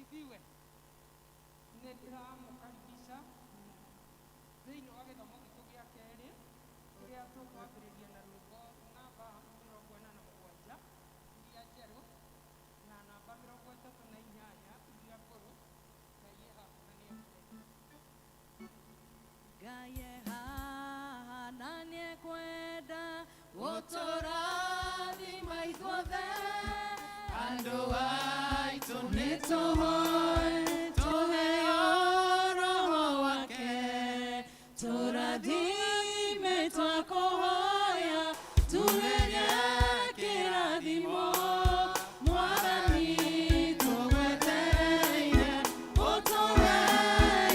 asifiwe. Nĩndĩramũkaribisha thĩinĩ wa gĩthomo gitũ gĩa kerĩ kĩrĩa tũkwambĩrĩria na rwĩmbo namba 47 iria njerũ na namba 38 iria ngũrũ. Ngai haha na nĩekwenda gũtũrathima ithuothe, andũ aitũ nĩtũhoe tũheo Roho wake, tũrathime twakũhoya tumenye kĩrathimo Mwathani tũgwetereire ũtũhe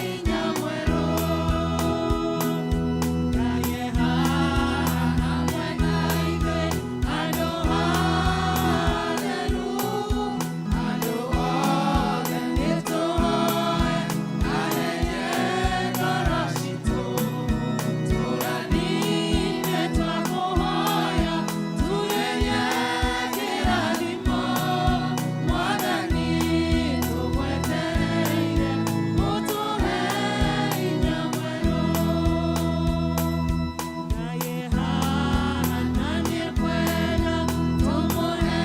hinya mwerũ. Ngai haha hamwe na ithuĩ, andũ atheru, andũ othe nĩtũhoe anenye ngoro citũ, tũrathime twakũhoya tumenye kĩrathimo Mwathani tũgwetereire ũtũhe hinya mwerũ. Ngai haha na nĩekwenda tũmũhe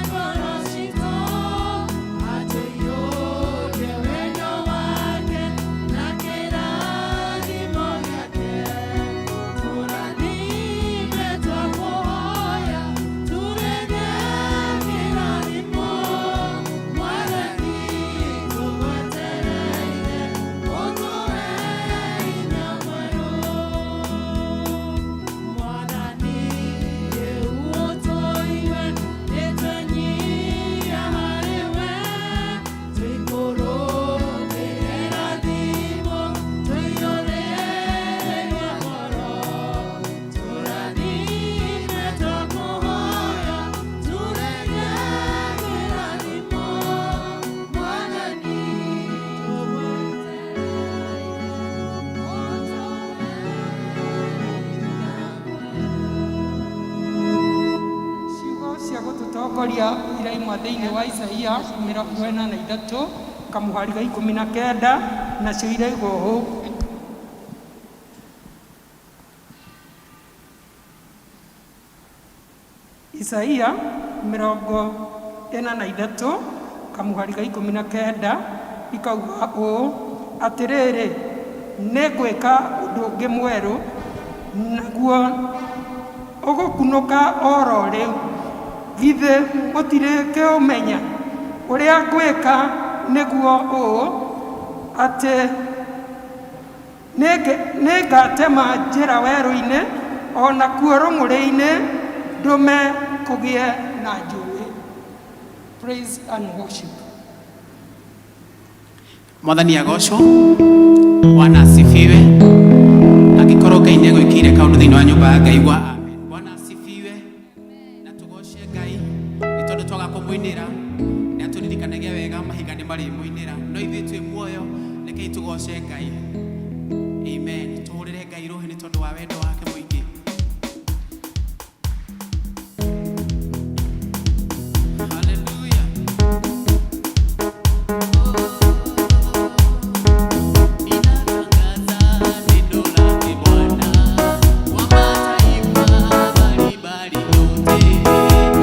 ngoro citũ, atũiyũrie wendo wake na kĩrathimo gĩake, tũrathime twakũhoya tumenye kĩrathimo Mwathani tũgwetereire ũtũhe hinya mwerũ. Mwathani rĩu ũtũigue nĩtwenyia harĩwe, twĩkũrũmĩrĩra thimo twĩyũrĩrie ngoro, tũrathime twakũhoya tumenye kĩrathimo Mwathani tũgwetereire Ciugo cia gũtũtongoria iraima thĩinĩ wa Isaia 43 kamũhari ga 19 nacio iraigwo ũũ: Isaia 43 kamũhari ga 19 ikauga ũũ: atĩrĩrĩ, nĩngwĩka ũndũ ũngĩ mwerũ, naguo ũgũkunũka o ro rĩu. Githĩ mũtirĩkĩũmenya? Ũrĩa ngwĩka nĩguo ũũ, atĩ nĩngatema njĩra werũ-inĩ, o nakuo rũng'ũrĩ-inĩ ndũme kũgĩe na njũĩ. Praise and worship. Mwathani agocwo. Bwana asifiwe. Angĩkorwo Ngai nĩegwĩkĩire kaũndũ thĩinĩ wa nyũmba ya Ngai wa amen. Bwana asifiwe. Na tũgoce Ngai nĩ tondũ twaga kũmũinĩra nĩ atũririkanagia wega mahiga nĩ marĩ mũinĩra, no ithuĩ twĩ muoyo rekei tũgoce Ngai. Amen. Tũhũrĩre Ngai rũhĩ nĩ tondũ wa wendo wake mũingĩ. Hallelujah.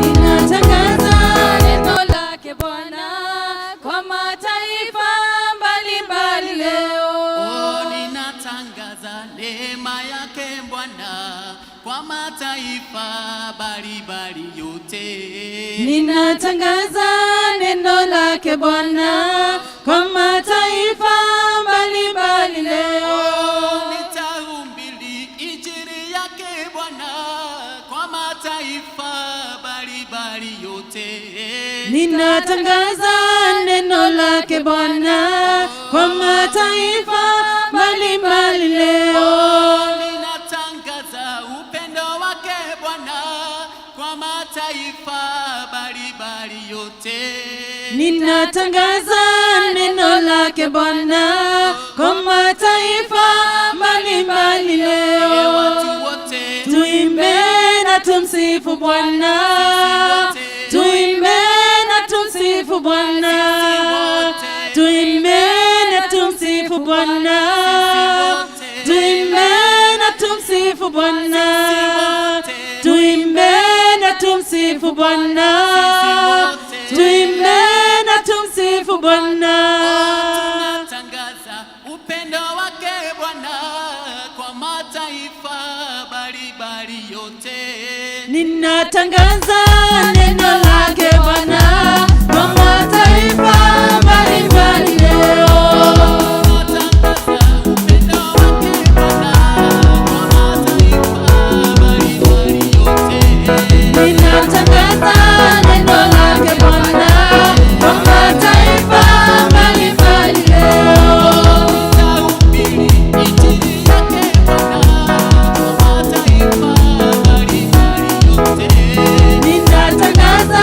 Ninatangaza neno lake Bwana kwa mataifa mbalimbali leo. Oh, ninatangaza neema yake Bwana kwa mataifa mbalimbali yote. Ninatangaza neno lake Bwana kwa mataifa mbalimbali leo. Oh, nitahubiri injili yake Bwana kwa mataifa mbalimbali yote. Ninatangaza neno lake Bwana kwa mataifa mbalimbali leo. Oh, ninatangaza upendo wake Bwana kwa mataifa mbalimbali yote. Ninatangaza neno lake Bwana kwa mataifa mbalimbali leo. Watu wote Tuimbe na tumsifu Bwana, tuimbe na tumsifu Bwana. Bwana, tuimbe na tumsifu Bwana, tuimbe na tumsifu Bwana, tuimbe na tumsifu Bwana. Tunatangaza upendo wake Bwana kwa mataifa mbalimbali yote. Ninatangaza neno lake Bwana kwa mataifa mbalimbali leo. Ninatangaza neno lake Bwana kwa mataifa mbalimbali leo. Ninatangaza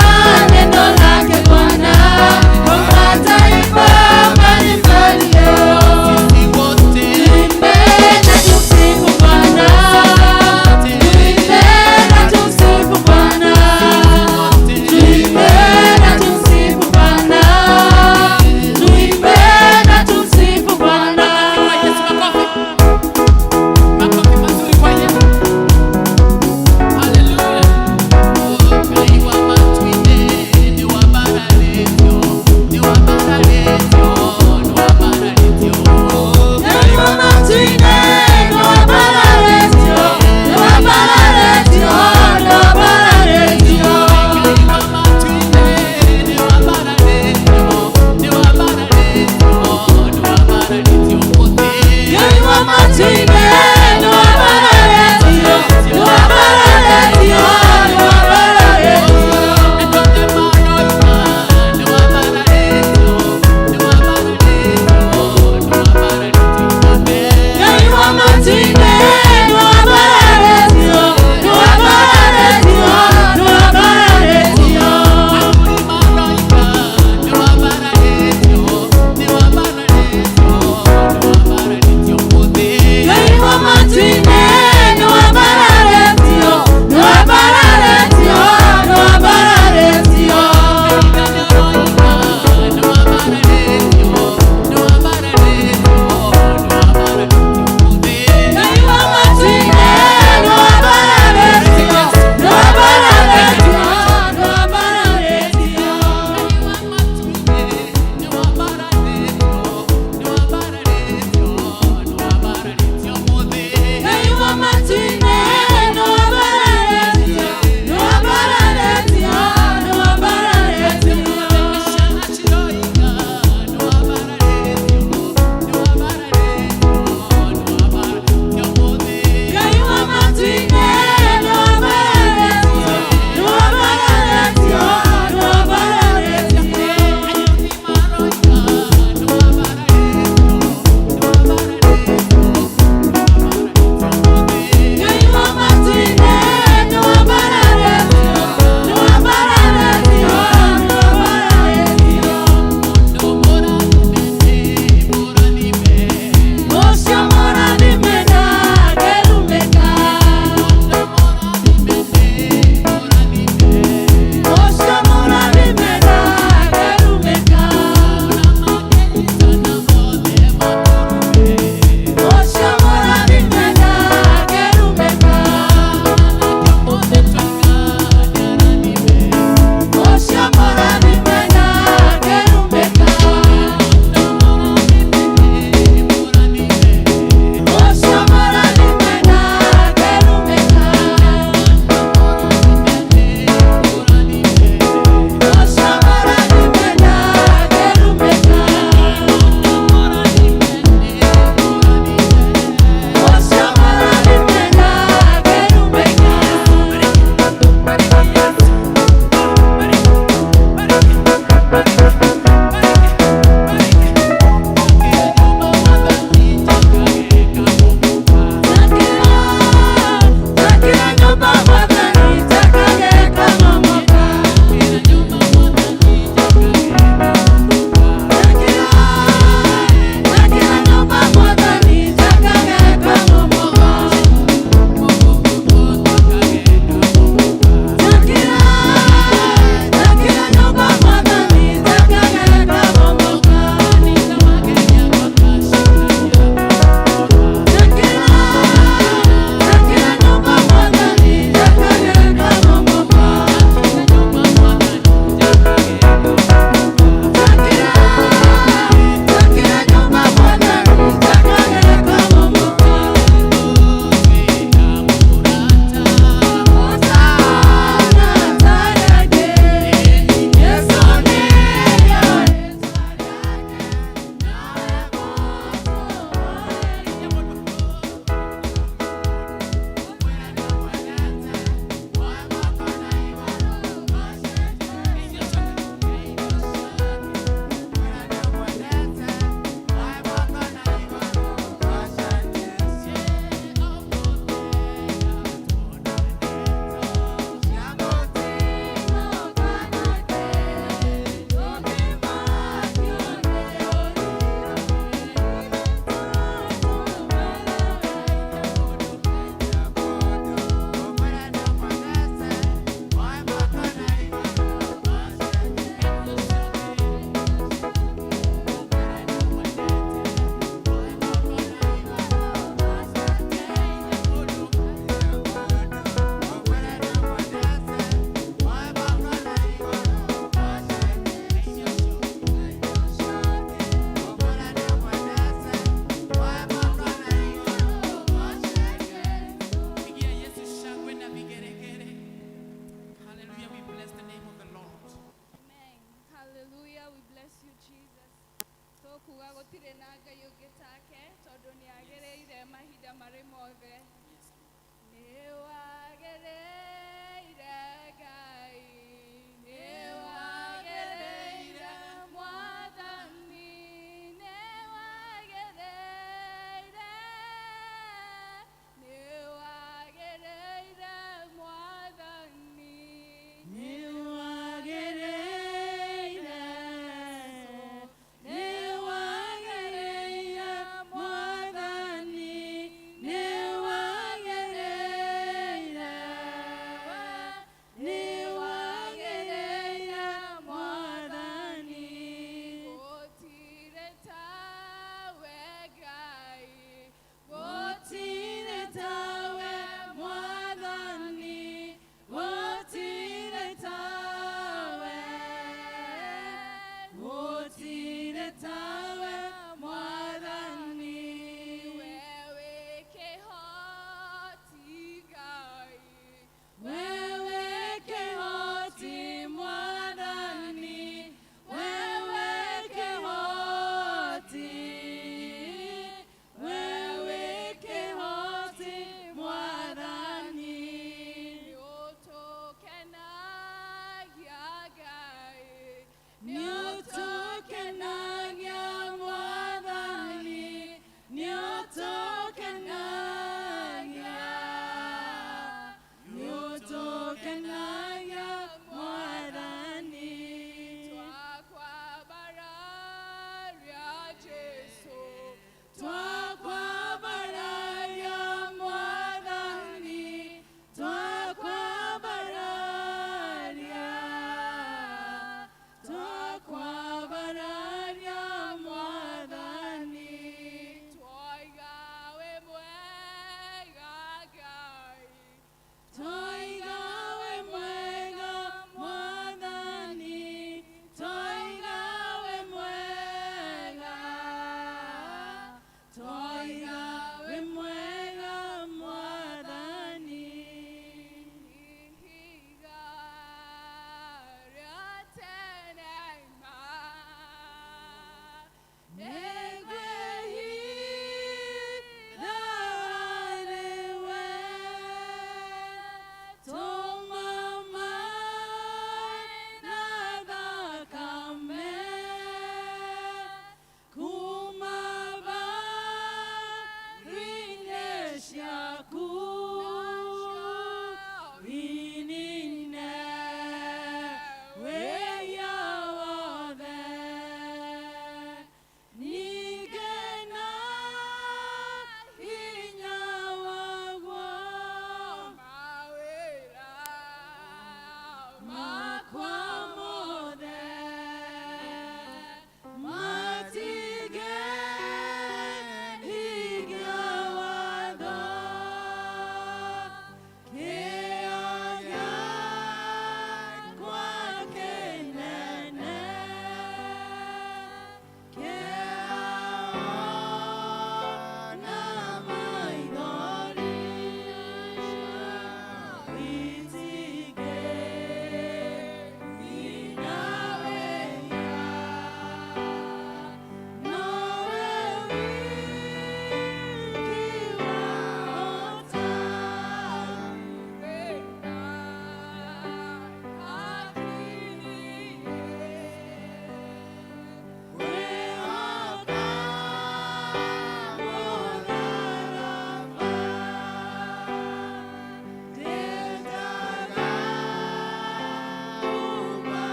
na Ngai ũngĩ take tondũ nĩ agereire mahinda marĩ mothe. Nĩ wagereire Ngai, nĩ wagereire Mwathani, nĩ wagereire, nĩ wagereire Mwathani, nĩ wagereire, nĩ wagereire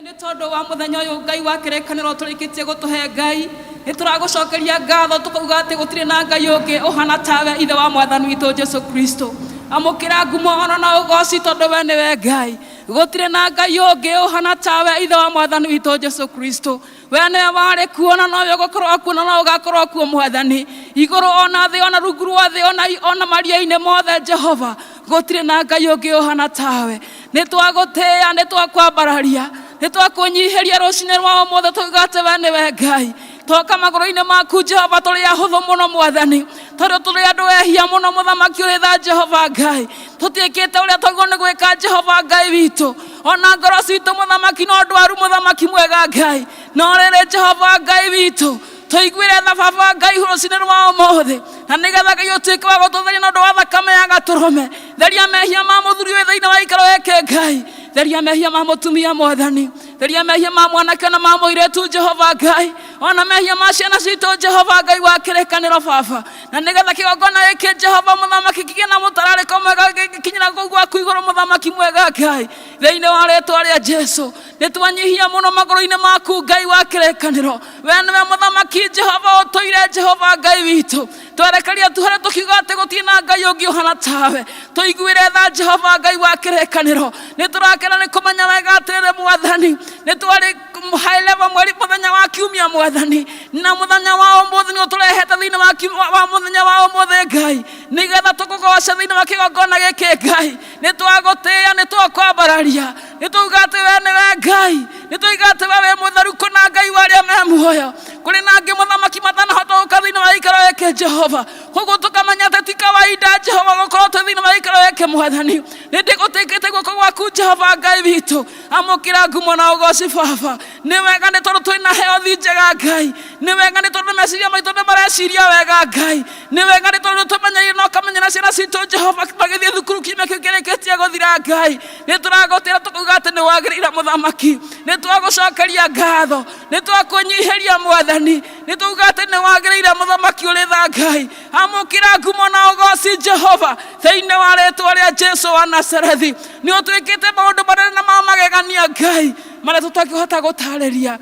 Nĩ tondũ wa mũthenya ũyũ Ngai wa kĩrĩkanĩro tũrĩkĩtie gũtũhe Ngai, nĩ tũragũcokeria ngatho tũkauga atĩ gũtirĩ na Ngai ũngĩ ũhana tawe ithe wa Mwathani witũ Jesu Kristo. Amũkĩra ngumo ona na ũgooci tondũ we nĩwe Ngai. Gũtirĩ na Ngai ũngĩ ũhana tawe ithe wa Mwathani witũ Jesu Kristo. We nĩwe warĩ kuo na nowe ũgũkorwo kuo na no ũgakorwo kuo Mwathani. Igũrũ ona thĩ ona rungu rwa thĩ ona maria-inĩ mothe Jehova. Gũtirĩ na Ngai ũngĩ ũhana tawe. Nĩ twagũtĩĩa, nĩ twakwambararia, nĩ twakũnyihiria rũcinĩ rwa ũmũthĩ tũkiuga atĩ we nĩwe Ngai. Toka magũrũ-inĩ maku Jehova tũrĩ ahũthũ mũno Mwathani, tondũ tũrĩ andũ ehia mũno mũthamaki ũrĩ tha Jehova Ngai. Tũtiĩkĩte ũrĩa twagĩrĩirwo nĩ gwĩka Jehova Ngai witũ, ona ngoro citũ mũthamaki no ndwaru mũthamaki mwega Ngai. No rĩrĩ Jehova Ngai witũ tũiguire tha baba Ngai rũcinĩ rwa ũmũthĩ, na nĩgetha Ngai ũtuĩke wa gũtũtheria na ũndũ wa thakame ya Gatũrũme. Theria mehia ma mũthuri ũyũ thĩinĩ wa ikaro gĩkĩ Ngai. Theria mehia ma mũtumia Mwathani, theria mehia ma mwanake na ma mũirĩtu Jehova Ngai, ona mehia ma ciana citũ Jehova Ngai wa kĩrĩkanĩro baba. Na nĩgetha kĩgongona gĩkĩ Jehova mũthamaki kĩgĩe na mũtararĩko mwega gĩkinyĩra kũu gwaku igũrũ mũthamaki mwega Ngai. Thĩinĩ wa rĩĩtwa rĩa Jesũ nĩ twanyihia mũno magũrũ-inĩ maku Ngai wa kĩrĩkanĩro. We nĩwe mũthamaki Jehova ũtũire Jehova Ngai witũ. Twerekeria tuhere tũkiuga atĩ gũtirĩ na Ngai ũngĩ ũhana tawe. Tũiguire tha Jehova Ngai wa kĩrĩkanĩro. Nĩ tũrakena nĩ kũmenya wega atĩrĩ Mwathani, nĩ twarĩ high level mweri mũthenya wa kiumia Mwathani, na mũthenya wa ũmũthĩ nĩ ũtũrehete thĩinĩ wa mũthenya wa ũmũthĩ Ngai, nĩgetha tũkũgoca thĩinĩ wa kĩgongona gĩkĩ Ngai. Nĩ twagũtĩĩa, nĩ twakwambararia, nĩ tuuga atĩ we nĩwe Ngai, nĩ tuuga atĩ we wĩ mũtheru kũna Ngai wa arĩa me muoyo. Kũrĩ na angĩ mũthamaki matanahota gũka thĩinĩ wa ikaro gĩkĩ Jehova, koguo tũkamenya atĩ ti kawaida Jehova gũkorwo twĩ thĩinĩ wa ikaro gĩkĩ Mwathani. Nĩ ndĩgũtĩkĩte guoko gwaku Jehova Ngai witũ. Amũkĩra ngumo na ũgooci baba. Nĩ wega nĩ tondũ twĩ na heothi njega Ngai. Nĩ wega nĩ tondũ meciria maitũ nĩ mareciria wega Ngai. Nĩ wega nĩ tondũ tũmenyeire na ũkamenyera ciana citũ Jehova magĩthiĩ thukuru kiumia kĩu kĩrĩkĩtie gũthira Ngai. Nĩ tũragũtĩra tũkauga atĩ nĩ wagĩrĩire mũthamaki. Nĩ twagũcokeria ngatho, nĩ twakũnyihĩria Mwathani, nĩ tuuga atĩ nĩ wagĩrĩire mũthamaki ũrĩ tha Ngai. Amũkĩra ngumo na ũgooci Jehova thĩinĩ wa rĩĩtwa rĩa Jesũ wa Nazarethi. Nĩ ũtwĩkĩte maũndũ manene na ma magegania Ngai marĩa tũtangĩhota gũtarĩria.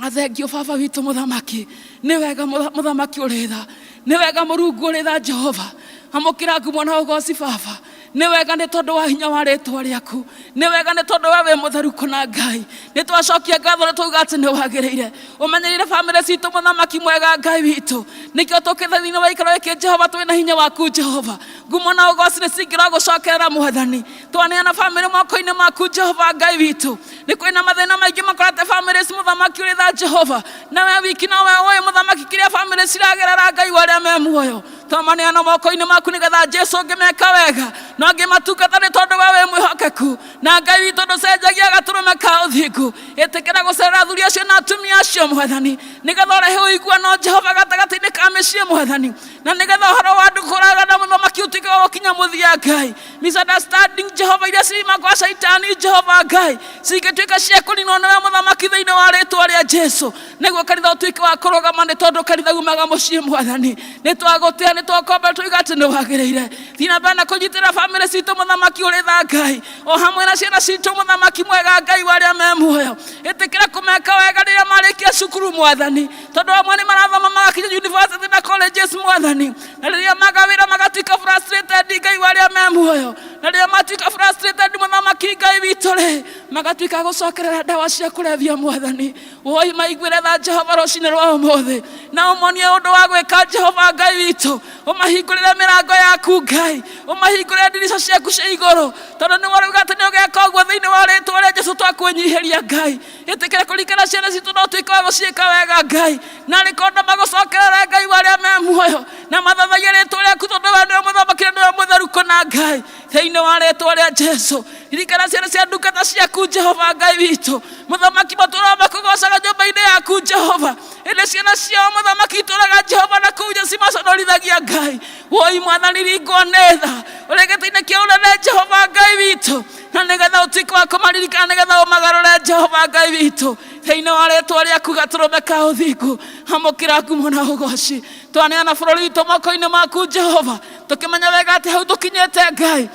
Athengio baba witũ mũthamaki. Nĩ wega mũthamaki ũrĩ tha, nĩ wega Mũrungu ũrĩ tha Jehova. Amũkĩra ngumo na ũgooci baba. Nĩ wega nĩ tondũ wa hinya wa rĩĩtwa rĩaku, nĩ wega nĩ tondũ we wĩ mũtheru kũna Ngai. Nĩ twacokia ngatho nĩ tuuga atĩ nĩ wagĩrĩire. Ũmenyereire bamĩrĩ citũ mũthamaki mwega Ngai witũ. Nĩkĩo tũkĩthiĩ thĩinĩ wa ikaro gĩkĩ Jehova twĩ na hinya waku Jehova. Ngumo na ũgooci nĩ cingĩragũcokerera Mwathani. Twaneana bamĩrĩ moko-inĩ maku Jehova Ngai witũ. Nĩ kũrĩ na mathĩna maingĩ makorete bamĩrĩ ici mũthamaki ũrĩ tha Jehova. Na we wiki no we ũĩ mũthamaki kĩrĩa bamĩrĩ ciragerera Ngai wa arĩa me muoyo. Twamaneana moko-inĩ maku nĩgetha Jesũ ũngĩmeka wega no angĩmatungata nĩ tondũ we wĩ mwĩhokeku. Na Ngai witũ ndũcenjagia Gatũrũme ka ũthingu. Ĩtĩkĩra gũcerera athuri acio na atumia acio Mwathani, nĩgetha ũrehe ũiguano Jehova gatagatĩ-inĩ ka mĩciĩ Mwathani, na nĩgetha ũhoro wa andũ kũragana mũthamaki ũtuĩke wa gũkinya mũthia Ngai. Misunderstanding Jehova iria ciuma gwa Shaitani Jehova Ngai cingĩtuĩka cia kũninwo nĩwe mũthamaki thĩinĩ wa rĩĩtwa rĩa Jesũ, nĩguo kanitha ũtuĩke wa kũrũgama nĩ tondũ kanitha umaga mũciĩ Mwathani. Nĩ twagũtĩĩa, nĩ twakwamba tuuga atĩ nĩ wagĩrĩire. Thiĩ na mbere na kũnyitĩrĩra bamĩrĩ citũ mũthamaki ũrĩ tha Ngai, o hamwe na ciana citũ mũthamaki mwega Ngai wa arĩa me muoyo. Ĩtĩkĩra kũmeka wega rĩrĩa marĩkia cukuru Mwathani, tondũ amwe nĩ marathoma magakinya university na colleges Mwathani, na rĩrĩa magawĩra magatuĩka frustrated Ngai wa arĩa me muoyo. Na rĩrĩa matuĩka frustrated mũthamaki Ngai witũ rĩ, magatuĩka gũcokerera ndawa cia kũrebia Mwathani. Woi maiguĩre tha Jehova rũcinĩ rwa ũmũthĩ, na ũmonie ũndũ wa gwĩka Jehova Ngai witũ. Ũmahingũrĩre mĩrango yaku Ngai, ũmahingũrĩre ndirica ciaku cia igũrũ, tondũ nĩ warauga atĩ nĩ ũgeka ũguo thĩinĩ wa rĩĩtwa rĩa Jesũ. Twakwĩnyihĩria Ngai, ĩtĩkĩre kũringana ciana citũ no tuĩke wa gũciĩka wega Ngai, na rĩkondo magũcokerera Ngai wa arĩa me muoyo, na mathathagie rĩĩtwa rĩaku tondũ we nĩwe mũthamaki na nĩwe mũtheru kũna Ngai thĩinĩ wa rĩĩtwa rĩa Jesũ. Ririkana ciana cia ndungata ciaku Jehova Ngai witũ, mũthamaki matũũraga makũgocaga nyũmba-inĩ yaku Jehova. Ĩndĩ ciana ciao mũthamaki itũũraga Jehova na kũu nja cimaconorithagia Ngai. Woi Mwathani ringwo nĩ tha ũrĩ gĩtĩ-inĩ kĩa ũnene Jehova Ngai witũ, na nĩgetha ũtuĩke wa kũmaririkana, nĩgetha ũmagarũre Jehova Ngai witũ thĩinĩ wa rĩĩtwa rĩaku Gatũrũme ka ũthingu. Amũkĩra ngumo na ũgooci. Twaneana bũrũri witũ moko-inĩ maku Jehova, tũkĩmenya wega atĩ hau tũkinyĩte Ngai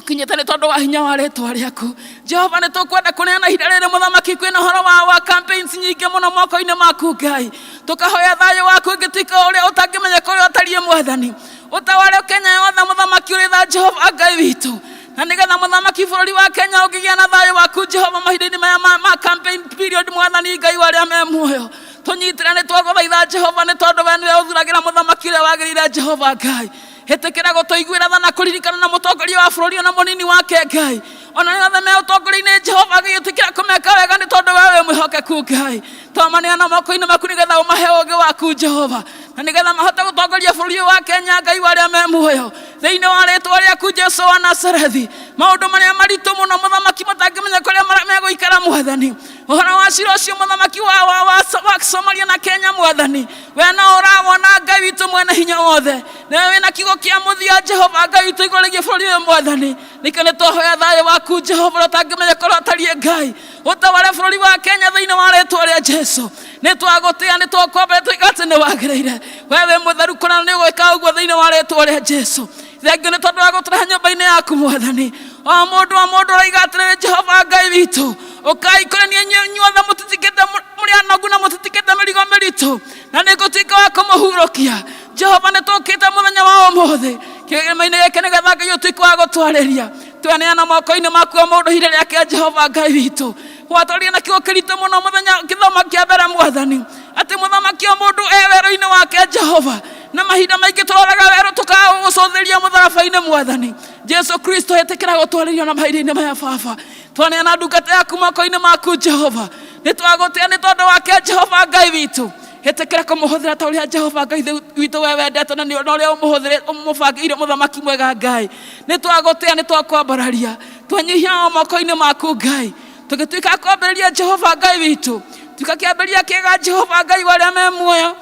tukinyite ni tondu wa hinya wa ritwa riaku Jehova ni tukwenda kuneana ihinda riri muthamaki kwina horo wa campaigns nyingi muno moko-ini maku Ngai tukahoya thayo waku ngituika uria utangimenyeka uria utarie mwathani utawale Kenya yothe muthamaki uri tha Jehova Ngai witu na nigetha muthamaki bururi wa Kenya ugigia na thayo waku Jehova mahinda-ini maya ma campaign period mwathani Ngai waria me muoyo tunyitire ni twaguthaitha Jehova ni tondu we niwe uthuragira muthamaki uria wagirire Jehova Ngai hetekera gutuiguira thana kuririkana na mutongoria wa bururi na munini wake Ngai ona yothe me utongoria-ini Jehova Ngai utikira kumeka wega ni tondu wewe mwihokeku Ngai twamanena moko-ini maku nigetha umahe ugi waku Jehova na nigetha mahote gutongoria bururi wa Kenya Ngai waria me muoyo thiini wa ritwa riaku Jesu wa Nazarethi maundu maria maritu muno muthamaki mutangimenya kuria meguikara mwathani uhoro wa cira ucio muthamaki wa Somalia na Kenya mwathani we na urawona Ngai witu mwena hinya wothe na we na kigo kia muthia Jehova Ngai witu igorigie bururi uyu mwathani nikane twahoya thayo waku Jehova utangimenya kuria utarie Ngai utawale bururi wa Kenya thiini wa ritwa ria Jesu ni twagutia ni twakwamba twigate ni wagiriire wewe mutheru kuna ni gwika uguo thiini wa ritwa ria Jesu thengio ni tondu wa guturaha nyumba-ini yaku mwathani o mundu raigatirire Jehova Ngai witu ukaikorania nyuothe mutitikite muri anogu na mutitikite mirigo miritu na nigutuika wa kumuhurukia Jehova ni tukite muthenya wa umuthi kigima-ini giki nigetha Ngai utuike wa gutwariria tweneana moko-ini maku o mundu hire riake Jehova Ngai witu watwaria na kigo kiritu muno muthenya githoma kia mbere mwathani ati muthamaki o mundu ewero-ini wake Jehova na mahinda maingi turoraga wero tukagucuthiria mutharaba-ini mwathani Jesu Kristo hetekera gutwaririo na mahinda-ini maya baba twaneana ndungata yaku moko-ini maku Jehova ni twagutia ni tondu wake Jehova Ngai witu hetekera kumuhuthira ta uria Jehova Ngai witu we wendete na ni uria umuhuthire umubangire muthamaki mwega Ngai ni twagutia ni twakwambararia twanyihia moko-ini maku Ngai tugituika kwambararia Jehova Ngai witu tukakiambaria kiega Jehova Ngai waria me muoyo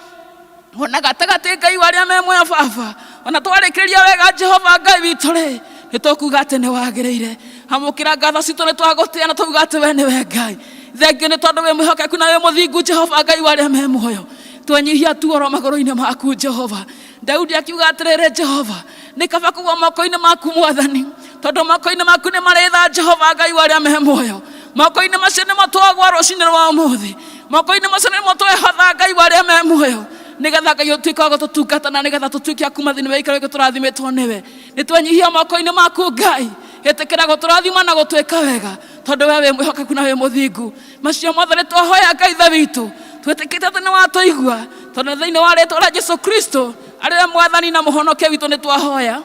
ona gatagati Ngai waria me muoyo baba ona twarikiria wega Jehova Ngai witu ri ni tukuga ati ni wagiriire amukira ngatho citu ni twagutia na tuga ati we ni we Ngai thengio ni tondu we mwihokeku na we muthingu Jehova Ngai waria me muoyo twanyihia tuoro magoro-ini maku Jehova Daudi akiuga atiriri Jehova ni kaba kugwa moko-ini maku mwathani tondu moko-ini maku ni mari tha Jehova Ngai waria me muoyo moko-ini macio nimo twagwa rucini rwa umuthi moko-ini macio nimo twehotha Ngai waria me muoyo nigetha Ngai utuike wa gututungata na nigetha tutuike akuma thiini wa ikaro giturathimitwo niwe ni twanyihia moko-ini maku Ngai hetekera guturathima na gutuika wega tondu wewe mwihokeku na we muthingu macio mothe ni twahoya Ngai tha witu twetikite ati ni watuigua tondu thiini wa ritwa ria Jesu Kristo ariwe mwathani na muhonokia witu ni twahoya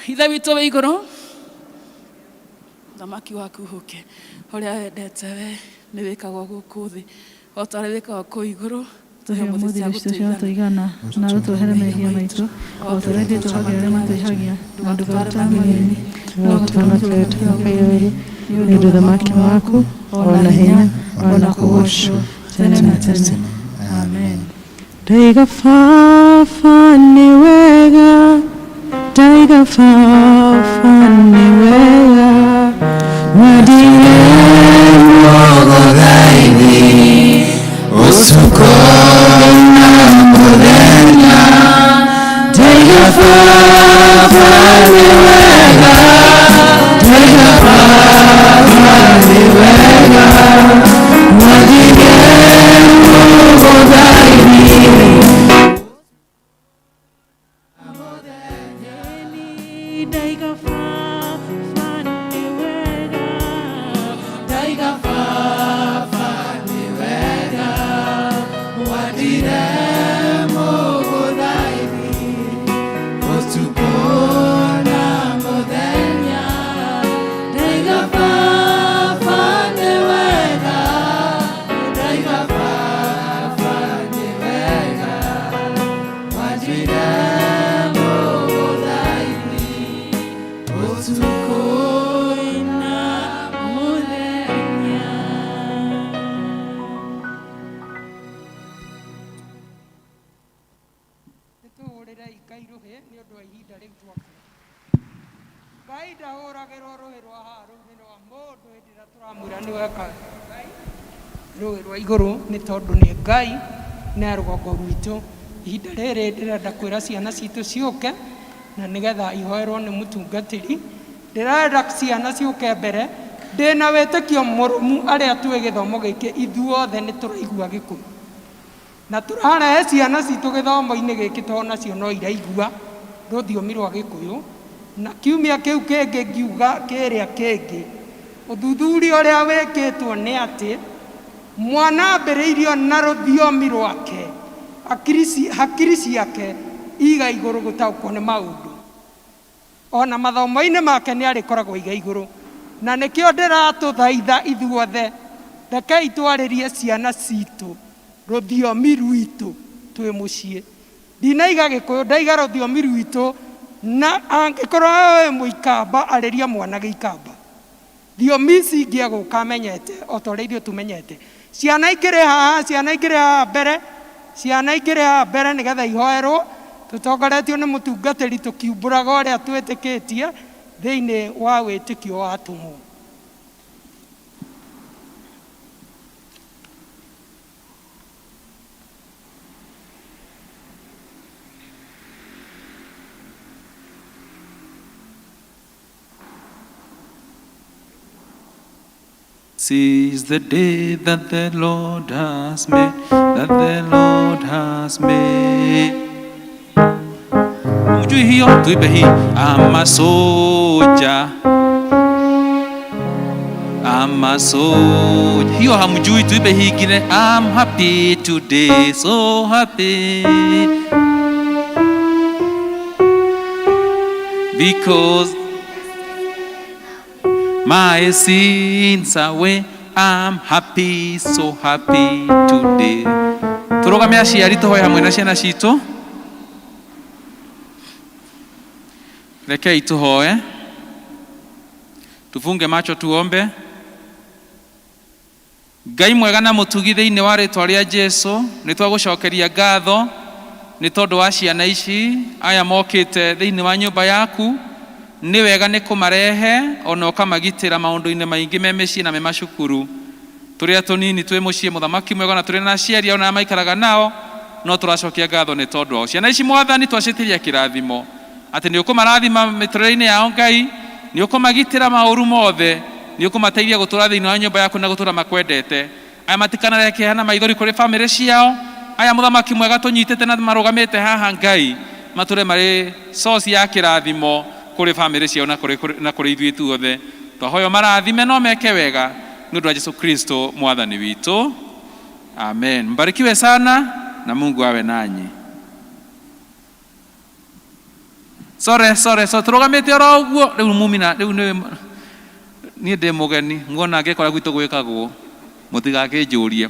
ithe witu wi iguru thamaki waku huke uria wendete we ni wikagwo guku thi o tari wikagwo ku iguru tuhe muthia gutuigana tuigana na utuhere mehia maitu o turendi tuhagira matuihagia na ndugatutamini no tuhonokie tuhonokie ni thamaki waku ona hinya ona kuosho tena na tena amen. Taiga fafa ni wega taiga fafa ni wega wadile mwogo gaidi usuko na mudenya taiga fafa ni wega taiga fafa ni wega wadile mwogo gaidi Daiga fafa ni wega Daiga fafa ni wega wadire mogo daidi otupona modenya Daiga fafa ni wega Daiga fafa ni wega wadire Ngai ndahũragĩrwo rũĩ rwa haha rũĩ rwa mũndũ hĩndĩ ĩrĩa tũramwĩra nĩ weka rũĩ rwa igũrũ nĩ tondũ nĩ Ngai na rũgongo rwitũ ihinda rĩrĩ ndĩrenda kwĩra ciana citũ ciũke na nĩgetha ihoerwo nĩ mũtungatĩri Ndĩrenda ciana ciũke mbere ndĩna wĩtĩkio mũrũmu arĩa twĩ gĩthomo gĩkĩ ithuothe nĩ tũraigua Gĩkũyũ na tũrarehe ciana citũ gĩthomo-inĩ gĩkĩ tondũ nacio no iraigua rũthiomi rwa Gĩkũyũ. Na kiumia kĩu kĩngĩ ngiuga kĩrĩa kĩngĩ ũthuthuria ũrĩa wĩkĩtwo nĩ atĩ mwana ambĩrĩirio na rũthiomi rwake hakiri ciake iga igũrũ gũtaũkwo nĩ maũndũ, ona mathomo-inĩ make nĩ arĩkoragwo iga igũrũ. Na nĩkĩo ndĩratũthaitha ithuothe rekei twarĩrie ciana citũ rũthiomi rwitũ twĩ mũciĩ. Ndinaiga Gĩkũyũ, ndaiga rũthiomi rwitũ, na angĩkorwo wĩ Mũikamba arĩria mwana Gĩikamba. Thiomi ici ingĩ egũka amenyete o ta ũrĩa ithuĩ tũmenyete. Ciana ikĩrĩ haha mbere nĩgetha ihoerwo, tũtongoretio nĩ mũtungatĩri tũkiumbũraga ũrĩa twĩtĩkĩtie thĩinĩ wa wĩtĩkio wa atũmwo. This is the day that the Lord has made, that the Lord has made. Mujui hiyo tuibe hii. I'm a soldier, I'm a soldier. Hiyo hamjui, tuibe hii ingine. I'm happy today, so happy, because my sins away. I'm happy, so happy today. Turugame aciari tuhoe hamwe na ciana citũ. Rekei tuhoe. Tufunge macho tuombe. Ngai mwega na mũtugi thĩinĩ wa rĩtwa rĩa Jesũ, nĩ twagũcokeria ngatho nĩ tondũ wa ciana ici aya mokĩte thĩinĩ wa nyũmba yaku. Nĩ wega nĩ kũmarehe ona ũkamagitĩra maũndũ-inĩ maingĩ me mĩciĩ na me macukuru. Tũrĩa tũnini twĩ mũciĩ mũthamaki mwega na tũrĩ na aciari ona maikaraga nao, no tũracokia ngatho nĩ tondũ wao. Ciana ici Mwathani twacĩtĩria kĩrathimo atĩ nĩ ũkũmarathima mĩtũrĩre-inĩ yao Ngai, nĩ ũkũmagitĩra maũru mothe, nĩ ũkũmateithia gũtũra thĩinĩ wa nyũmba yaku na gũtũra makwendete. Aya matikanarehe kĩeha na maithori kũrĩ bamĩrĩ ciao. Aya mũthamaki mwega tũnyitĩte na marũgamĩte haha Ngai, matũre marĩ source ya kĩrathimo kũrĩ bamĩrĩ ciao na kũrĩ ithuĩ tuothe. Twahoya marathime no meke wega nĩ ũndũ wa Yesu Kristo Mwathani witũ. Amen. Mbarikiwe sana na Mungu awe nanyi. Sore tũrũgamĩte oro ũguo. Rĩu mumina rĩu niĩ ndĩ mũgeni, muona ngĩkora gwitũ gwĩkagwo, mũtigakĩnjũrie.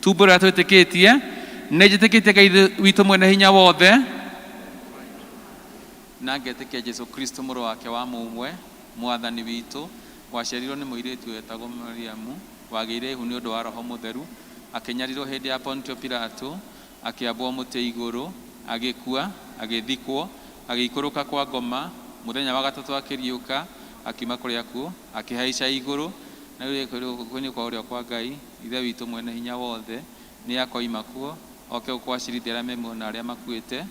Tumbo rĩrĩa twĩtĩkĩtie nĩ njĩtĩkĩtie Ngai witũ mwene hinya wothe, na ngetĩkia Yesu Kristo mũrũ wake wa mũmwe Mwathani witũ, waciarirwo nĩ mũirĩtu wetagwo Mariamu, wagĩire ihu nĩ ũndũ wa Roho Mũtheru, akĩnyarirwo hĩndĩ ya Pontio Pilato, akĩambwo mũtĩ igũrũ, agĩkua, agĩthikwo, agĩikũrũka kwa ngoma, mũthenya wa gatatũ akĩriũka, akiuma kũrĩa akuo, akĩhaica igũrũ, na rĩu ekũinĩ kwa ũrĩo kwa Ngai ithe witũ mwene hinya wothe. Nĩ akoima kuo oke gũkwacirithia arĩa memuona arĩa makuĩte,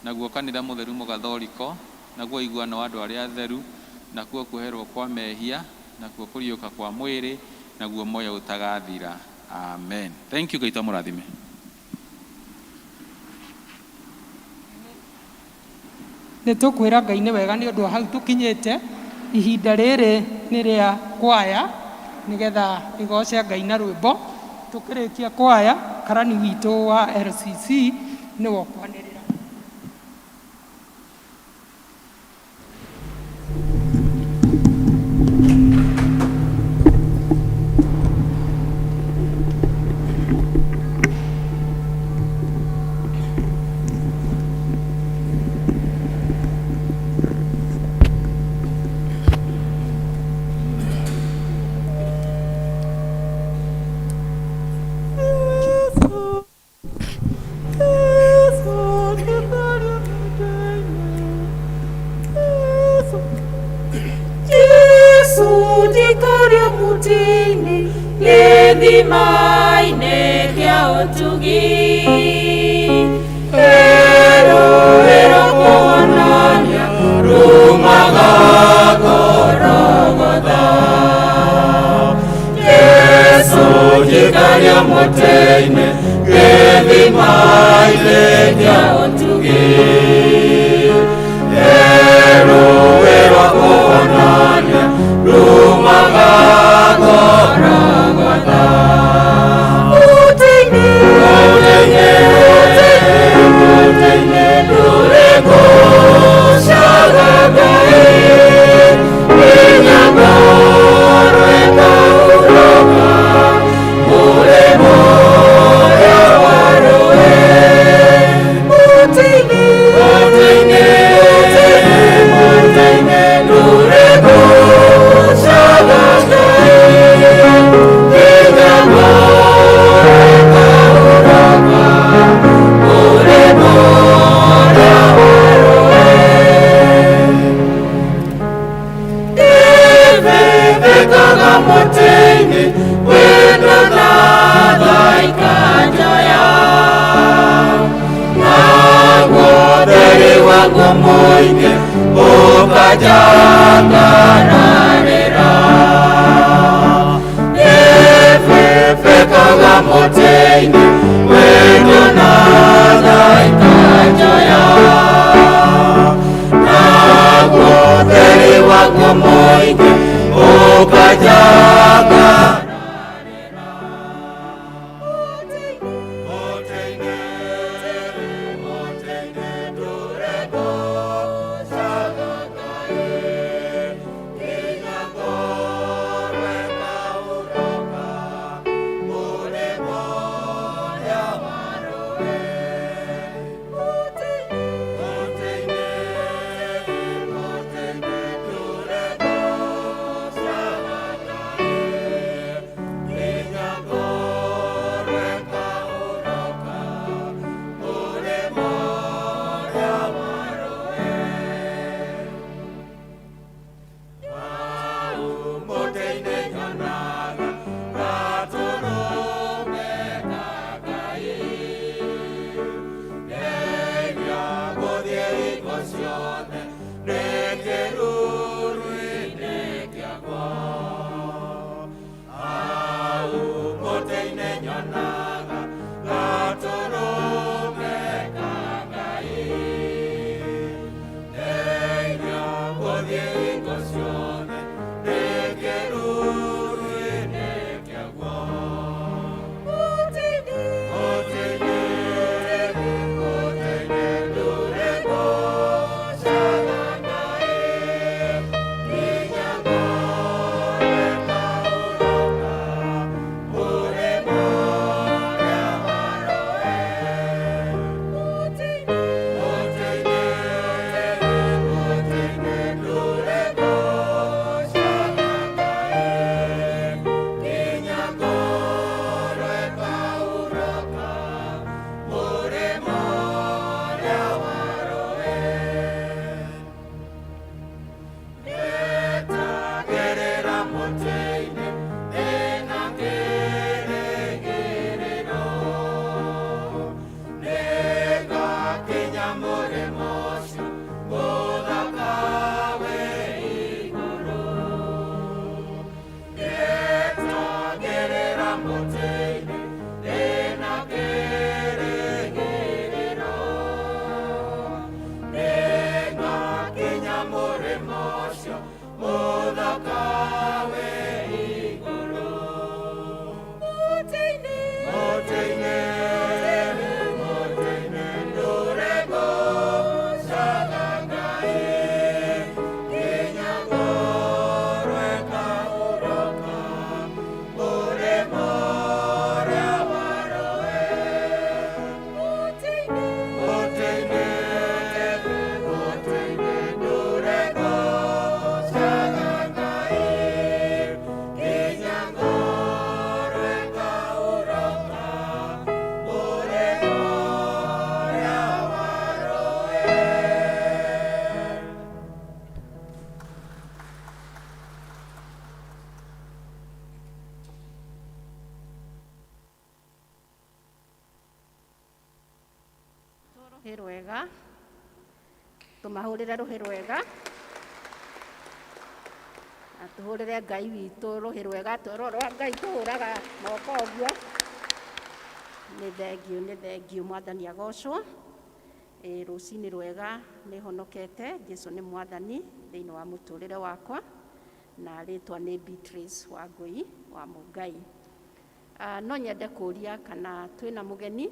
naguo kanitha mũtheru mũgathoriko, naguo iguano wa andũ arĩa atheru, nakuo kuoherwo kwa mehia, nakuo kũriũka kwa mwĩrĩ, naguo moyo ũtagathira. Amen. Thank you. Ngai tũmũrathime. Nĩ tũkwĩra Ngai nĩ wega nĩ ũndũ wa hau tũkinyĩte. Ihinda rĩrĩ nĩ rĩa kwaya nĩgetha ĩgoce Ngai na rwĩmbo. Tũkĩrĩkia kwaya, karani witũ wa LCC nĩ wokwanĩrĩra. Ero kuonania wako mwingi ukajanganarĩra ĩbĩbĩkaga mũtĩ-inĩ wendo na tha ikanjoya naguo ũtheri wako mwingi ukajanganarĩra rwega tumahurire ruhi rwega atuhurire Ngai witũ ruhi rwega rwa Ngai tuhuraga moko ũguo nĩ thengiũ mwathani agocwo rũcinĩ rwega nĩ honokete Jesũ nĩ mwathani thĩinĩ wa mũtũrĩre wakwa na rĩtwa nĩ Beatrice Wangui wa Mũngai. No nyende kũria kana twĩna mũgeni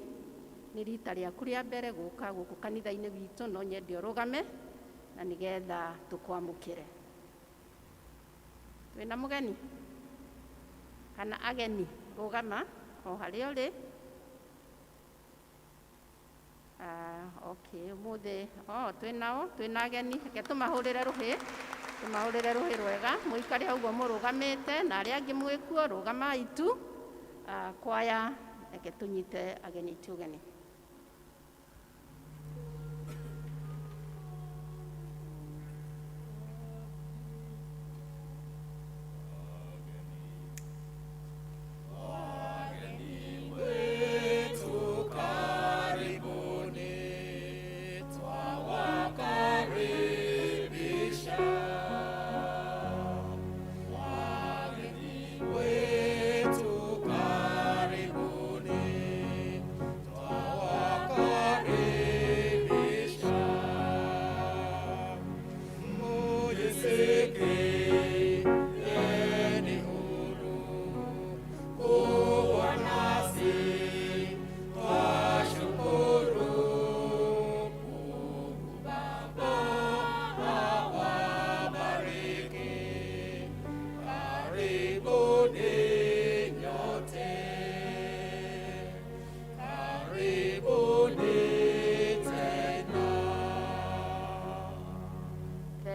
nĩ rita rĩaku rĩa mbere gũka gũkũ kanitha-inĩ witũ, no nyende ũrũgame na nĩgetha tũkwamũkĩre. Twĩna mũgeni kana ageni, rũgama o harĩa ũrĩ. Okay, mũthĩ twĩna ageni, reke tũmahũrĩre rũhĩ rwega, mũikare ũguo mũrũgamĩte na arĩa angĩ mwĩkuo rũgamai tu. Kwaya reke tũnyite ageni aitũ ũgeni. Karibuni, twawaka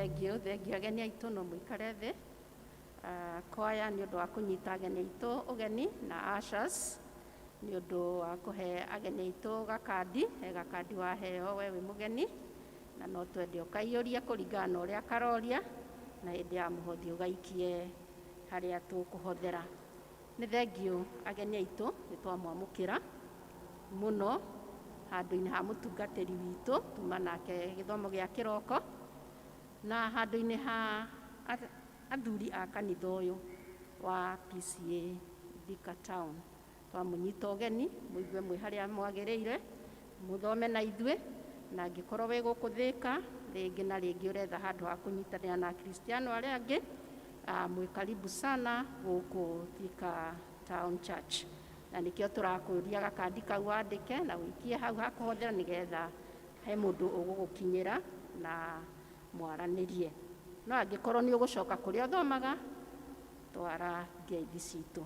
thengio ageni aitũ no mũikare thĩ. Kwaya nĩ ũndũ wa kũnyita ageni aitũ ũgeni na ushers nĩ ũndũ wa kũhe ageni aitũ gakandi, gakandi waheo we wĩ mũgeni, na no twende ũkaiyũrie kũringana na ũrĩa karoria, na hĩndĩ ya mũhothi ũgaikie harĩa tũkũhothera. Nĩ thengio ageni aitũ nĩ twamwamũkĩra mũno handũ-inĩ ha mũtungatĩri witũ tuma nake gĩthomo gĩa kĩroko, na handũ-inĩ ha athuri a kanitha ũyũ wa PCA Thika Town. Twamũnyita ũgeni mũigue mwĩ harĩa mwagĩrĩire, mũthome na ithuĩ, na angĩkorwo wĩ gũkũ Thika rĩngĩ na rĩngĩ ũretha handũ ha kũnyitanĩra na Akristiano arĩa angĩ, mwĩ karibu sana gũkũ Thika Town Church. Na nĩkĩo tũrakũria gakandi kau wandĩke na wĩikie hau ha kũhothera nĩgetha he mũndũ ũgũgũkinyĩra na mwaranĩrie. No angĩkorwo nĩ ũgũcoka kũrĩa ũthomaga, twara ngeithi citũ.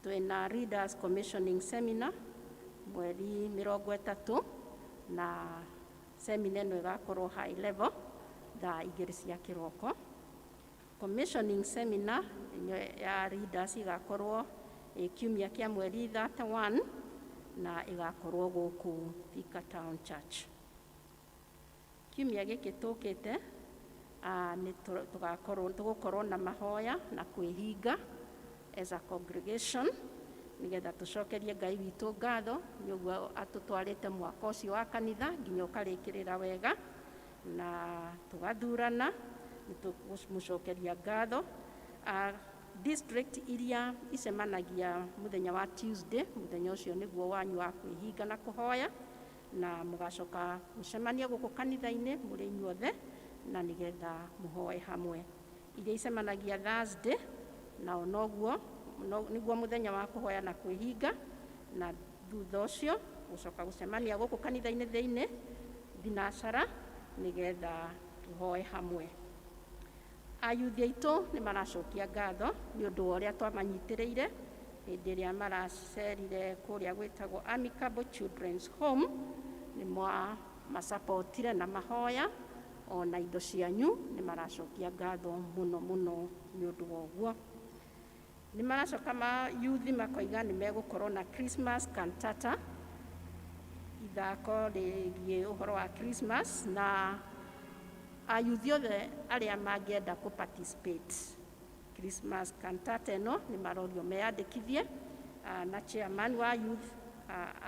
Twĩna Leaders Commissioning Seminar mweri 30, na seminar ĩno ĩgakorwo high level thaa 2 cia kĩroko. Commissioning seminar ya leaders igakorwo kiumia kĩa mweri 31 na igakorwo gũkũ Thika Town Church. Kiumia gĩkĩ tũkĩte tũgũkorwo na mahoya na kwĩhinga as a congregation nĩgetha tũcokerie Ngai witũ ngatho nĩ ũguo atũtwarĩte mwaka ũcio wa kanitha nginya ũkarĩkĩrĩra wega, na tũgathurana nĩtũmũcokeria ngatho. District iria icemanagia mũthenya wa Tuesday, mũthenya ũcio nĩguo wanyu wa kwĩhinga na kũhoya, na mũgacoka mũcemania gũkũ kanitha-inĩ mũrĩ inyuothe na nĩgetha mũhoe hamwe. Iria icemanagia Thursday nao noguo nĩguo mũthenya wa kũhoya na kwĩhinga, na thutha ũcio gũcoka gũcemania gũkũ kanitha-inĩ thĩinĩ thinacara nĩgetha tũhoe hamwe. Ayuthi aitũ nĩ maracokia ngatho nĩ ũndũ wa ũrĩa twamanyitĩrĩire hĩndĩ ĩrĩa maracerire kũrĩa gwĩtagwo Amicable Children's Home. Nĩ macapotire na mahoya ona indo cianyu, nĩ maracokia ngatho mũno mũno nĩ ũndũ wa ũguo. Nĩ maracoka mayuthi makoiga nĩ megũkorwo na Christmas cantata, ithako rĩgiĩ ũhoro wa Christmas, na ayuthi othe arĩa mangĩenda kũ participate Christmas cantata ĩno nĩ marorio meyandĩkithie na chairman wa youth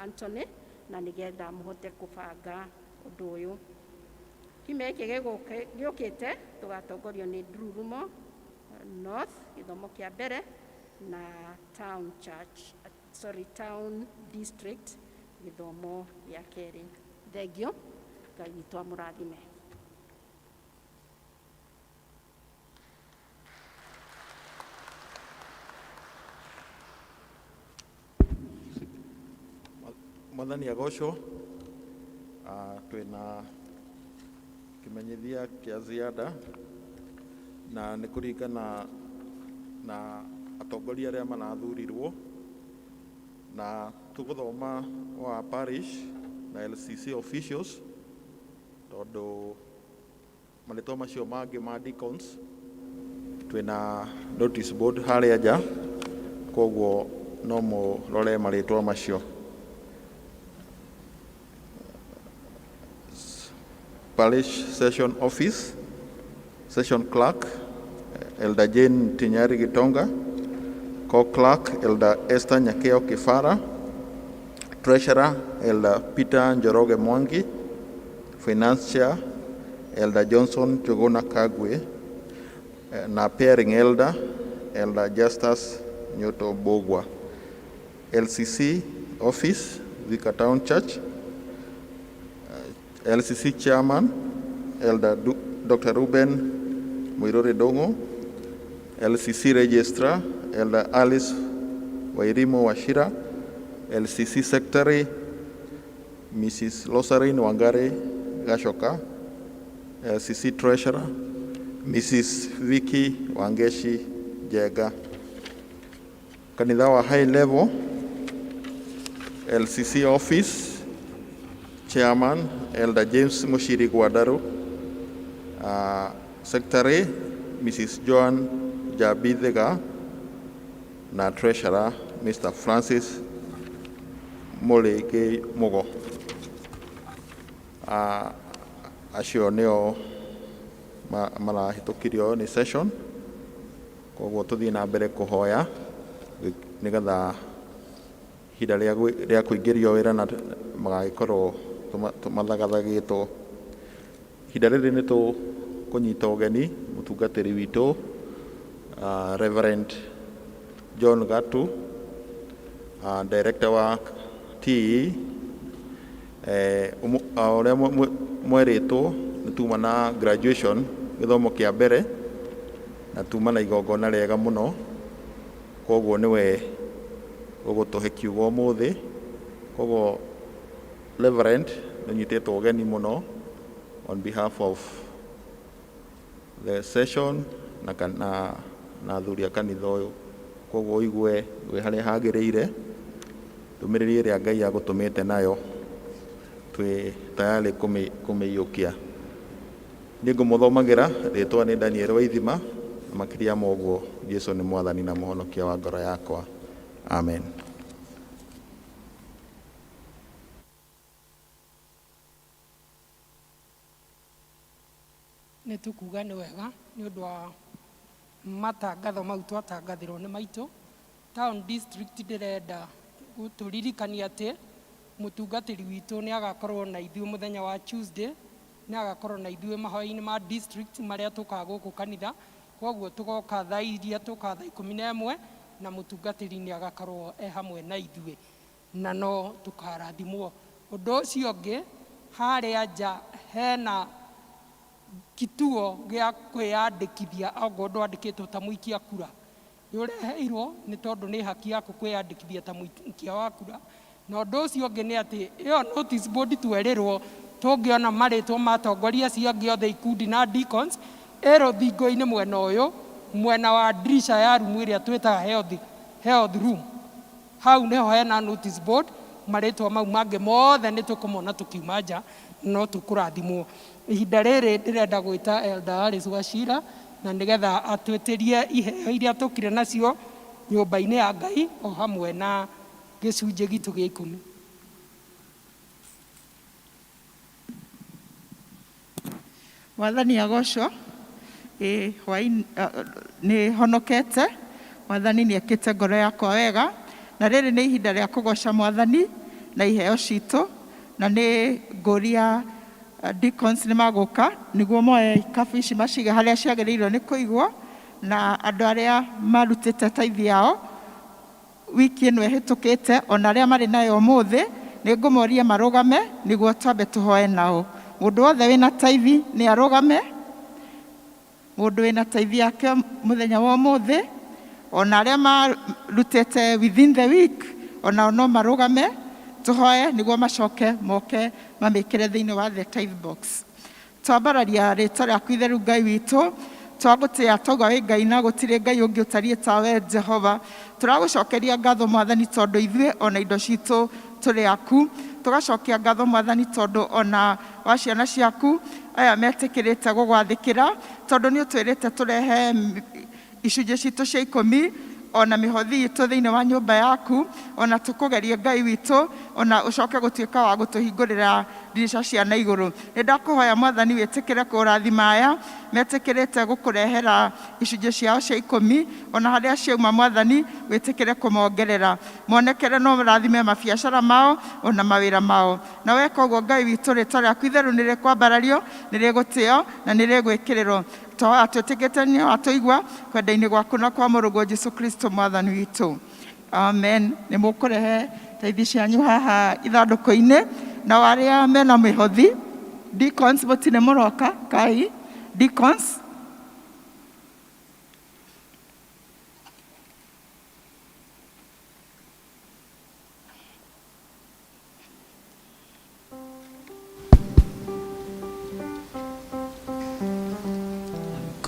Anthony, na nĩgetha mũhote kũbanga ũndũ ũyũ. Kiumia gĩkĩ gĩũkĩte tũgatongorio nĩ Ndururumo North gĩthomo kĩa mbere na Town District gĩthomo gĩa kerĩ. Thengio, Ngai witũ amũrathime. Mwathani agocwo. Twĩna kĩmenyithia kĩa ziada na nĩ kũringana na atongoria arĩa marathurirwo, na tũgũthoma wa parish na LCC officials tondũ marĩtwa macio mangĩ ma deacons twĩna notice board harĩa nja, koguo no mũrore marĩtwa macio. Parish Session Office, Session Clerk, Elder Jane Tinyari Gitonga, Co-Clerk, Elder Esther Nyakeo Kifara, Treasurer, Elder Peter Njoroge Mwangi, Finance Chair, Elder Johnson Jogona Kagwe, na Pairing Elder, Elder Justus Nyoto Bogwa. LCC Office, Thika Town Church, LCC Chairman, Elder Dr. Ruben Muirore Dongo, LCC Registrar, Elder Alice Wairimo Washira, LCC Secretary, Mrs. Losarine Wangare Gashoka, LCC Treasurer, Mrs. Vicky Wangeshi Jega. Kanitha wa high level, LCC Office, Chairman Elder James Mushiri Guadaru, Secretary Mrs. Joan Jabithega, na Treasurer Mr. Francis Moleke Mogo. Acio nio marahitukirio ni session, koguo tuthii na mbere kuhoya nigetha hinda ria kuingirio wira na magagikorwo tumathagathagetwo. Hinda riri ni kunyita ugeni mutungatiri witu Reverend John Gatu, Director wa TE. Uria mweritwo ni tuma na graduation githomo kia mbere na tuma na igongona riega muno, koguo niwe ugutuhe kiugo umuthi. Koguo Reverend ninyititwo ugeni muno on behalf of the session na athuri a kanitha uyu, koguo igwe wi haria hagiriire ndumiriri iria Ngai agutumite nayo twi tayari kumiyukia. Ningumuthomagira ritwa ni Daniel Waithima, na makiria moguo Jesu ni mwathani na muhonokia wa ngoro yakwa. Amen. Nĩ tukuga nĩ wega nĩ ũndũ wa matangatho mau twatangathirwo nĩ maitũ. Town District ndĩrenda gũtũririkania atĩ mũtungatĩri witũ nĩ agakorwo na ithuĩ mũthenya wa Tuesday, nĩ agakorwo na ithuĩ mahoya-inĩ ma district marĩa tũkaga gũkũ kanitha. Koguo tũgoka thaa iria tũka thaa 11 na mũtungatĩri nĩ agakorwo hamwe na ithuĩ na no tũkarathimwo. Ũndũ ũcio ũngĩ, harĩa nja hena kituo gĩa kwĩyandĩkithia okorwo ndwandĩkĩtwo ta mũikia kura. Nĩ ũreheirwo nĩ tondũ nĩ haki yaku kwĩyandĩkithia ta mũikia wa kura. Na ũndũ ũcio ũngĩ nĩ atĩ ĩyo notice board twerĩrwo tũngĩona marĩtwa matongoria cia ngĩothe ikundi na deacons rũthingo-inĩ mwena ũyũ, mwena wa dirisha ya rumu ĩrĩa twĩtaga health room. Hau nĩho hena notice board, marĩtwa mau mangĩ mothe nĩ tũkũmona tũkiuma nja, no tũkũrathimwo. Ihinda rĩrĩ ndĩrenda gwĩta Elder Alice Wachira na nĩgetha atwĩtĩrie iheo iria tũkire nacio nyũmba-inĩ ya Ngai o hamwe na gĩcunjĩ gitu gĩa 10. Mwathani agocwo. Nĩ honokete, Mwathani nĩ ekĩte ngoro yakwa wega, na rĩrĩ nĩ ihinda rĩa kũgoca Mwathani na iheo citũ, na nĩ ngũria deacons nĩ magũka nĩguo moe ikabu ici macige harĩa ciagĩrĩirwo nĩ kũigwo, na andũ arĩa marutĩte tithe yao wiki ĩno ĩhĩtũkĩte ona arĩa marĩ nayo ũmũthĩ nĩ ngũmoria marũgame nĩguo twambe tũhoe nao. Mũndũ wothe wĩna tithe nĩ arũgame. Mũndũ wĩna tithe yake mũthenya wa ũmũthĩ, ona arĩa marutĩte within the week ona no marũgame tũhoe nĩguo macoke moke mamĩkĩre thĩinĩ wa the tithe box. Twambararia rĩtwa rĩaku itheru Ngai witũ, twagũtĩĩa twauga wĩ Ngai na gũtirĩ Ngai ũngĩ ũtariĩ tawe Jehova. Tũragũcokeria ngatho Mwathani tondũ ithuĩ ona indo citũ tũrĩ aku. Tũgacokia ngatho Mwathani tondũ ona wa ciana ciaku aya metĩkĩrĩte gũgwathĩkĩra, tondũ nĩ ũtwĩrĩte tũrehe icunjĩ citũ cia 10 ona mĩhothi itũ thĩinĩ wa nyũmba yaku, ona tũkũgerie Ngai witũ, ona ũcoke gũtuĩka wa gũtũhingũrĩra ndirisha cia na igũrũ. Nĩ ndakũhoya Mwathani wĩtĩkĩre kũrathima aya metĩkĩrĩte gũkũrehera icunjĩ ciao cia 10, ona harĩa ciauma Mwathani wĩtĩkĩre kũmongerera, monekere no rathime mabiacara mao ona mawĩra mao. Na weka ũguo Ngai witũ, rĩtwa rĩaku itheru nĩ rĩkwambarario, nĩ rĩgũtĩo na nĩ rĩgwĩkĩrĩrwo. Atwĩtĩkĩte nĩ watũigua kwenda-inĩ gwaku na kwa mũrũgwo Jesu Kristo Mwathani witũ. Amen. Nĩ mũkũrehe tithe cianyu haha ithandũkũ-inĩ, na arĩa mena mĩhothi deacons mũtine mũroka kai deacons.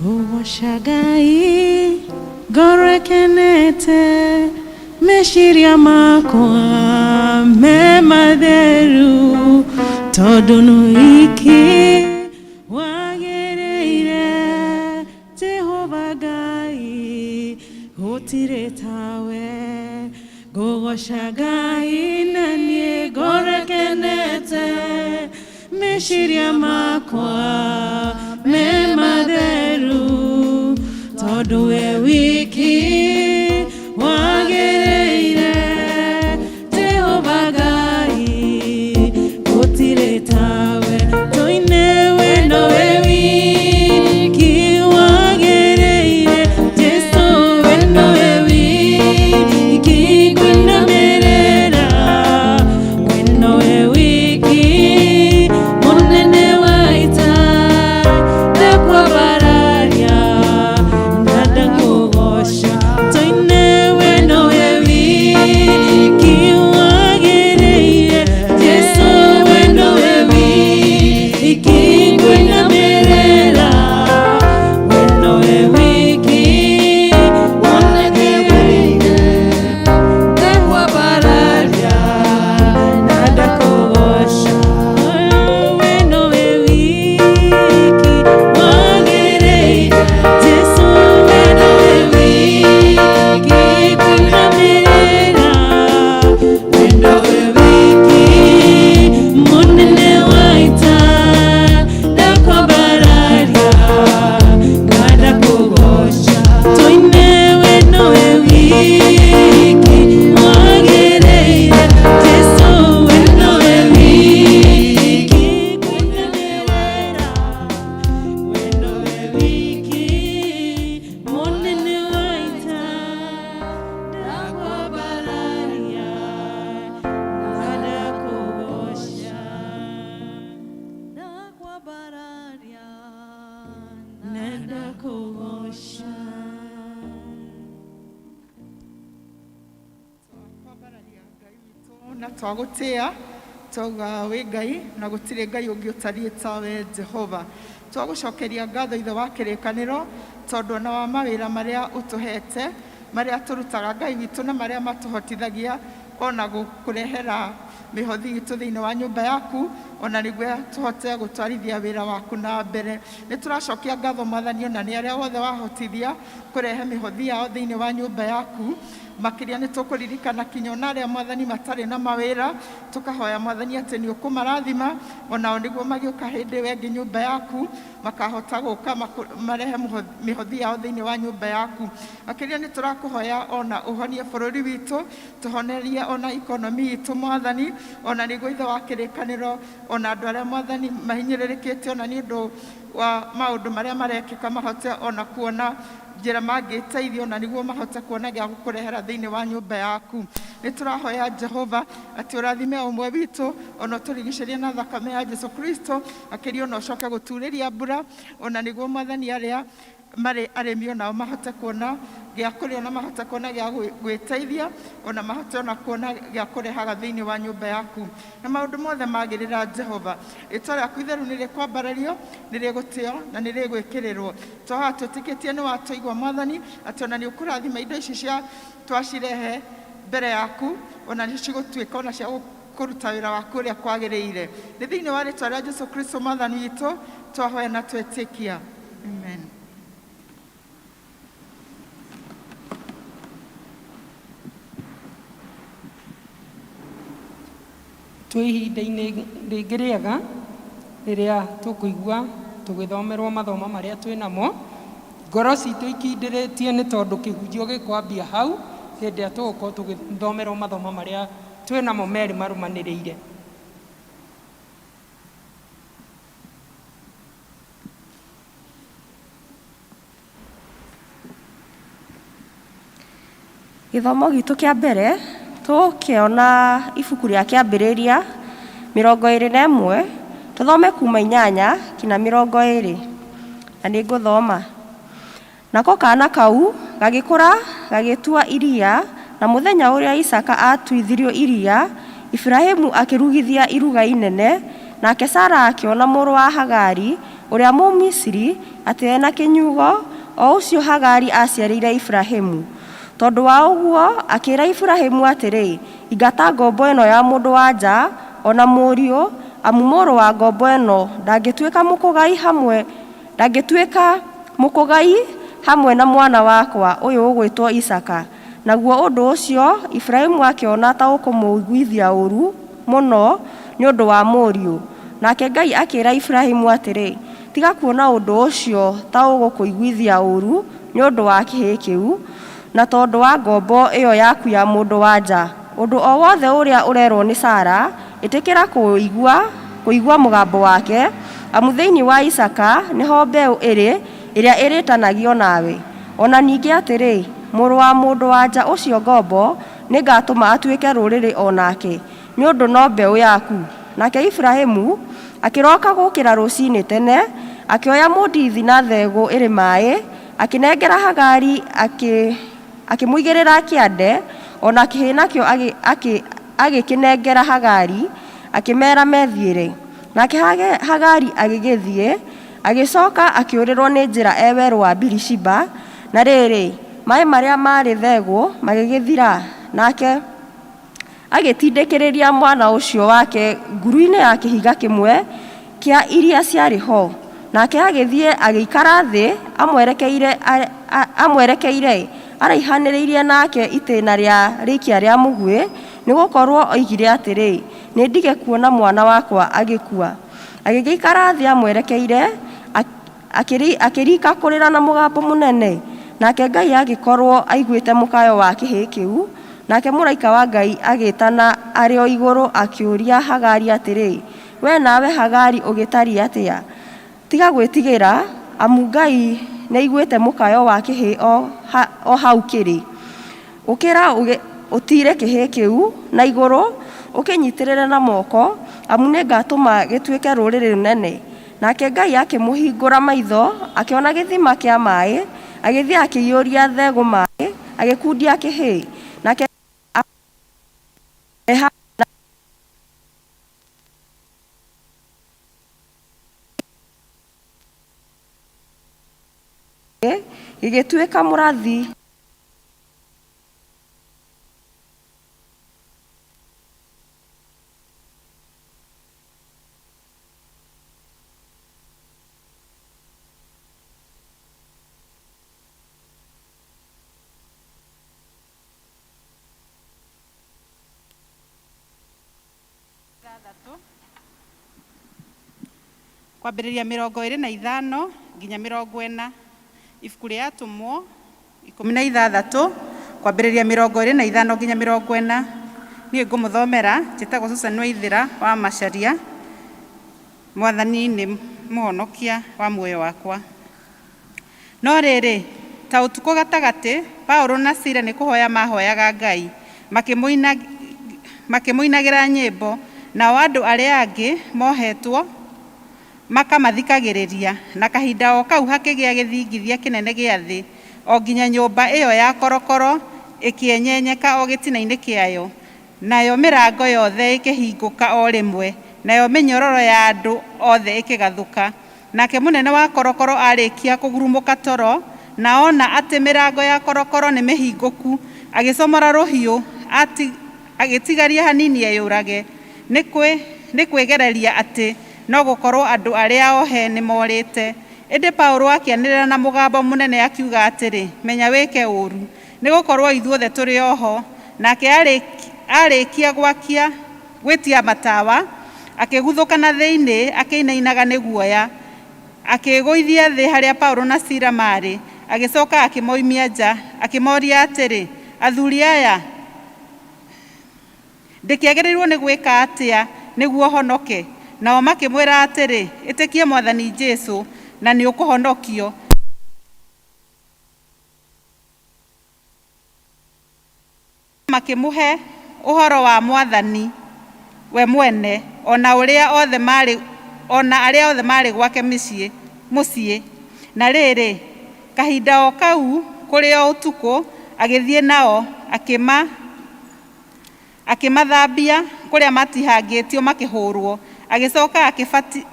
Kugoca Ngai ngoro ĩkenete, meciria makwa me matheru tondu nuiki wagereire Jehova Ngai gutire tawe gogoca Ngai na nie ngorekenete meciria makwa me matheru tondu we wiki wagereire Jehova Ngai gutire tawe toine wendo we wiki wagereire Jesu wendo we wiki kwina merera wendo we wiki munene waita ndakwa bararia ndakugosha toine wendo we wiki wagereire Jesu wendo we wiki kwina merera wendo we wiki munene waita ndakwa bararia ndakugosha wendo we wiki wagereire Jesu wendo we wiki kwina merera wendo we wiki munene waita ndakwa bararia ndakugosha toine wendo we wiki wagereire Jesu wendo we wiki kwina merera wendo we wiki munene waita ndakwa bararia ndakugosha ndakwa bararia ndakugosha twambararia Ngai witũ na twagũtĩa twauga wĩ Ngai na gũtirĩ Ngai ũngĩ ũtariĩ tawe Jehova. Twagũcokeria ngatho ithe wa kĩrĩkanĩro tondũ ona wa mawĩra marĩa ũtũhete marĩa tũrutaga Ngai witũ na marĩa matũhotithagia ona gũkũrehera mĩhothi itũ thĩinĩ wa nyũmba yaku ona nĩguo tũhote gũtwarithia wĩra waku na mbere. Nĩ tũracokia ngatho Mwathani ona nĩ arĩa othe wahotithia kũrehe mĩhothi yao thĩinĩ wa nyũmba yaku makĩria nĩ tũkũririkana kinya ona arĩa Mwathani matarĩ na mawĩra tũkahoya Mwathani atĩ nĩ ũkũmarathima onao nĩguo magĩũka hĩndĩ ĩyo ĩngĩ nyũmba yaku makahota gũka marehe mĩhothi yao thĩinĩ wa nyũmba yaku. Makĩria nĩ tũrakũhoya ona ũhonie bũrũri witũ tũhonerie ona ikonomi itũ Mwathani ona nĩguo ithe wa kĩrĩkanĩro ona andũ arĩa Mwathani mahinyĩrĩrĩkĩte ona nĩ ũndũ wa maũndũ marĩa marekĩka mahote ona kuona njĩra mangĩteithio na nĩguo mahote kuona gĩa gũkũrehera thĩinĩ wa nyũmba yaku. Nĩ tũrahoya Jehova atĩ ũrathime ũmwe witũ ona ũtũrigicĩrie na thakame ya Jesu Kristo makĩria ona ũcoke gũturĩria mbura ona nĩguo Mwathani arĩa marĩ arĩmi onao mahote kuona gĩa kũrĩa ona mahote kuona gĩa gwĩteithia ona mahote ona kuona gĩa kũrehaga thĩinĩ wa nyũmba yaku na maũndũ mothe magĩrĩra Jehova. Rĩĩtwa rĩaku itheru nĩ rĩkwambarario nĩ rĩgũtĩo na nĩ rĩgwĩkĩrĩrwo. Twahoya twĩtĩkĩtie nĩ watũigua Mwathani atĩ ona nĩ ũkũrathima indo ici cia twacirehe mbere yaku ona nĩ cigũtuĩka ona cia kũruta wĩra waku ũrĩa kwagĩrĩire. Nĩ thĩinĩ wa rĩĩtwa rĩa Jesu Kristo Mwathani witũ twahoya na twĩtĩkia. Amen. Twĩ ihinda-inĩ rĩngĩ rĩega rĩrĩa tũkũigua tũgĩthomerwo mathomo marĩa twĩ namo. Ngoro citũ ikindĩrĩtie nĩ tondũ kĩhunjio gĩkwambia hau hĩndĩ ĩrĩa tũgũkorwo tũgĩthomerwo mathomo marĩa twĩ namo merĩ marũmanĩrĩire. Gĩthomo gitũ kĩa mbere tũkĩona ibuku rĩa kĩambĩrĩria 21 tũthome kuma 8 kinya 20 na nĩ ngũthoma. Nako kana kau gagĩkũra gagĩtua iria na mũthenya ũrĩa Isaka atuithirio iria Ibrahimu akĩrugithia iruga inene nake Sara akĩona mũrũ wa Hagari ũrĩa Mũmisiri atĩ ena kĩnyugo o ũcio Hagari aciarĩire Ibrahimu. Tondũ wa ũguo akĩra Ibrahimu atĩrĩ, ingata ngombo ĩno ya mũndũ wa nja ona mũriũ amu mũrũ wa ngombo ĩno ndangĩtuĩka mũkũgai hamwe na mwana wakwa ũyũ ũgwĩtwo Isaka. Naguo ũndũ ũcio Ibrahimu akĩona ta ũkũmũiguithia ũru mũno nĩ ũndũ wa mũriũ. Nake Ngai akĩra Ibrahimu atĩrĩ, tiga kuona ũndũ ũcio ta ũgũkũiguithia ũru nĩ ũndũ wa kĩhĩ kĩu na tondũ wa ngombo ĩyo yaku ya mũndũ wa nja. Ũndũ o wothe ũrĩa ũrerwo nĩ Sara ĩtĩkĩra kũigua mũgambo wake, amu thĩinĩ wa Isaka nĩho mbeũ ĩrĩa ĩrĩtanagio nawe. Ona ningĩ atĩrĩ, mũrũ wa mũndũ wa nja ũcio ngombo nĩngatũma atuĩke rũrĩrĩ onake nĩ ũndũ no mbeũ yaku. Nake Ibrahimu akĩroka gũkĩra rũcinĩ tene, akĩoya mũndithi na thegũ ĩrĩ maĩ, akĩnengera Hagari, akĩmũigĩrĩra kĩande, ona kĩhĩ nakĩo agĩkĩnengera Hagari, akĩmera methiĩre. Nake Hagari agĩgĩthiĩ, agĩcoka akĩũrĩrwo nĩ njĩra werũ wa Birishiba, na rĩrĩ maĩ marĩa marĩ thegũ magĩgĩthira. Nake agĩtindĩkĩrĩria mwana ũcio wake nguru-inĩ ya kĩhiga kĩmwe kĩa iria ciarĩ ho. Nake agĩthiĩ agĩikara thĩ amwerekeire araihanĩrĩirie nake itĩna rĩa rĩkia rĩa mũguĩ, nĩgũkorwo oigire atĩrĩ, nĩ ndige kuona mwana wakwa agĩkua. Agĩgĩikara thĩ amwerekeire, akĩrika kũrĩra na mũgambo mũnene. Nake Ngai agĩkorwo aiguĩte mũkayo wa kĩhĩ kĩu. Nake mũraika wa Ngai agĩtana arĩ o igũrũ akĩũria Hagari atĩrĩ, we nawe Hagari ũgĩtariĩ atĩa? Tiga gwĩtigĩra, amu Ngai nĩaiguĩte mũkayo wa kĩhĩ o hau kĩrĩ. Ũkĩra ũtire kĩhĩ kĩu na igũrũ, ũkĩnyitĩrĩre na moko, amu nĩngatũma gĩtuĩke rũrĩrĩ rũnene. Nake Ngai akĩmũhingũra maitho, akĩona gĩthima kĩa maĩ, agĩthiĩ akĩiyũria thegũ maĩ, agĩkundia kĩhĩ. Nake gĩgĩtuĩka mũrathi. Kwambĩrĩria 25 nginya 40, ibuku rĩa Atũmwo 16 kwambĩrĩria 25 nginya 40. Niĩ ngũmũthomera, njĩtagwo Susan Waithĩra wa Macharia. Mwathani nĩ mũhonokia wa muoyo wakwa. No rĩrĩ, ta ũtukũ gatagatĩ, Paulo na Sila nĩ kũhoya mahoyaga Ngai, makĩmũinagĩra nyĩmbo, nao andũ arĩa angĩ mohetwo makamathikagĩrĩria. Na kahinda o kau hakĩgĩa gĩthingithia kĩnene gĩa thĩ, o nginya nyũmba ĩyo ya korokoro ĩkĩenyenyeka o gĩtina-inĩ kĩayo, nayo mĩrango yothe ĩkĩhingũka o rĩmwe, nayo mĩnyororo ya andũ othe ĩkĩgathũka. Nake mũnene wa korokoro arĩkia kũgurumũka toro, na ona atĩ mĩrango ya korokoro nĩ mĩhingũku, agĩcomora rũhiũ, agĩtigaria hanini eyũrage. Nĩ kwĩgereria atĩ no gũkorwo andũ arĩa ohe nĩ morĩte. Ĩndĩ Paulo akĩanĩrĩra na mũgambo mũnene akiuga atĩrĩ, menya wĩke ũru, nĩ gũkorwo ithuothe tũrĩ oho. Nake arĩkia gwĩtia matawa, akĩguthũka na thĩinĩ akĩinainaga nĩ guoya, akĩgũithia thĩ harĩa Paulo na Sila marĩ, agĩcoka akĩmoimia nja, akĩmoria atĩrĩ, athuri aya, ndĩkĩagĩrĩirwo nĩ gwĩka atĩa nĩguo honoke? Nao makĩmwĩra atĩrĩ, ĩtĩkie Mwathani Jesũ na nĩ ũkũhonokio. Makĩmũhe ũhoro wa Mwathani we mwene, ona arĩa othe marĩ gwake mũciĩ. Na rĩrĩ, kahinda o kau kũrĩ o ũtukũ, agĩthiĩ nao akĩmathambia kũrĩa matihangĩtio makĩhũrwo, agĩcoka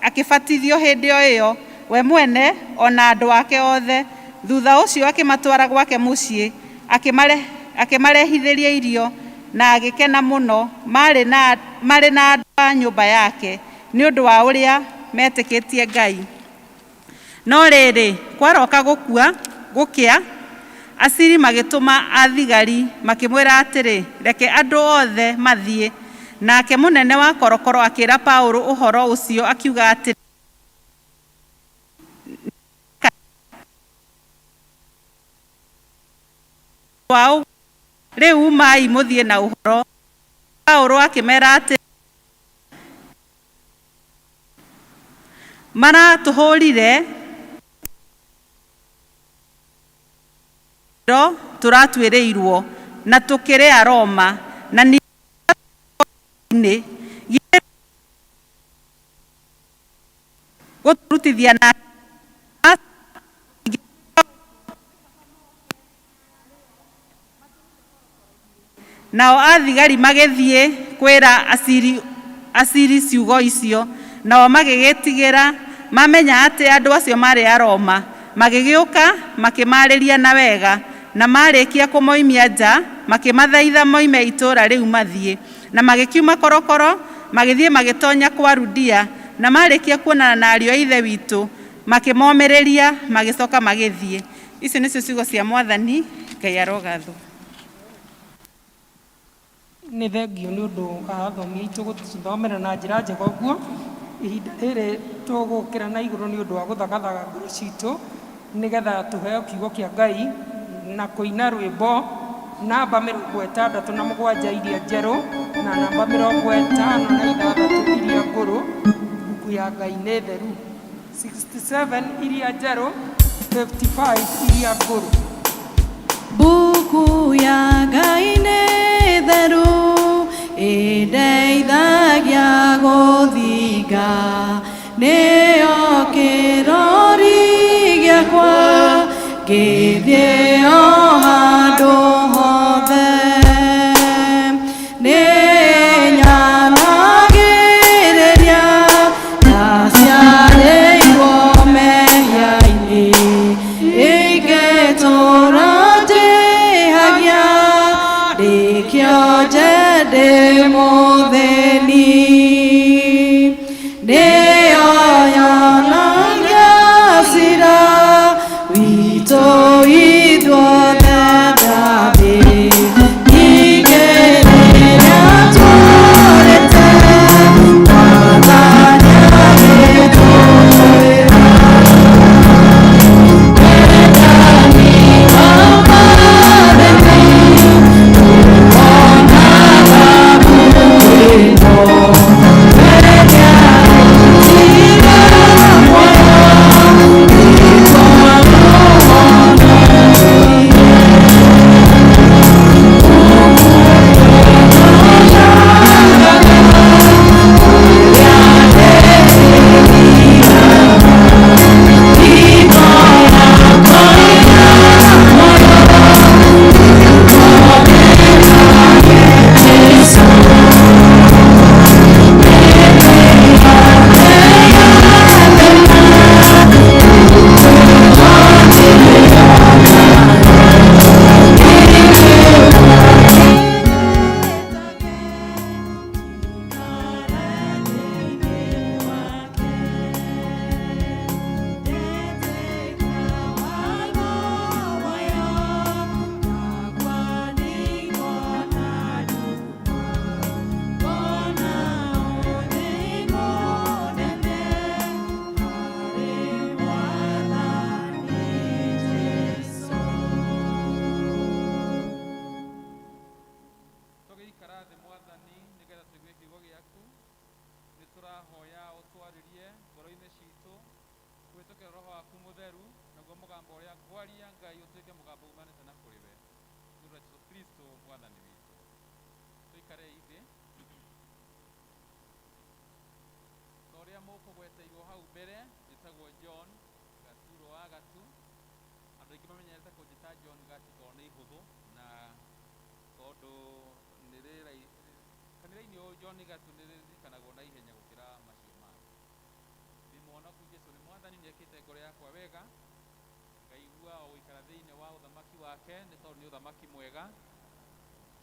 akĩbatithio hĩndĩ o ĩyo we mwene ona andũ ake othe. Thutha ũcio akĩmatwara gwake mũciĩ, akĩmarehithĩria irio, na agĩkena mũno marĩ na andũ a nyũmba yake. nĩ ũndũ wa ũrĩa metĩkĩtie Ngai. No rĩrĩ, kwaroka gũkĩa, Asiri magĩtũma athigari makĩmwĩra atĩrĩ, reke andũ othe mathiĩ. Nake mũnene wa korokoro akĩĩra Paũlũ ũhoro ũcio akiuga atĩrĩ, wao rĩu umai mũthiĩ na ũhoro. Paũlũ akĩmera atĩ maratũhũrire tũratuĩrĩirwo na tũkĩrĩ a Roma, na nĩ gũturutithia na nao athigari magĩthiĩ kwĩra Asiri ciugo icio, nao magĩgĩtigĩra mamenya atĩ andũ acio marĩ a Roma. Magĩgĩũka makĩmarĩria na wega, na marĩkia kũmoimia nja makĩmathaitha moime itũũra rĩu mathiĩ. Na magĩkiuma korokoro magĩthiĩ magĩtonya kwa Ludia, na marĩkia kuonana na ariũ a ithe witũ makĩmomĩrĩria magĩcoka magĩthiĩ. Icio nĩcio ciugo cia Mwathani. Ngai arogathwo. Nĩ thengio nĩ ũndũ wa athomi aitũ gũtũthomera na njĩra njega ũguo. Ihinda rĩrĩ tũgũkĩra na igũrũ nĩ ũndũ wa gũthagathaga ngoro citũ, nĩgetha tũheo kiugo kĩa Ngai na kũina rwĩmbo namba 67 iria njerũ na namba 56 iria ngũrũ. Mbuku ya Ngai nĩ theru. 67 iria njerũ, 55 iria ngũrũ. Mbuku ya Ngai nĩ theru, ĩndeithagia gũthinga, nĩyo kĩrori gĩakwa, ngĩthiĩ o handũ hothe. Nĩnyanagĩrĩria na ciarĩirwo mehia-inĩ, ingĩtũũra ndĩhagia, ndĩkĩo ndĩ mũthĩni. Nĩyo yonagia cira witũ ithuothe ndathĩ, ningĩ rĩrĩa twarĩte Mwathani agĩtwĩra, wendani wa mathĩni tuonaga mwĩno, rĩrĩa tira muoyo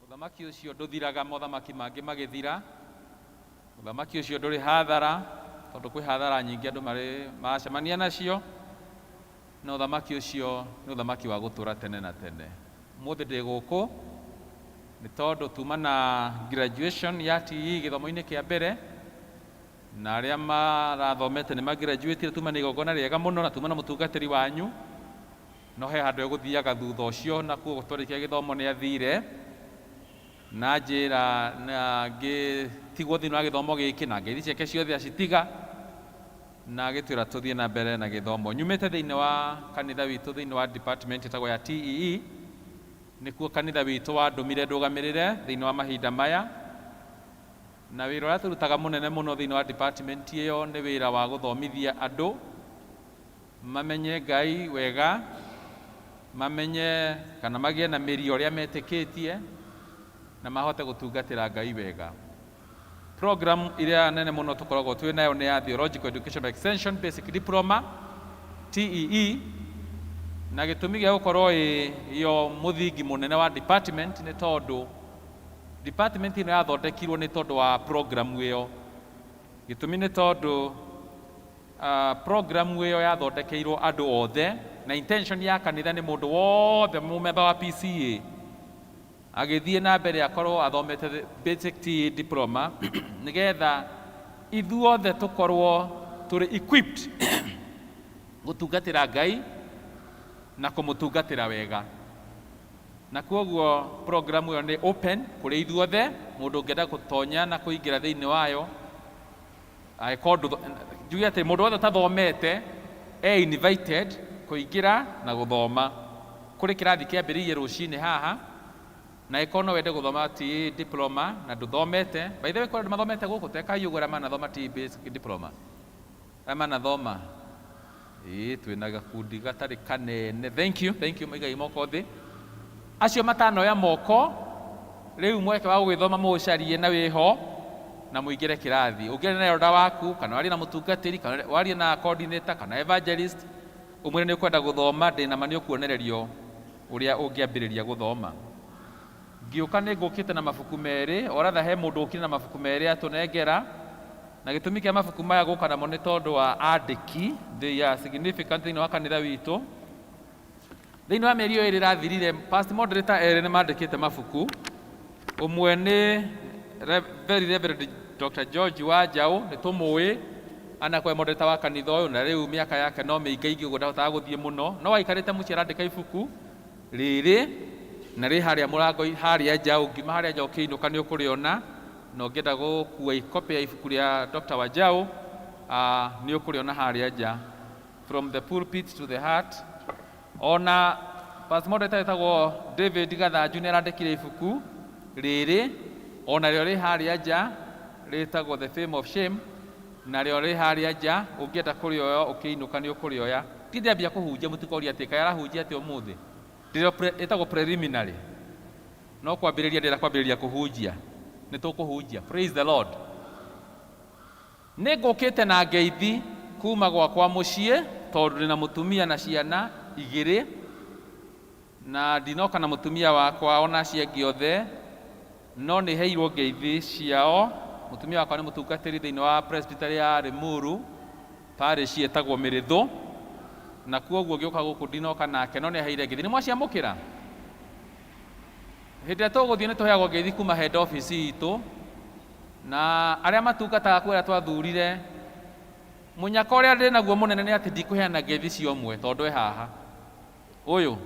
Mũthamaki ũcio ndũthiraga, mũthamaki mangĩ magĩthira. Mũthamaki ũcio ndũrĩ hathara, tondu kwi hathara nyingi andu macemania nacio na uthamaki ucio ni uthamaki wa gutura tene na tene. Muthi ndi guku ni tondu tuma na graduation ya TE githomo-ini kia mbere na aria marathomete ni magraduate tuma ni igongona riega muno na tuma na mutungatiri wanyu no he handu eguthiaga thutha ucio na kuo gutwarikia githomo ni athire na njira na tigwo thiini wa githomo giki na ngeithi ciake ciothe acitiga na agitwira tuthie na mbere na githomo. Nyumite thiini wa kanitha witu thiini wa department itagwo ya TEE nikuo kanitha witu wa ndumire ndugamirire thiini wa mahinda maya na wira uria turutaga munene muno thiini wa department iyo ni wira wa guthomithia andu mamenye Ngai wega, mamenye kana magie na mĩri ũrĩa metĩkĩtie na mahote gũtungatĩra Ngai wega. Program iria nene mũno tũkoragwo twĩ nayo nĩ ya Theological Education Extension Basic Diploma TEE, na gĩtũmi gĩa gũkorwo yo mũthingi mũnene wa department nĩ tondũ department ĩno yathondekirwo nĩ tondũ wa program ĩyo. Gĩtũmi nĩ tondũ program ĩyo yathondekeirwo andũ othe na intention ya kanitha nĩ mũndũ wothe mũmemba wa PCA agĩthiĩ na mbere akorwo athomete basic TEE diploma nĩgetha ithuothe tũkorwo tũrĩ equipped gũtungatĩra Ngai na kũmũtungatĩra wega. Na kwoguo program ĩyo nĩ open kũrĩ ithuothe, mũndũ ũngĩenda gũtonya na kũingĩra thĩinĩ wayo. Njuge atĩ mũndũ wothe ũtathomete invited kũingĩra na gũthoma. Kũrĩ kĩrathi kĩambĩrĩirie rũcinĩ haha na ĩkorwo no wende gũthoma TEE diploma na ndũthomete, by the way kũrĩ andũ mathomete gũkũ tekaiyũgũ arĩa manathoma TEE basic diploma, arĩa manathoma twĩna gakundi gatarĩ kanene. Thank you maigai moko thĩ. Acio matanoya moko rĩu mweke wa gũgĩthoma mũũcarie na wĩho na mũingĩre kĩrathi. Ũngĩaria na elder waku kana warie na mũtungatĩri kana warie na coordinator kana evangelist ũmwĩre nĩ ũkwenda gũthoma, ndĩna ma nĩ ũkuonererio ũrĩa ũngĩambĩrĩria gũthoma. Ngĩũka nĩ ngũkĩte na mabuku merĩ, oratha he mũndũ ũkire na mabuku merĩ atũnengera, na gĩtũmi kĩa mabuku maya gũka namo nĩ tondũ wa andĩki, they are significant thĩinĩ wa kanitha witũ. Thĩinĩ wa mĩeri ĩyo ĩrĩ ĩrathirire past moderator erĩ nĩ mandĩkĩte mabuku. Ũmwe nĩ Very Reverend Dr. George Wanjaũ, nĩ tũmũĩ anakwe moderator wa kanitha ũyũ na rĩu mĩaka yake no mĩingaingĩ ũguo ndahotaga gũthiĩ mũno, no aikarĩte mũciĩ arandĩka ibuku rĩrĩ na rĩ harĩa mũrango harĩa nja, ũngiuma harĩa nja ũkĩinũka nĩ ũkũrĩona, na ũngĩenda gũkua copy ya ibuku rĩa Dr. Wanjaũ nĩ ũkũrĩona harĩa nja. From the pulpit to the heart. Ona past moderator etagwo David Gathanju nĩ arandĩkire ibuku rĩrĩ ona rĩo rĩ harĩa nja rĩtagwo The Fame of Shame, na rĩo rĩ harĩa nja, ũngĩenda kũrĩoya ũkĩinũka nĩ ũkũrĩoya. Ti ndĩambia kũhunjia mũtikoria atĩ kaĩ arahunjia atĩ ũmũthĩ, ĩtagwo preliminary, no kwambĩrĩria ndĩra kwambĩrĩria kũhunjia, nĩ tũkũhunjia. Praise the Lord. Nĩ ngũkĩte na ngeithi kuma gwakwa mũciĩ tondũ ndĩna mũtumia na ciana igĩrĩ, na ndinoka na mũtumia wakwa ona ciengĩ othe, no nĩ heirwo ngeithi ciao. Mũtumia wakwa nĩ mũtungatĩri thĩinĩ wa presbytery ya Limuru parish ĩtagwo Mĩrĩthũ, na kwoguo ngĩũka gũkũ ndinoka nake, no nĩ aheire ngeithi. Nĩ mwaciamũkĩra? Hĩndĩ ĩrĩa tũgũthiĩ nĩ tũheagwo ngeithi kuma head office itũ, na arĩa matungataga kwĩra twathurire. Mũnyaka ũrĩa ndĩ naguo mũnene nĩ atĩ ndikũheana ngeithi ciomwe tondũ haha ũyũ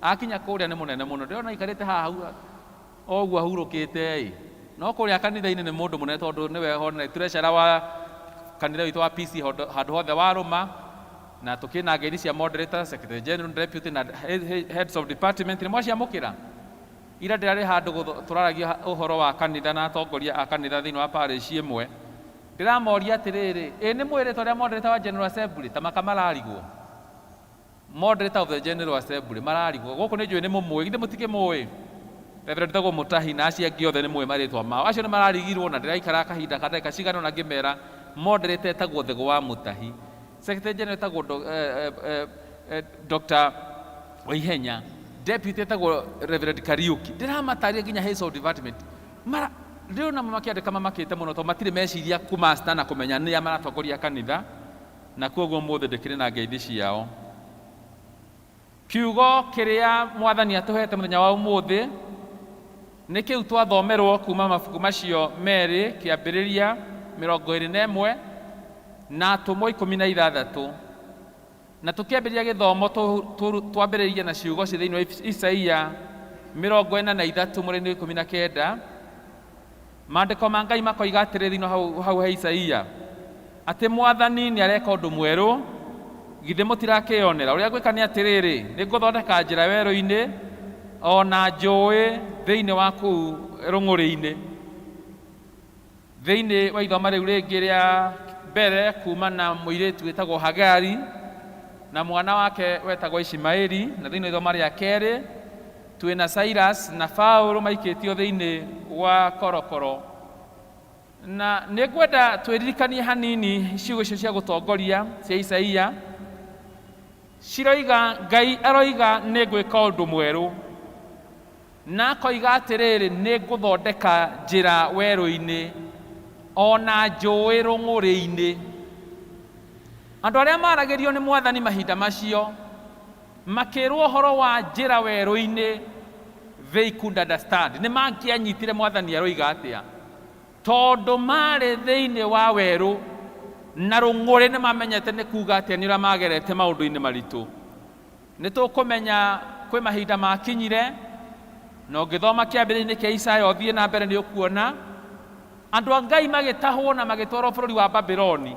akinya kũrĩa nĩ mũnene mũno, ndĩrona aikarĩte haha ũguo ahurũkĩte no kũrĩa kanitha-inĩ nĩ mũndũ mũnene tondũ nĩwe hone treasurer wa kanitha witũ wa PC handũ hothe warũma, na tũkĩna ngeithi cia moderator, secretary general, deputy na heads of department. Nĩ mwaciamũkĩra? Ira ndĩrarĩ handũ tũraragia ũhoro wa kanitha na atongoria a kanitha thĩinĩ wa parish ĩmwe, ndĩramoria atĩrĩrĩ, nĩ mwĩrĩtwo ũrĩa moderator wa General Assembly Tamaka mararigwo, moderator of the General Assembly mararigwo gũkũ, nĩ njũĩ nĩ mũmũĩ, githĩ mũtikĩmũĩ? Reverend Tagwo Mutahi na acio angĩ othe nĩ mũĩ marĩtwa mao, acio nĩ mararigirwo, na ndĩraikara kahinda kadagĩka cigana na ngĩmera moderator etagwo Thegũ wa Mutahi, secretary general etagwo Dr. Waihenya, deputy etagwo Reverend Kariuki. Ndĩramataria nginya heads of department riu na makiandika mamakite muno to matire meciria kumaster na kumenya ni amaratongoria kanitha na koguo mothe ndikire na ngeithi ciao. Kiugo kiria mwathani atuhete muthenya wa umuthi ni kiu twathomerwo kuma mabuku macio meri kiambiriria 21 na Atumwa 16 na tukiambiriria githomo twambiririe na ciugo ci thiini wa Isaia 43 mũrĩ 19. Maandĩko ma Ngai makoiga atĩrĩ thĩinĩ hau he Isaia atĩ Mwathani nĩ areka ũndũ mwerũ, githĩ mũtirakĩonera? Ũrĩa gwĩka nĩ atĩrĩrĩ, nĩ ngũthondeka njĩra werũ-inĩ ona njũĩ thĩinĩ wa kũu rũng'ũrĩ-inĩ. Thĩinĩ wa ithoma rĩu rĩngĩ rĩa mbere kuma na mũirĩtu wĩtagwo Hagari na mwana wake wetagwo Ishimaeli, na thĩinĩ wa ithoma rĩa kerĩ twĩna Cyrus na Paulo maikĩtio thĩinĩ wa korokoro. Na nĩ ngwenda twĩririkanie hanini ciugo icio cia gũtongoria cia Isaia ciroiga Ngai aroiga nĩ ngwĩka ũndũ mwerũ na akoiga atĩrĩrĩ nĩ ngũthondeka njĩra werũ-inĩ ona njũĩ rũng'ũrĩ-inĩ. Andũ arĩa maragĩrio nĩ Mwathani mahinda macio makĩrwo ũhoro wa njĩra werũ-inĩ, they could understand, nĩ mangĩanyitire Mwathani aroiga atĩa, tondũ marĩ thĩinĩ wa werũ na rũng'ũrĩ nĩ mamenyete nĩ kuuga atĩa nĩ ũrĩa magerete maũndũ-inĩ maritũ. Nĩ tũkũmenya kwĩ mahinda makinyire na ũngĩthoma kĩambĩrĩria-inĩ kĩa Isaya ũthiĩ na mbere nĩ ũkuona andũ a Ngai magĩtahwo na magĩtwarwo bũrũri wa Babyloni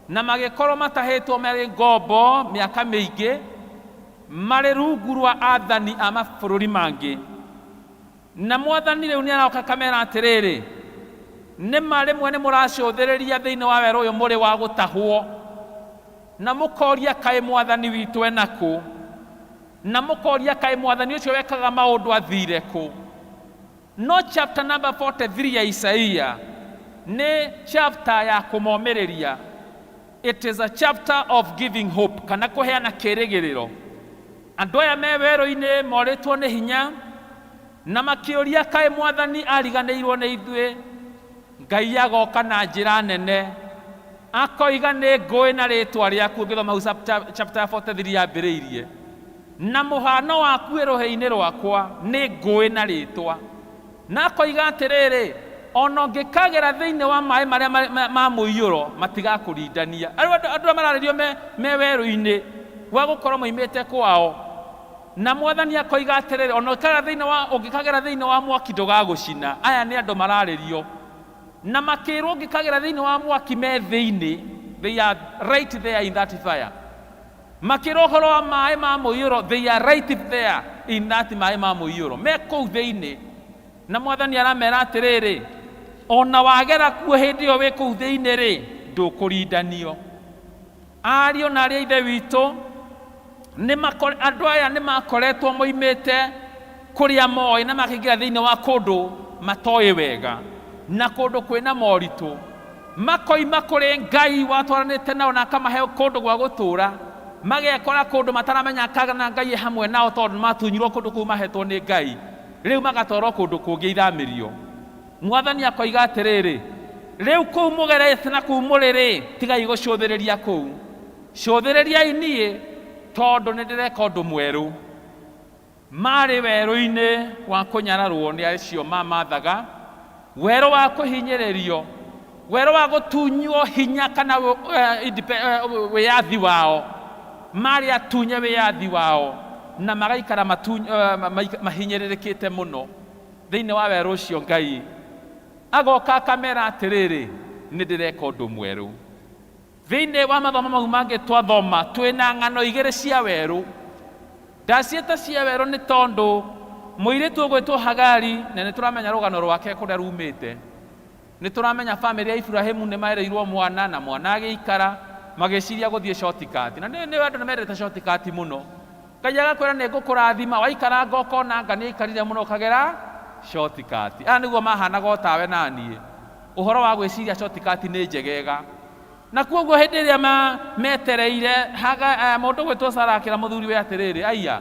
na magĩkorwo matahĩtwo marĩ ngombo mĩaka mĩingĩ marĩ rungu rwa athani a mabũrũri mangĩ. Na Mwathani rĩu nĩ aroka kamera atĩrĩrĩ, nĩ rĩmwe nĩ mũracũthĩrĩria thĩinĩ wa werũ ũyũ mũrĩ wa gũtahwo na mũkoria kaĩ Mwathani witũ ena kũ, na mũkoria kaĩ Mwathani ũcio wekaga maũndũ athire kũ. No chapter number 43 ya Isaia nĩ chapter ya kũmomĩrĩria. It is a chapter of giving hope, kana kũheana kĩĩrĩgĩrĩro. Andũ aya me werũ-inĩ morĩtwo nĩ hinya na makĩũria kaĩ Mwathani ariganĩirwo nĩ ithuĩ. Ngai agoka na njĩra nene akoiga nĩ ngũĩ na rĩtwa rĩaku. Ũngĩthoma hau chapter 43 yambĩrĩirie, na mũhano waku rũhĩ-inĩ rwakwa nĩ ngũĩ na rĩtwa, na akoiga atĩrĩrĩ ona ũngĩkagera thĩinĩ wa maĩ marĩa ma mũiyũro matigakũrindania. Andũ arĩa mararĩrio me werũ-inĩ wa gũkorwo moimĩte kwao, na Mwathani akoiga atĩrĩrĩ ona ũngĩkagera thĩinĩ wa mwaki ndũgagũcina. Aya nĩ andũ mararĩrio na makĩrwo ũngĩkagera thĩinĩ wa mwaki me thĩinĩ, they are right there in that fire. Makĩrwo ũhoro wa maĩ ma mũiyũro, they are right there in that maĩ ma mũiyũro, me kũu thĩinĩ. Na Mwathani aramera atĩrĩrĩ ona wagera kuo hĩndĩ ĩyo wĩ kũu thĩinĩ rĩ ndũkũrindanio. Ariũ na arĩa ithe witũ, andũ aya nĩ makoretwo moimĩte kũrĩa moĩ na makĩingĩra thĩinĩ wa kũndũ matoĩ wega na kũndũ kwĩna moritũ, makoima kũrĩ Ngai watwaranĩte nao na akamahe kũndũ gwa gũtũũra, magekora kũndũ mataramenya kana Ngai hamwe nao tondũ matunyirwo kũndũ kũu mahetwo nĩ Ngai, rĩu magatwarwo kũndũ kũngĩ ithamĩrio. Mwathani akoiga atĩrĩrĩ rĩu kũu mũgerete na kũu mũrĩ tigai gũcũthĩrĩria kũu, cũthĩrĩriai niĩ tondũ nĩ ndĩreka ũndũ mwerũ. Marĩ werũ-inĩ wa kũnyararwo nĩ acio mamathaga, werũ wa kũhinyĩrĩrio, werũ wa gũtunywo hinya kana wĩyathi wao. Marĩ atunye wĩyathi wao na magaikara mahinyĩrĩrĩkĩte mũno thĩinĩ wa werũ ũcio. Ngai agoka akamera atĩrĩrĩ nĩ ndĩreka ũndũ mwerũ. Thĩinĩ wa mathomo mau mangĩ twathoma twĩna ng'ano igĩrĩ cia werũ. Ndaciĩta cia werũ nĩ tondũ mũirĩtu ũgwĩtwo Hagari, na nĩ tũramenya rũgano rwake kũrĩa rumĩte. Nĩ tũramenya famĩlĩ ya Ibrahimu nĩ maereirwo mwana na mwana agĩikara magĩciria gũthiĩ shortcut, na nĩ andũ nĩ mendete shortcut mũno. Ngai agakwĩra nĩ ngũkũrathima, waikara ngokona anga nĩ aikarire mũno ũkagera shortcut. Aya nĩguo mahanaga o tawe na niĩ, ũhoro wa gwĩciria shortcut nĩ njegega. Na kuoguo hĩndĩ ĩrĩa metereire mũndũ gwĩtwo Sara akĩra mũthuriwe atĩrĩrĩ aya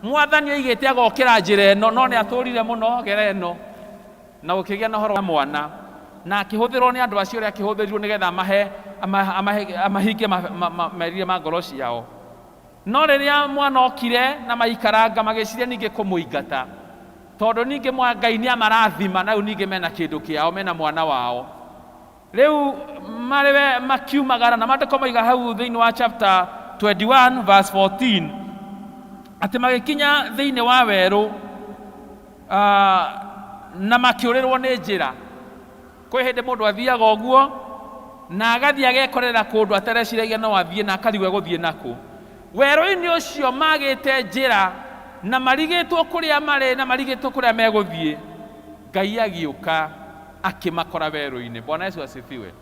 Mwathani oigĩte agokĩra njĩra ĩno no nĩ atũrire mũno gera ĩno. na gũkĩgĩa na ũhoro wa mwana, na akĩhũthĩrwo nĩ andũ acio ũrĩa akĩhũthĩrirwo nĩgetha amahingie merirĩria ma ngoro ciao. No rĩrĩa mwana okire na maikaranga magĩciria ningĩ kũmũingata, tondũ ningĩ Ngai nĩ amarathima, na rĩu ningĩ mena kĩndũ kĩao, mena mwana wao. Rĩu marĩwe makiumagara, na maandĩko maiga hau thĩinĩ wa chapter 21 verse 14 atĩ magĩkinya thĩinĩ wa werũ na makĩũrĩrwo nĩ njĩra. Kwĩ hĩndĩ mũndũ athiaga ũguo na agathiĩ agekorera kũndũ atereciragia no athiĩ na akarigwo gũthiĩ nakũ. Werũ-inĩ ũcio magĩte njĩra na marigĩtwo kũrĩa marĩ na marigĩtwo kũrĩa megũthiĩ, Ngai agĩũka akĩmakora werũ-inĩ. Bwana Yesu asifiwe.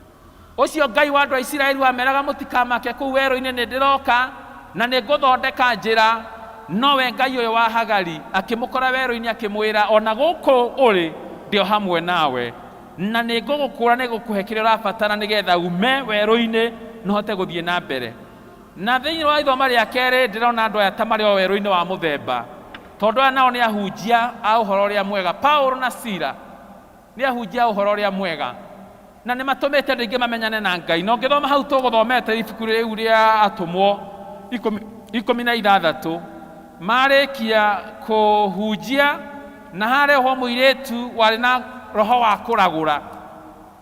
Ũcio Ngai wa andũ a Isiraeli wameraga mũtikamake kũu werũ-inĩ, nĩ ndĩroka na nĩ ngũthondeka njĩra, nowe Ngai ũyũ wa Hagari akĩmũkora werũ-inĩ akĩmwĩra, ona gũkũ ũrĩ ndĩ o hamwe nawe, na nĩ ngũgũkũra nĩ ngũkũhe kĩrĩa ũrabatara nĩgetha ume werũ-inĩ na ũhote gũthiĩ na mbere. Na thĩinĩ wa ithoma rĩa kerĩ ndĩrona andũ aya ta marĩ o werũ-inĩ wa mũthemba, tondũ aya nao nĩ ahunjia a ũhoro ũrĩa mwega. Paulo na Sila nĩ ahunjia a ũhoro ũrĩa mwega, na nĩ matũmĩte andũ aingĩ mamenyane na Ngai. Na ũngĩthoma hau tũgũthomete ibuku rĩu rĩa Atũmwo 16 marĩkia kũhunjia, na harĩ ho mũirĩtu warĩ na roho wa kũragũra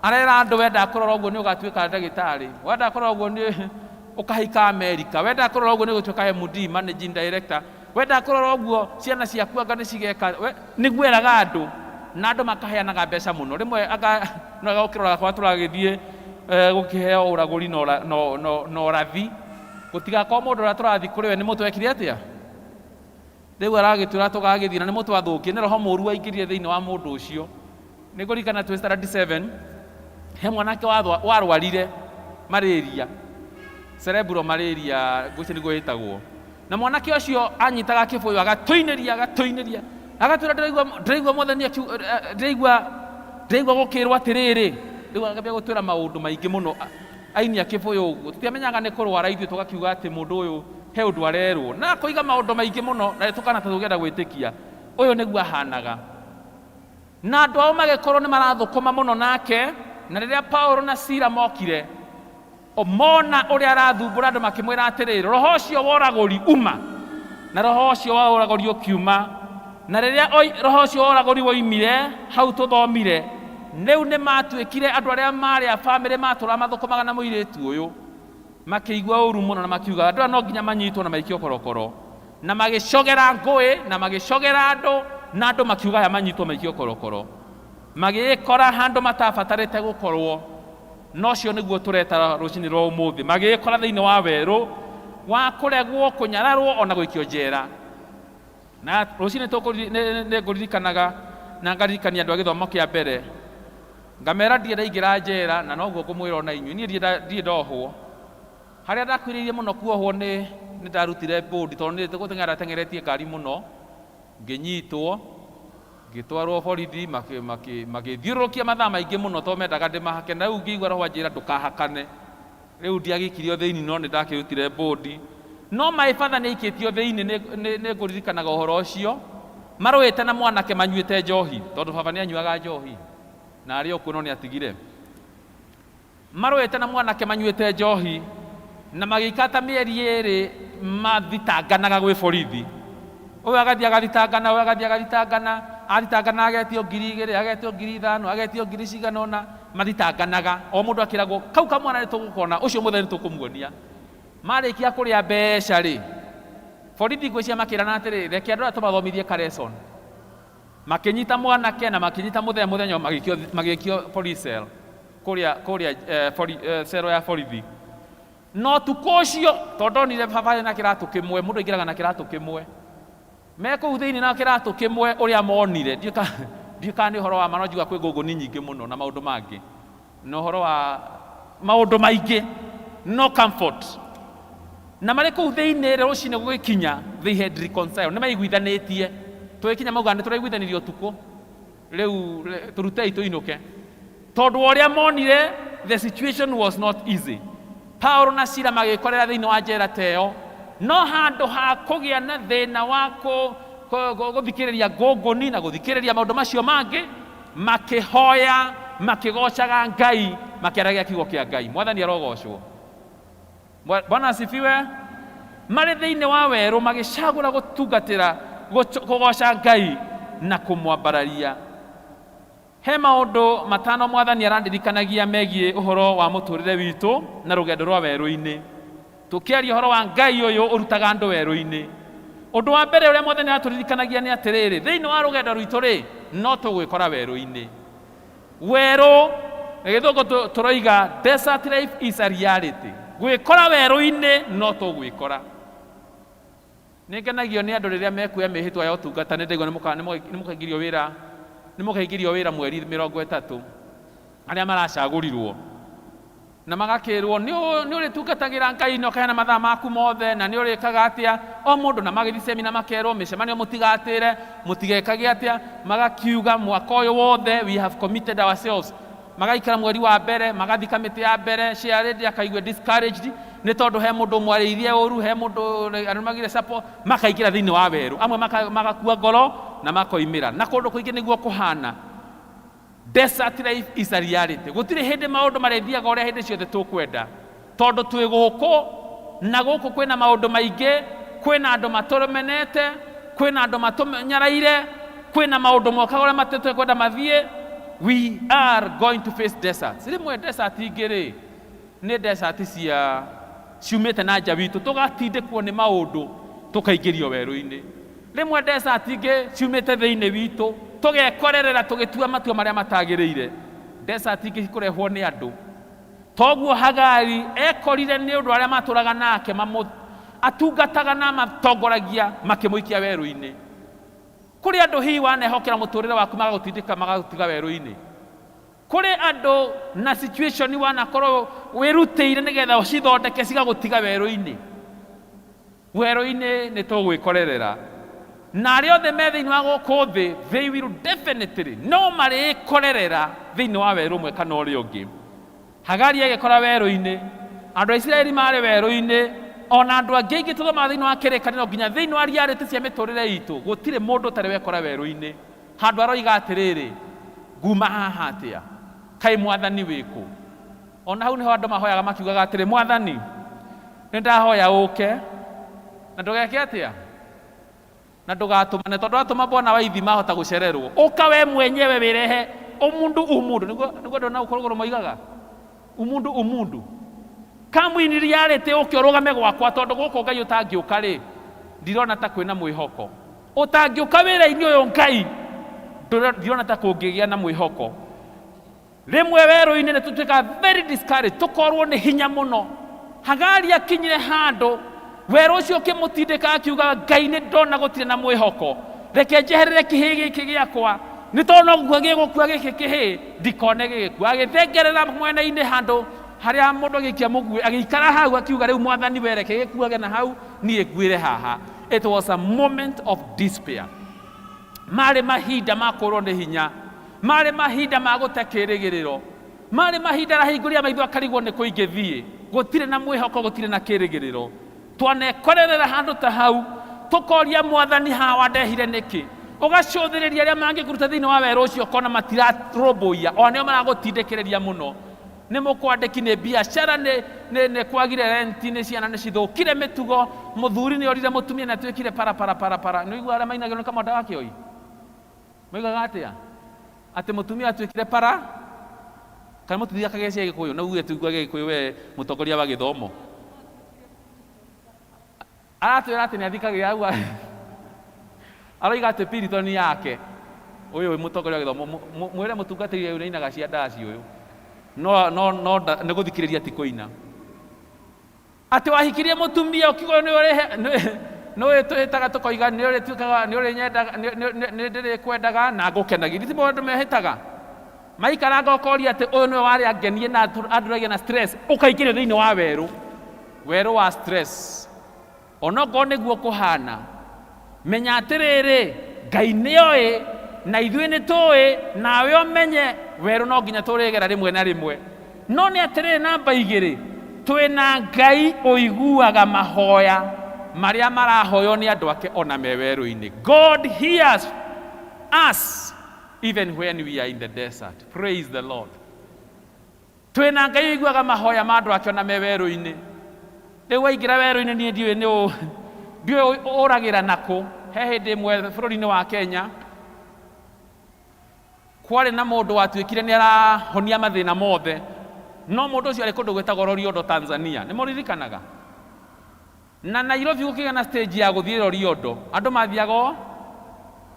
arera andũ, wenda kũrora ũguo nĩ ũgatuĩka ndagĩtarĩ, wenda kũrora ũguo nĩ ũkahika Amerika, wenda kũrora ũguo nĩ ũgũtuĩka MD managing director, wenda kũrora ũguo ciana ciaku anga nĩ cigeka, nĩguo eraga andũ, na andũ makaheanaga mbeca mũno. Rĩmwe no gũkĩrora kwa tũragĩthiĩ gũkĩheo ũragũri na ũrathi, gũtigakorwo mũndũ ũrĩa tũrathiĩ kũrĩ we nĩ mũtũ ekire atĩa, rĩu aragĩtwĩra tũgagĩthiĩ na nĩ mũtũ athũkie, nĩ roho mũũru waingĩrire thĩinĩ wa mũndũ ũcio. Nĩ ngũririkana twĩ standard 7 he mwanake warwarire malaria, cerebral malaria gwĩci nĩguo ĩtagwo, na mwanake ũcio anyitaga kĩbũyũ agatũinĩria agatwĩra ndĩraigua mwathani ndĩraigua gũkĩrwo atĩrĩrĩ, rĩu agambia gũtwĩra maũndũ maingĩ mũno ainia kĩbũyũ ũguo, tũtiamenyaga nĩ kũrwara ithuĩ tũgakiuga atĩ mũndũ ũyũ he ũndũ arerwo, na kũiga maũndũ maingĩ mũno na tũkana tũgenda gwĩtĩkia ũyũ nĩguo ahanaga. Na andũ ao magĩkorwo nĩ marathũkũma mũno nake, na rĩrĩa Paulo na Sila mokire mona ũrĩa arathumbũra andũ makĩmwĩra atĩrĩrĩ, roho ũcio wa ũragũri uma, na roho ũcio wa ũragũri ũkiuma. Na rĩrĩa roho ũcio wa ũragũri woimire hau tũthomire, rĩu nĩ matuĩkire andũ arĩa marĩ a bamĩrĩ matũra mathũkũmaga na mũirĩtu ũyũ, makĩigua ũru mũno na makiuga andũ no nginya manyitwo na maikio korokoro, na magĩcogera ngũĩ na magĩcogera andũ, na andũ makiuga aya manyitwo maikio korokoro, magĩkora handũ matabatarĩte gũkorwo. No cio nĩguo tũreta rũcinĩ rwa ũmũthĩ, magĩkora thĩinĩ wa werũ wa kũregwo, kũnyararwo ona gũikio njera. Na rũcinĩ nĩ ngũririkanaga na ngaririkania andũ a gĩthomo kĩa mbere, ngamera ndirĩ ndaingĩra njera, na noguo ngũmwĩra ona inyuĩ niĩ ndirĩ ndohwo. Harĩa ndakuhĩrĩirie mũno kuohwo nĩ ndarutire bũndi, tondũ nĩ gũteng'eretie ngari mũno, ngĩnyitwo ngĩtwarwo borithi, magĩthiũrũrũkia mathaa maingĩ mũno tondũ mendaga ndĩmahake, na rĩu ngĩigua roho anjĩra ndũkahakane. Rĩu ndiagĩkirio thĩinĩ, no nĩ ndakĩrutire bũndi. No my father nĩ aikĩtio thĩinĩ, nĩ ngũririkanaga ũhoro ũcio, marũĩte na mwanake manyuĩte njohi, tondũ baba nĩ anyuaga njohi na arĩ o kuo no nĩ atigire. Marũĩte na mwanake manyuĩte njohi na magĩikata mĩeri ĩrĩ mathitanganaga gwĩ borithi. Ũyũ agathiĩ agathitangana, ũyũ agathiĩ agathitangana, athitangana agetio 2,000, agetio 5,000, agetio 1,000, mathitanganaga. O mũndũ akĩragwo kau kamwana nĩ tũgũkona, ũcio mũthenya nĩ tũkũmuonia. Marĩkia kũrĩa mbeca rĩ, borithi ngwĩcia makĩrana atĩrĩ, reke andũ aya tũmathomithie ka lesson. Makĩnyita mwanake na makĩnyita mũthenya magĩkio police cell kũrĩa cero ya borithi. No tukũ ũcio tondũ onire baba na kĩratũ kĩmwe, mũndũ aingĩraga na kĩratũ kĩmwe, me kũu thĩinĩ na kĩratũ kĩmwe ũrĩa monire, ndiũka nĩ ũhoro wa ma, no njuga kwĩ ngũngũni nyingĩ mũno na maũndũ mangĩ, na ũhoro wa maũndũ maingĩ, no comfort. Na marĩ kũu thĩinĩ rũcinĩ gũgĩkinya, they had reconciled, nĩ maiguithanĩtie. Tũgĩkinya mauga nĩ tũraiguithanirio ũtukũ, rĩu tũrutei tũinũke, tondũ ũrĩa monire the situation was not easy. Paulo na Sila magĩkorera thĩinĩ wa njera ta ĩyo, no handũ ha kũgĩa na thĩna wa gũthikĩrĩria ngũngũni na gũthikĩrĩria maũndũ macio mangĩ, makihoya makigocaga Ngai makiaragia kiugo kia Ngai. Mwathani arogocwo. Bwana asifiwe. Marĩ thĩinĩ wa werũ magĩcagũra gũtungatĩra kũgoca Ngai na kũmwambararia. He maũndũ matano Mwathani arandirikanagia megiĩ ũhoro wa mũtũrĩre witũ na rũgendo rwa werũ-inĩ. Tũkĩaria ũhoro wa Ngai ũyũ ũrutaga andũ werũ-inĩ. Ũndũ wa mbere ũrĩa Mwathani aratũririkanagia nĩ atĩrĩrĩ, thĩinĩ wa rũgendo rwitũ rĩ, no tũgwĩkora werũ-inĩ. Werũ gĩthũngũ tũroiga desert life is a reality. Gwĩkora werũ-inĩ no tũgwĩkora. Nĩngenagio nĩ andũ rĩrĩa mekuoya mĩhĩtwa ya ũtungata, nĩndaigua nĩ mũkaingĩrio wĩra mweri 30 arĩa maracagũrirwo na magakĩrwo nĩ ũrĩtungatagĩra Ngai na ũkaheana mathaa maku mothe na nĩ ũrĩkaga atĩa o mũndũ, na magĩthiĩ semina makerwo mĩcemanio mũtigatĩre mũtigekage atĩa, magakiuga mwaka ũyũ wothe we have committed ourselves. Magaikara mweri wa mbere magathika kamĩtĩ ya mbere share akaigua discouraged nĩ tondũ he mũndũ mwarĩirie ũru, he mũndũ arumagire support, makaingĩra thĩinĩ wa werũ, amwe magakua ngoro na makoimĩra. Na kũndũ kũingĩ nĩguo kũhana. Desert life is a reality. Gũtirĩ hĩndĩ maũndũ marethiaga ũrĩa hĩndĩ ciothe tũkwenda, tondũ twĩ gũkũ na gũkũ kwĩna maũndũ maingĩ, kwĩna andũ matũmenete, kwĩna andũ matũnyaraire, kwĩna maũndũ mokaga ũrĩa matetwekwenda mathiĩ. We are going to face deserts. Rĩmwe desert ingĩ nĩ desert ciumĩte na nja witũ, tũgatindĩkwo nĩ maũndũ tũkaingĩrio werũ-inĩ. Rĩmwe desert ingĩ ciumĩte thĩinĩ witũ, tũgekorerera tũgĩtua matua marĩa matagĩrĩire. Desert ingĩ kũrehwo nĩ andũ. Toguo Hagari ekorire nĩ ũndũ arĩa matũraga nake atungataga na matongoragia makĩmũikia werũ-inĩ. Kũrĩ andũ hihi wanehokera mũtũrĩre waku magagũtindĩka magagũtiga werũ-inĩ. Kũrĩ andũ na situation wanakorwo wĩrutĩire nĩgetha ũcithondeke cigagũtiga werũ-inĩ. Werũ-inĩ nĩ tũgwĩkorerera. Na arĩa othe me thĩinĩ wa gũkũ thĩ, they will definitely no marĩkorerera thĩinĩ wa werũ ũmwe kana ũrĩa ũngĩ. Hagari agĩkora werũ-inĩ, andũ a Isiraeli marĩ werũ-inĩ, ona andũ angĩ aingĩ tũthoma thĩinĩ wa kĩrĩkanĩro nginya thĩinĩ wa reality cia mĩtũrĩre itũ, gũtirĩ mũndũ ũtarĩ wekora werũ-inĩ. Handũ aroiga atĩrĩrĩ, nguma haha atĩa, kaĩ Mwathani wĩkũ? Ona hau nĩho andũ mahoyaga makiugaga atĩrĩ, Mwathani nĩndahoya ũke na ndũgeke atĩa na ndũgatũmane, tondũ watũma bona wa ithi mahota gũcererwo. Ũka we mwenyewe wĩrehe ũmundu nĩguo ndona ũkorogoro moigaga umundu. Come in reality ũke ũrũgame gwakwa, tondũ gũkũ Ngai ũtangĩũka rĩ, ndirona ta kwĩna mwĩhoko. Ũtangĩũka wĩra-inĩ ũyũ Ngai, ndirona ta kũngĩgĩa na mwĩhoko. Rĩmwe werũ-inĩ nĩ tũtuĩkaga very discouraged, tũkorwo nĩ hinya mũno. Hagari akinyire handũ werũ ũcio ũkĩmũtindĩka akiuga, Ngai nĩ ndona gũtirĩ na mwĩhoko, reke njeherere kĩhĩ gĩkĩ gĩakwa, nĩ tondũ no guo gĩgũkua gĩkĩ kĩhĩ ndikone gĩgĩkua. Agĩthengerera mwena-inĩ handũ harĩa mũndũ agĩikia mũguĩ, agĩikara hau akiuga, rĩu Mwathani wereke gĩkuage na hau niĩ nguĩre haha. It was a moment of despair. Marĩ mahinda ma kũrwo nĩ hinya, marĩ mahinda ma gũte kĩrĩgĩrĩro, marĩ mahinda arahingũria maitho akarigwo nĩ kũ ingĩthiĩ. Gũtirĩ na mwĩhoko, gũtirĩ na kĩrĩgĩrĩro. Twanekorerera handũ ta hau, tũkoria Mwathani haha wandehire nĩkĩ? Ũgacũthĩrĩria arĩa mangĩkũruta thĩinĩ wa werũ ũcio ũkona matiratũrũmbũiya, o nĩo maragũtindĩkĩrĩria mũno. Nĩ mũkwandĩki, nĩ biacara, nĩ kwagire renti, nĩ ciana nĩ cithũkire mĩtugo, mũthuri nĩ orire mũtumia na atuĩkire para. Nĩ igua arĩa mainagĩrwo nĩ kamwanda wa kĩoi moigaga atĩa atĩ mũtumia atuĩkire para, kana mũtumia akagĩcia Gĩkũyũ, na uge tuigua Gĩkũyũ we mũtongoria wa gĩthomo aratwĩra atĩ nĩ athikagĩrĩria hau aroiga atĩ Piriton yake ũyũ mũtongoria wa gĩthomo mwĩre mũtungatĩri ũyũ nĩainaga cia ndaci ũyũ, no nĩ gũthikĩrĩria ti kũina. Atĩ wahikirie mũtumia ũkiuga nĩ ũrĩtwĩtaga tũkoiga nĩ ũrĩtuĩkaga nĩ ũrĩnyendaga nĩ ndĩrĩkwendaga na ngũkenagia. Ti maũndũ mehĩtaga maikaranga ũkoria atĩ ũyũ nĩwe warĩ angenie na andũragia na stress, ũkaingĩrio thĩinĩ wa werũ wa stress. Onokorwo nĩguo kũhana, menya atĩrĩrĩ, Ngai nĩoĩ na ithuĩ nĩ tũĩ, nawe ũmenye werũ no nginya tũrĩgera rĩmwe na rĩmwe. No nĩ atĩrĩrĩ, namba 2, twĩna Ngai ũiguaga mahoya marĩa marahoywo nĩ andũ ake ona me werũ-inĩ. God hears us even when we are in the desert. Praise the Lord. Twina Ngai iguaga mahoya ma andu ake ona me weru-ini. Riu waingira weru-ini nie ndiũĩ ũragira naku. He hĩndĩ ĩmwe bũrũri-inĩ wa Kenya kwarĩ na mũndũ watuĩkire nĩ arahonia mathĩna mothe, no mũndũ ũcio arĩ kũndũ gwĩtagwo Loliondo, Tanzania. Nĩ mũririkanaga? Na Nairobi gũkĩgĩa na stage ya gũthiĩ Loliondo, andũ mathiaga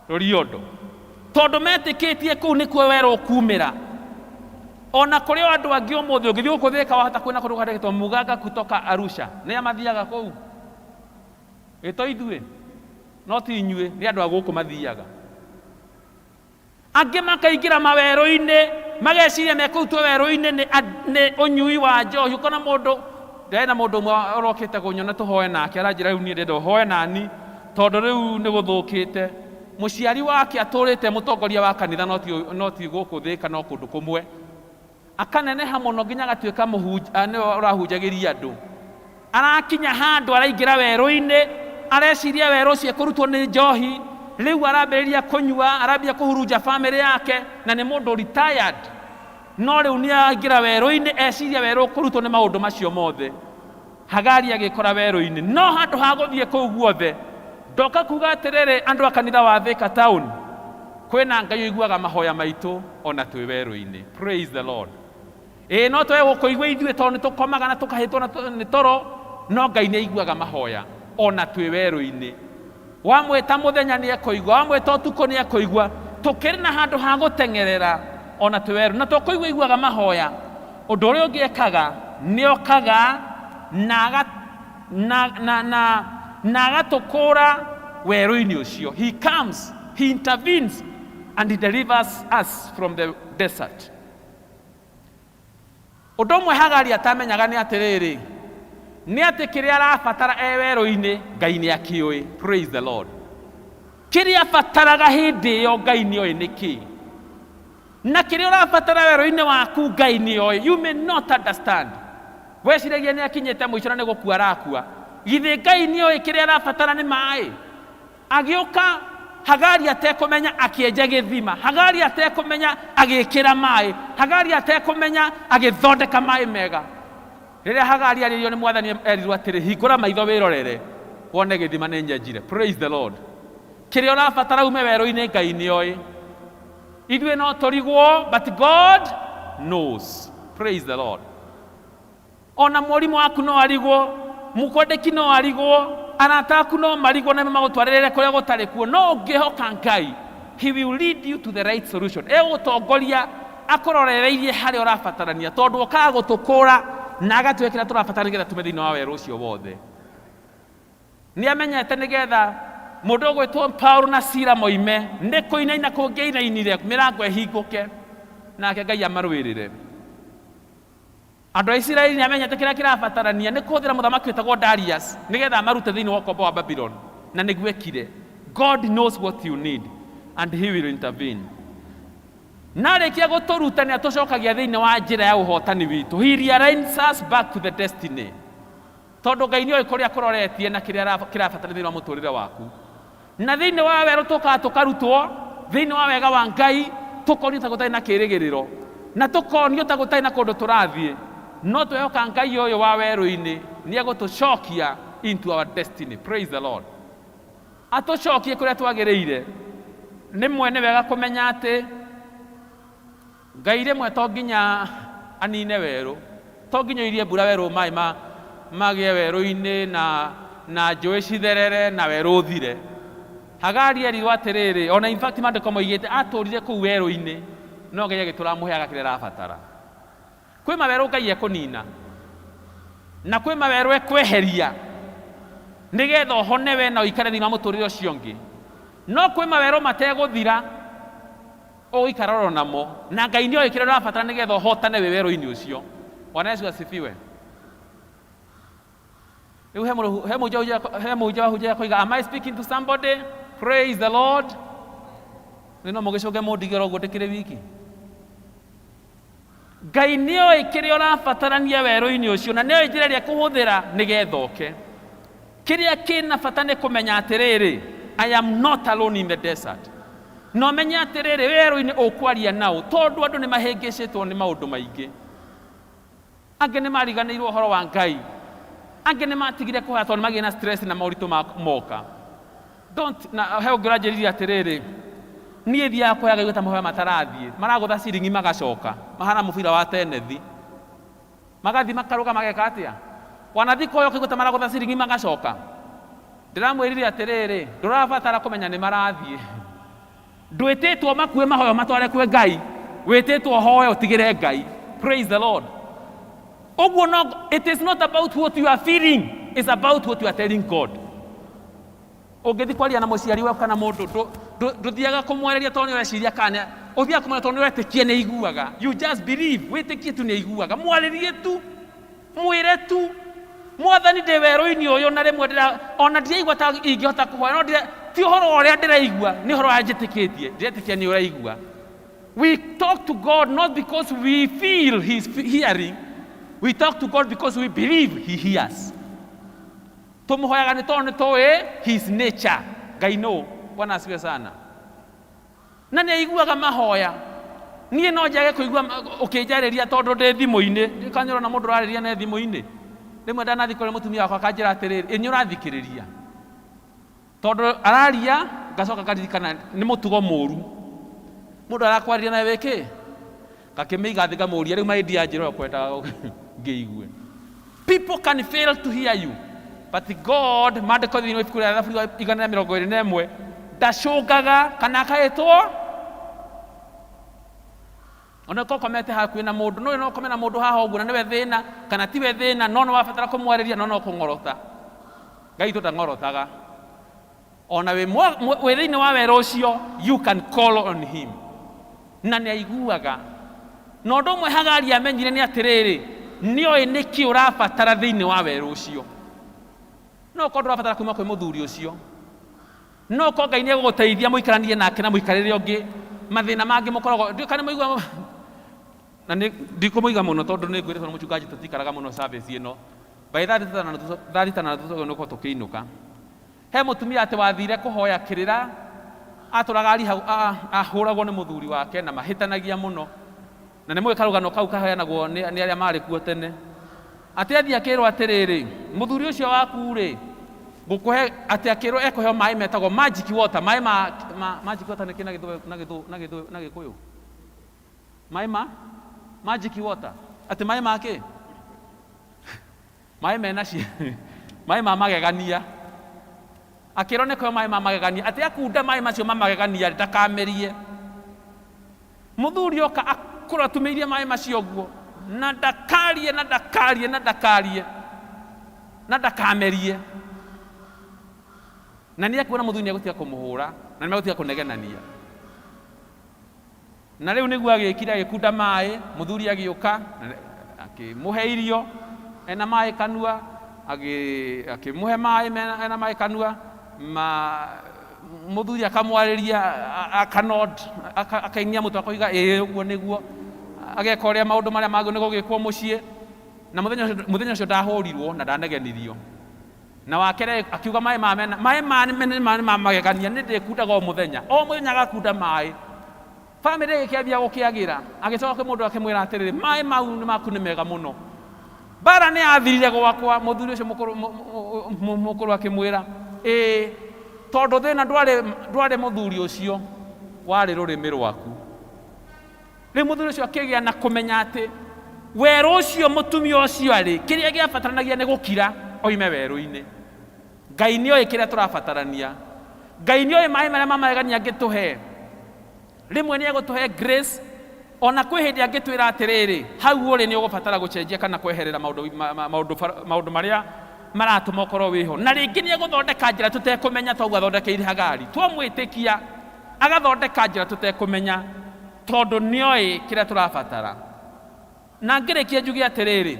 Loliondo tondũ metĩkĩtie kũu nĩkuo werũ ũkumĩra. Ona kũrĩ andũ angĩ ũmũthĩ ũngĩthiĩ gũkũ Thika wahota kwĩna kũndũ kwandĩkĩtwo Muganga kutoka Arusha, nĩ mathiaga kũu. Ĩto ithuĩ no ti inyuĩ, nĩ andũ a gũkũ mathiaga. Angĩ makaingĩra mawerũ-inĩ mageciria mekũrutwo werũ-inĩ nĩ ũnyui wa njohi. Ũkona mũndũ, ndĩrenda mũndũ ũmwe ũrokĩte kũnyona tũhoe nake, aranjĩra rĩu niĩ ndĩrenda ũhoe nani tondũ rĩu nĩ gũthũkĩte. Mũciari wake atũrĩte mũtongoria wa kanitha no ti gũkũ Thika, no kũndũ kũmwe. Akaneneha mũno nginya agatuĩka nĩ ũrahunjagĩria andũ. Arakinya handũ araingĩra werũ-inĩ, areciria werũ ũcio kũrutwo nĩ njohi. Rĩu arambĩrĩria kũnyua, arambia kũhurunja family yake, na nĩ mũndũ retired. No rĩu nĩ aingĩra werũ-inĩ, eciria werũ kũrutwo nĩ maũndũ macio mothe. Hagari agĩkora werũ-inĩ, no handũ ha gũthiĩ kũu guothe, ndoka kuga atĩrĩrĩ, andũ a kanitha wa Thika Town, kwĩna Ngai ũiguaga mahoya maitũ ona twĩ werũ-inĩ. Praise the Lord. No twage gũkũigua ithuĩ tondũ nĩ tũkomaga na tũkahĩtwo nĩ toro, no Ngai nĩ aiguaga mahoya ona twĩ werũ-inĩ. Wamwĩta mũthenya nĩ ekũigua, wamwĩta ũtukũ nĩ ekũigua. Tũkĩrĩ na handũ ha gũteng'erera ona twĩ werũ, na tũkũigua iguaga mahoya. Ũndũ ũrĩa ũngĩ ekaga nĩ okaga na agatũkũra werũ-inĩ ũcio. He comes, he intervenes and he delivers us from the desert. Ũndũ ũmwe Hagari atamenyaga nĩ atĩrĩrĩ, nĩ atĩ kĩrĩa arabatara werũ-inĩ Ngai nĩ akĩũĩ. Praise the Lord. Kĩrĩa abataraga hĩndĩ ĩyo Ngai nĩ oĩ nĩkĩ, na kĩrĩa ũrabatara werũ-inĩ waku Ngai nĩ oĩ. You may not understand. Weciragia nĩ akinyĩte mũico na nĩ gũkua arakua. Githĩ Ngai nĩ oĩ kĩrĩa arabatara nĩ maĩ? Agĩũka Hagari atekũmenya akĩenja gĩthima, Hagari atekũmenya agĩkĩra maĩ, Hagari atekũmenya agĩthondeka maĩ mega. Rĩrĩa Hagari arĩrio nĩ Mwathani erirwo atĩrĩ, hingũra maitho wĩrorere wone gĩthima nĩ nyenjire. Praise the Lord. Kĩrĩa ũrabatara ume werũ-inĩ Ngai nĩ oĩ. Ithuĩ no tũrigwo, but God knows. Praise the Lord. Ona mũrimũ waku no arigwo, mũkwendeki no arigwo, arata aku no marigwo na magũtwarĩrĩre kũrĩa gũtarĩ kuo. No ũngĩhoka Ngai, he will lead you to the right solution. Egũtongoria akũrorereirie harĩa ũrabatarania, tondũ okaga gũtũkũra na agatwĩkĩra tũrabatara nĩgetha tume thĩinĩ wa werũ ũcio wothe. Nĩ amenyete nĩgetha mũndũ ũgwĩtwo Paulo na Sila moime nĩ kũinaina kũngĩinainire mĩrango ĩhingũke, nake Ngai amarũĩrĩre. Andũ a Isiraeli nĩ amenyete kĩrĩa kĩrabatarania nĩ kũhũthĩra mũthamaki wĩtagwo Darius nĩgetha amarute thĩinĩ wa ũkombo wa Babylon, na nĩguo ekire. God knows what you need and he will intervene. Na rĩkia gũtũruta nĩ atũcokagia thĩinĩ wa njĩra ya ũhotani witũ. He realigns us back to the destiny. Tondũ Ngai nĩ oĩ kũrĩa kũroretie na kĩrĩa kĩrabatara thĩinĩ wa mũtũrĩre waku. Na thĩinĩ wa werũ tũkarutwo thĩinĩ wa wega wa Ngai, tũkonio ta gũtarĩ na kĩĩrĩgĩrĩro, na tũkonio ta gũtarĩ na kũndũ tũrathiĩ. No twĩhoka Ngai ũyũ wa werũ-inĩ nĩ egũtũcokia into our destiny. Praise the Lord. Atũcokie kũrĩa twagĩrĩire. Nĩ mwene wega kũmenya atĩ Ngai rĩmwe to nginya anine werũ, to nginya irie mbura werũ maĩ magĩe werũ-inĩ na njũĩ citherere na werũ ũthire. Hagari erirwo atĩrĩrĩ, ona in fact maandĩko moigĩte atũrire kũu werũ-inĩ no Ngai agĩtũramũheaga kĩrĩa arabatara. Kwĩ mawerũ Ngai ekũnina na kwĩ mawerũ ekweheria nĩgetha ũhone we na ũikare thĩinĩ wa mũtũrĩre ũcio ũngĩ. No kwĩ mawerũ mategũthira ũgũikara oro namo, na Ngai nĩ oĩ kĩrĩa ũrabatara nĩgetha ũhotane wĩ werũ-inĩ ũcio. Bwana Yesu asifiwe. Rĩu he mũhunjia wahunjia koiga, am I speaking to somebody? Praise the Lord. Nĩ no mũgĩcoke mũndigĩra ũguo ndĩkĩrĩ wiki. Ngai nĩ oĩ kĩrĩa ũrabatarania werũ-inĩ ũcio, na nĩ oĩ njĩra ĩrĩa kũhũthĩra nĩgetha oke. Kĩrĩa kĩna bata nĩ kũmenya atĩrĩrĩ, I am not alone in the desert. no menya atiriri werũ-inĩ ũkwaria nao tondũ andũ nĩ mahĩngĩcĩtwo nĩ maũndũ maingĩ. Angĩ nĩ mariganĩirwo ũhoro wa Ngai, angĩ nĩ matigire kũhoya tondũ nĩ magĩe na stress na maũritũ moka. Na he ũngĩ ũranjĩrire atĩrĩrĩ, niĩ thiaga kũhoya Ngai ta mahoya matarathiĩ, maragũtha ciringi magacoka, mahana mũbira wa tenethi, magathiĩ makarũga mageka atĩa? Wanathiĩ kũhoya ũkaigua ta maragũtha ciringi magacoka. Ndĩramwĩrire atĩrĩrĩ, ndũrabatara kũmenya nĩ marathiĩ. Ndwĩtĩtwo makue mahoya matware kwĩ Ngai, wĩtĩtwo hoya ũtigĩre Ngai. Praise the Lord. Ũguo no, it is not about what you are feeling, it's about what you are telling God. Ũngĩthiĩ kwaria na mũciari waku kana mũndũ, ndũthiaga kũmwarĩria tondũ nĩ ũreciria kana, ũthiaga kũmwarĩria tondũ nĩ ũretĩkia nĩ aiguaga. You just believe, wĩtĩkie tu nĩ aiguaga. Mwarĩrie tu, mwĩre tu, Mwathani ndĩ werũ-inĩ ũyũ na rĩmwe ona ndiraigua ta ingĩhota kũhoya, no ti ũhoro ũrĩa ndĩraigua, nĩ ũhoro ũrĩa njĩtĩkĩtie, ndĩretĩkia nĩ ũraigua. We talk to God not because we feel He's hearing, we talk to God because we believe He hears. Tumuhoyaga nĩ tondũ nĩ tũĩ His nature. Ngai no, Bwana asifiwe sana. Na nĩ aiguaga mahoya. Niĩ no njage kũigua ũkĩnjarĩria tondũ ndĩ thimũ-inĩ. Ndikanyũrwo na mũndũ ũrarĩria na thimũ-inĩ. Rĩmwe ndanathiĩ kũrĩ mũtumia wakwa akanjĩra atĩrĩrĩ, ĩ nĩũrathikĩrĩria? Tondũ araria ngacoka ngaririkana nĩ mũtugo mũũru. Mũndũ arakwarĩria nawe wĩkĩ? Ngakĩmĩiga thĩ ngamũũria, rĩu my dear njĩra ũkwendaga ngĩigue. People can fail to hear you, but God, maandĩko thĩinĩ wa ibuku rĩa Thaburia 121 ndacũngaga kana akahĩtwo. Ona komete hakuhĩ na mũndũ, no ũkome na mũndũ haha ũguo na nĩwe thĩna kana tiwe thĩna, no nĩ wabatara kũmwarĩria, no kũng'orota. Ngai tũtang'orotaga. Ona wĩ thĩinĩ wa wĩra ũcio, you can call on Him. Na nĩ aiguaga. Na ũndũ ũmwe Hagari amenyire nĩ atĩrĩrĩ, nĩoĩ nĩkĩ ũrabatara thĩinĩ wa wĩra ũcio. No ũkorwo ndũrabatara kuma kwĩ mũthuri ũcio. No ũkorwo Ngai nĩ egũgũteithia mũikaranie nake na mũikarĩre ũngĩ. Mathĩna mangĩ mũkoragwo, kana mũigua na ndikũmũiga mũno tondũ nĩ ngwĩrĩtwo nĩ mũchungaji tũtikaraga mũno service ĩno. By that time tũgũkorwo tũkĩinũka. He mũtumia atĩ wathire kũhoya kĩrĩra, atũraga ari hau ahũragwo nĩ mũthuri wake na mahĩtanagia mũno. Na nĩ mũĩ karũgano kau kaheanagwo nĩ arĩa marĩ kuo tene. Atĩ athiĩ akĩrwo atĩrĩrĩ, mũthuri ũcio waku-rĩ, ngũkũhe atĩ akĩrwo ekũheo maĩ metagwo magic water. Maĩ magic water nĩ kĩ na Gĩkũyũ? Maĩ magic water. Atĩ maĩ ma kĩ? Maĩ mena maĩ ma magegania. Akĩrwo nĩ kũheo maĩ ma magegania. Atĩ akunda maĩ macio ma magegania ndakamerie. Mũthuri oka akũratumĩirie maĩ macio ũguo. Na ndakarie na ndakamerie. Na nĩ akuona mũthuri nĩ egũtiga kũmũhũra na nĩ megũtiga kũnegenania. Na rĩu nĩguo agĩkire agĩkunda maĩ, mũthuri agĩũka akĩmũhe irio ena maĩ kanua, akĩmũhe maĩ ena maĩ kanua, mũthuri akamwarĩria akainia mũtwe akoiga ĩĩ ũguo nĩguo, ageka ũrĩa maũndũ marĩa magĩrĩirwo nĩ gũgĩkwo mũciĩ. Na mũthenya ũcio ndahũrirwo na ndanegenirio. Na wakere akiuga maĩ ma magegania nĩ ndĩkundaga o mũthenya agakunda maĩ. Family ĩkĩambia gũkĩagĩra, agĩcoka mũndũ akĩmwĩra atĩrĩrĩ, maĩ mau maku nĩ mega mũno. Bara nĩ yathirire gwakwa. Mũthuri ũcio mũkũrũ akĩmwĩra, ĩĩ tondũ thĩna ndwarĩ mũthuri ũcio, warĩ rũrĩmĩ rwaku. Rĩu mũthuri ũcio akĩgĩa na kũmenya atĩ werũ ũcio mũtumia ũcio arĩ, kĩrĩa gĩabataranagia nĩ gũkira oime werũ-inĩ. Ngai nĩoĩ kĩrĩa tũrabatarania. Ngai nĩoĩ maĩ marĩa mamagegania angĩtũhe. Rĩmwe nĩ egũtũhe grace, ona kwĩ hĩndĩ angĩtwĩra atĩrĩrĩ, hau ũrĩ nĩ ũgũbatara gũcenjia kana kweherera maũndũ marĩa maratũma ũkorwo wĩho. Na rĩngĩ nĩ egũthondeka njĩra tũtekũmenya, twaguo athondekeire Hagari. Twamwĩtĩkia agathondeka njĩra tũtekũmenya tondũ nĩoĩ kĩrĩa tũrabatara. Na ngĩrĩkia njuge atĩrĩrĩ,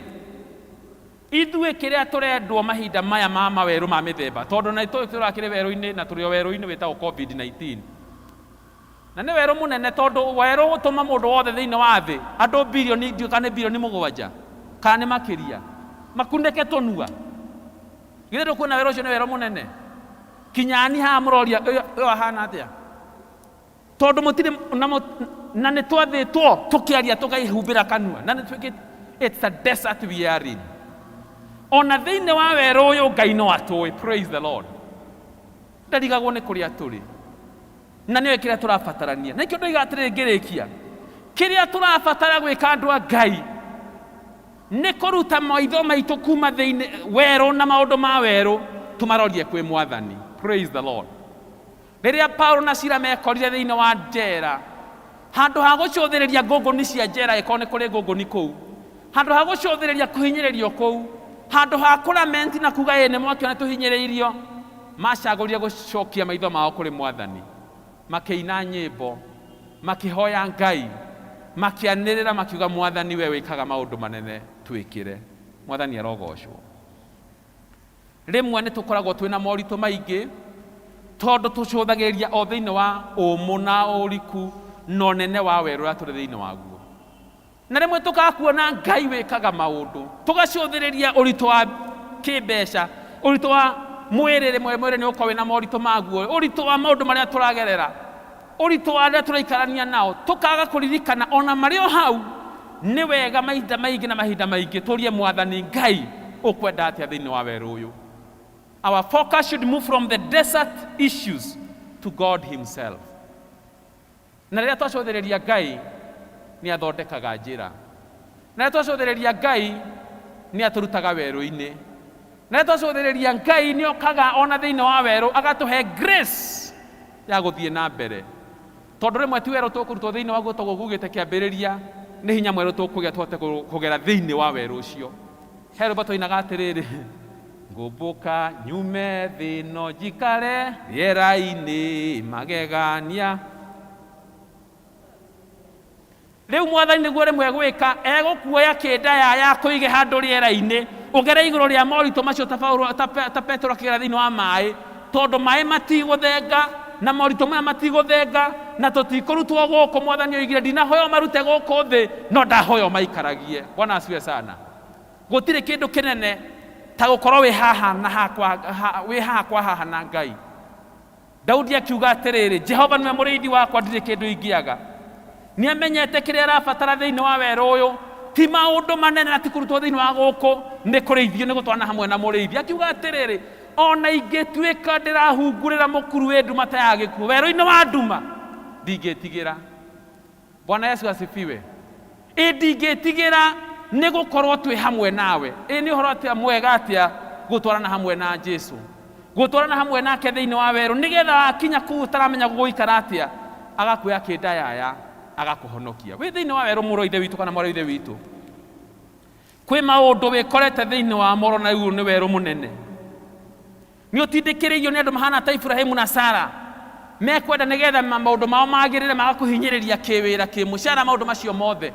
ithuĩ kĩrĩa tũrendwo mahinda maya ma mawerũ ma mĩthemba, tondũ na ithuĩ tũrakĩrĩ werũ-inĩ na tũrĩ o werũ-inĩ wĩtagwo COVID-19. Na nĩ werũ mũnene tondũ werũ ũtũma mũndũ wothe thĩinĩ wa thĩ, andũ bilioni, kana bilioni 7 kana nĩ makĩria, makunĩke tũnua. Githĩ ndũkuona werũ ũcio nĩ werũ mũnene? Kinyani haha mũroria ũyũ ahana atĩa? tondu mutire na nä twathätwo tå kä aria tå kaihumbä ra kanua na it's a desert we are in. Ona thä-inä wa werå å yå Ngai no atå. Praise the Lord. Ndarigagwo nä kå rä a tå rä na nä kä rä a tå rabatarania na kä o ndoiga atä rä ngä rä kia kä rä a tå rabatara gwä ka andå a Ngai nä kå ruta maitho maitå kuma thä-inä werå na maå ndå ma werå tå marorie kwä Mwathani. Praise the Lord. Rä rä a Paulo na Sila mekorire thä-inä wa njera, handå ha gå cåthä rä ria ngångåni cia njera ä korwo nä kå rä ngångåni kå u, handå ha gå cåthä rä ria kå hinyä rä rio kå u, handå ha kå lamenti na kuga ä nä mwakio nä tå hinyä rä irio, macagå rire gå cokia maitho mao kå rä Mwathani, makä ina nyä mbo, makä hoya Ngai, makä anä rä ra makiuga Mwathani we wä kaga maå ndå manene twä kä re. Mwathani arogocwo. Rä mwe nä tå koragwo twä na moritå maingä tondå tå cåthagä rä ria o thä-inä wa å må na å riku no nene wa werå rä a tå rä thä-inä waguo, na rä mwe tå kakuona Ngai wä kaga maå ndå tå gacåthä rä ria å ritå wa kä mbeca, å ritå wa mwä rä mwä rä nä å korwo wä na moritå maguo, å ritå wa maå ndå marä a tå ragerera, å ritå wa arä a tå raikarania nao, tå kaga kå ririkana ona marä o hau nä wega mahinda maingä na mahinda maingä tå rie Mwathani Ngai å kwenda atä a thä-inä wa werå å yå. Our focus should move from the desert issues to God himself. Na rä rä a twacåthä rä ria Ngai nä athondekaga njä ra, na rä rä a twacåthä rä ria Ngai nä atå rutaga werå-inä, na rä rä a twacåthä rä ria Ngai nä okaga ona thä-inä wa werå agatå he grace ya gå thiä na mbere, tondå rä mwe ti werå tå kå rutwo thä-inä waguo togwo gugä te kä ambä rä ria nä hinya mwerå tå kå gä a tåhote kå gera thä-inä wa werå å cio. He rwä mbo twainaga atä rä rä ngũmbũka nyume thĩ no njikare rĩera-inĩ magegania. Rĩu Mwathani nĩguo rĩmwe gwĩka egũkuoya kĩndaya ya kũige handũ rĩera-inĩ ũgere igũrũ rĩa moritũ macio ta Petero akĩgera thĩinĩ wa maĩ, tondũ maĩ matigũthenga na moritũ maya matigũthenga na tũtikũrutwo gũkũ. Mwathani oigire ndinahoya marute gũkũ thĩ no ndahoya maikaragie. Bwana asifiwe sana. Gũtirĩ kĩndũ kĩnene ta gũkorwo wĩ haha kwa haha na Ngai. Daudi akiuga atĩrĩrĩ, Jehova nĩwe mũrĩithi wakwa, ndirĩ kĩndũ ingĩaga. Nĩ amenyete kĩrĩa arabatara thĩinĩ wa werũ ũyũ, ti maũndũ manene na ti kũrutwo thĩinĩ wa gũkũ, nĩ kũrĩithio, nĩ gũtwarana hamwe na mũrĩithi. Akiuga atĩrĩrĩ, ona ingĩtuĩka ndĩrahungũrĩra mũkuru wĩ nduma ta ya gĩkuũ werũ-inĩ wa nduma, ndingĩtigĩra. Bwana Yesu asifiwe. Ndingĩtigĩra nĩ gũkorwo twĩ hamwe nawe. Nĩ ũhoro atĩa mwega atĩa gũtwarana hamwe na Jesũ, gũtwarana hamwe nake thĩinĩ wa werũ, nĩgetha wakinya kũu ũtaramenya gũgũikara atĩa agakuoya kĩndayaya agakũhonokia wĩ thĩinĩ wa werũ. Mũrũ ithe witũ kana mwarĩ ithe witũ, kwĩ maũndũ wĩkorete thĩinĩ wa moro na igũrũ nĩ werũ mũnene. Nĩ ũtindĩkĩrĩirio nĩ andũ mahana ta Iburahĩmu na Sara, mekwenda nĩgetha maũndũ mao magĩrĩre, magakũhinyĩrĩria kĩwĩra, kĩmũcara, maũndũ macio mothe.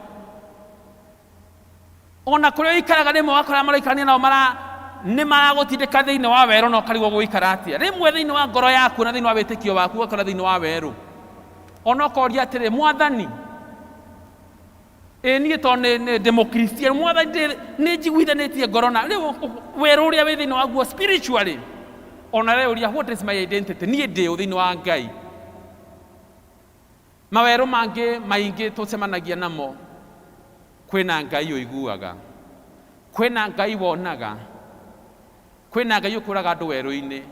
Ona kũrĩa ũikaraga rĩmwe wakora maraikarania nao nĩ maragũtindĩka thĩinĩ wa werũ na ũkarigwo gũikara atĩa. Rĩmwe thĩinĩ wa ngoro yaku na thĩinĩ wa wĩtĩkio waku ũgakora thĩinĩ wa werũ, ona ũkoria atĩrĩ, Mwathani, niĩ tondũ nĩ ndĩmũkristiano, Mwathani nĩ njiguithanĩtie ngoro na rĩu werũ ũrĩa wĩ thĩinĩ waguo spiritually. Ona rĩu ũria, what is my identity? Niĩ ndĩ thĩinĩ wa Ngai. Mawerũ mangĩ maingĩ tũcemanagia namo, kwĩna Ngai ũiguaga, kwĩna Ngai wonaga, kwĩna Ngai ũkũraga andũ werũ-inĩ.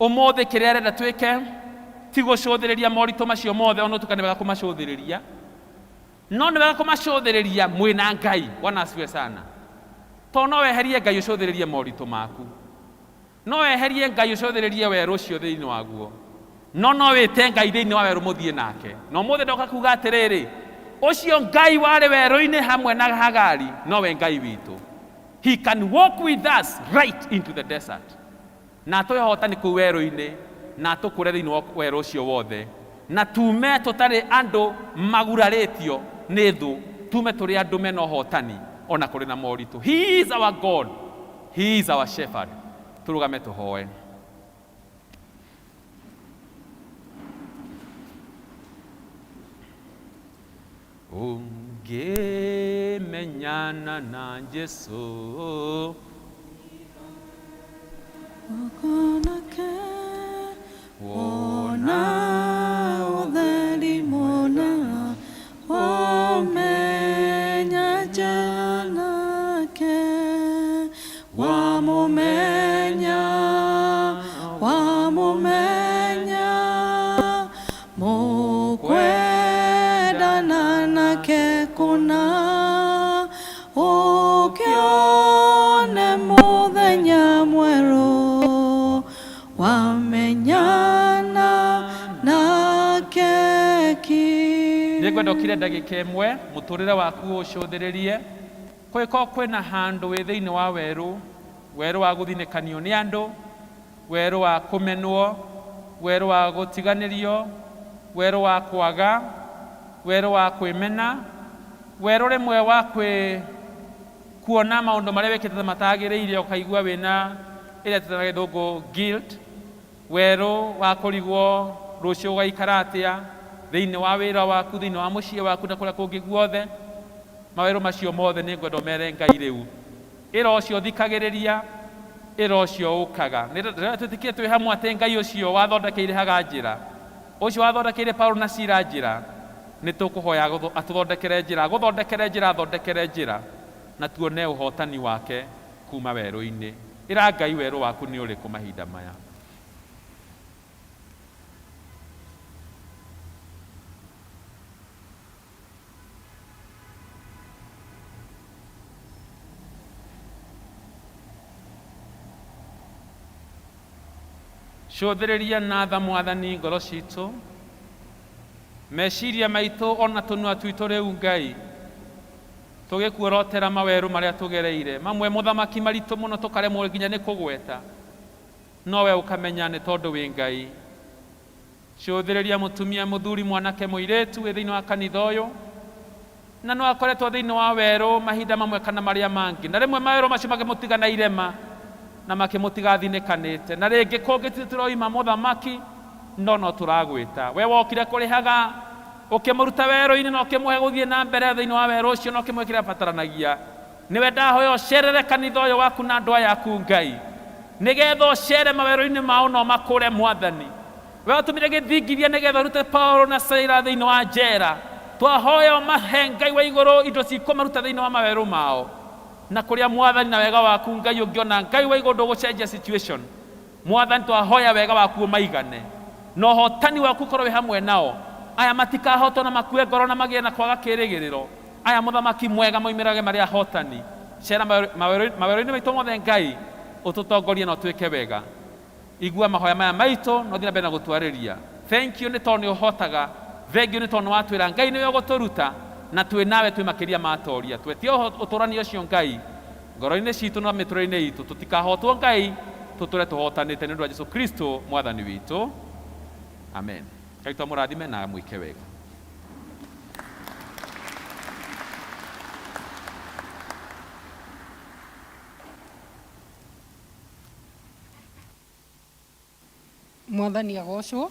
Ũmũthĩ kĩrĩa arenda twĩke ti gũcũthĩrĩria moritũ macio mothe, ona ũtuka nĩ wega kũmacũthĩrĩria, no nĩ wega kũmacũthĩrĩria mwĩna Ngai. Bwana asifiwe sana. Tondũ no weherie Ngai ũcũthĩrĩrie moritũ maku, no weherie Ngai ũcũthĩrĩrie werũ ũcio thĩinĩ waguo, no wĩte Ngai thĩinĩ wa werũ mũthiĩ nake. Na ũmũthĩ ndoka kuga atĩrĩrĩ, ũcio Ngai warĩ werũ-inĩ hamwe na Hagari nowe Ngai witũ. He can walk with us right into the desert, na twĩhotani kũu werũ-inĩ, na tũkũre thĩinĩ wa werũ ũcio wothe, na tume tũtarĩ andũ magurarĩtio nĩ thũ, tume tũrĩ andũ mena ũhotani ona kũrĩ na moritũ. He is our God, he is our shepherd. Tũrũgame tũhoe. Ungemenyana na Jesũ wona othe wamumenya mukwendana nake kuna ukione muthenya mweru wamenyana nake ki. Nĩngwenda ũkire ndagĩka ĩmwe mũtũrĩre waku ũcũthĩrĩrie kwĩko kwĩna handũ wĩ thĩinĩ wa werũ wa gũthinĩkanio nĩ andũ, werũ wa kũmenwo, werũ wa gũtiganĩrio, werũ wa kwaga, werũ wa kwĩmena, werũ rĩmwe wa kuona maũndũ marĩa wĩkĩte matagĩrĩire ũkaigua wĩna ĩrĩa tũtaga gĩthũngũ guilt, werũ wa kũrigwo rũciũ ũgaikara atĩa thĩinĩ wa wĩra waku, thĩinĩ wa mũciĩ waku na kũrĩa kũngĩ guothe. Mawerũ macio mothe nĩ ngwenda ũmere Ngai rĩu ĩra ũcio thikagĩrĩria, ĩra ũcio ũkaga. Twĩtĩkie twĩ hamwe atĩ Ngai ũcio wathondekeire Haga njĩra, ũcio wathondekeire Paulo na Sila njĩra, nĩ tũkũhoya atũthondekere njĩra, agũthondekere njĩra, athondekere njĩra, na tuone ũhotani wake kuma werũ-inĩ. Ĩra Ngai werũ waku nĩ ũrĩkũ mahinda maya. Cũthĩrĩria na tha Mwathani ngoro citũ, meciria maitũ ona tũnua twitũ rĩu Ngai, tũgĩkuorotera mawerũ marĩa tũgereire, mamwe mũthamaki maritũ mũno tũkaremwo nginya nĩ kũgweta, no we ũkamenya nĩ tondũ wĩ Ngai. Cũthĩrĩria mũtumia, mũthuri, mwanake, mũirĩtu wĩ thĩinĩ wa kanitha ũyũ, na no akoretwo thĩinĩ wa werũ mahinda mamwe kana marĩa mangĩ, na rĩmwe mawerũ macio makĩmũtiga na irema na makĩmũtiga athinĩkanĩte, na rĩngĩ kũngĩ tũtiroima mũthamaki no tũragwĩta. We wokire kũrĩ Haga ũkĩmũruta werũ-inĩ na ũkĩmũhe gũthiĩ na mbere thĩinĩ wa werũ ũcio na ũkĩmũhe kĩrĩa abataranagia. Nĩwe ndahoya ũcerere kanitha ũyũ waku na andũ aya aku Ngai, nĩgetha ũcere mawerũ-inĩ mao no makũre Mwathani. We watũmire gĩthingithia nĩgetha ũrute Paulo na Sila thĩinĩ wa njera, twahoya ũmahe Ngai wa igũrũ indo cikũmaruta thĩinĩ wa mawerũ mao, na kũrĩa Mwathani na wega waku Ngai ũngĩona Ngai wa igũrũ ndũgũcenjia situation. Mwathani twahoya wega waku ũmaigane na ũhotani waku ũkorwo wĩ hamwe nao, aya matikahotwo na makue ngoro na magĩe na kwaga kĩrĩgĩrĩro. Aya mũthamaki mwega moimĩrage marĩ ahotani, cera mawerũ-inĩ maitũ mothe Ngai, ũtũtongorie na ũtwĩke wega. Igua mahoya maya maitũ na ũthiĩ na mbere na gũtwarĩria. Thank you nĩ tondũ nĩ ũhotaga, thengiũ nĩ tondũ watwĩra Ngai nĩwe ũgũtũruta, na twĩ nawe twĩ makĩria matoria. Twetie ũtũrani ũcio Ngai ngoro-inĩ citũ na mĩtũrĩre-inĩ itũ, tũtikahotwo Ngai, tũtũre tũhotanĩte nĩ ũndũ wa Jesũ Kristo Mwathani witũ. Amen. Ngai tũmũrathime na mwĩke wega. Mwathani agocwo,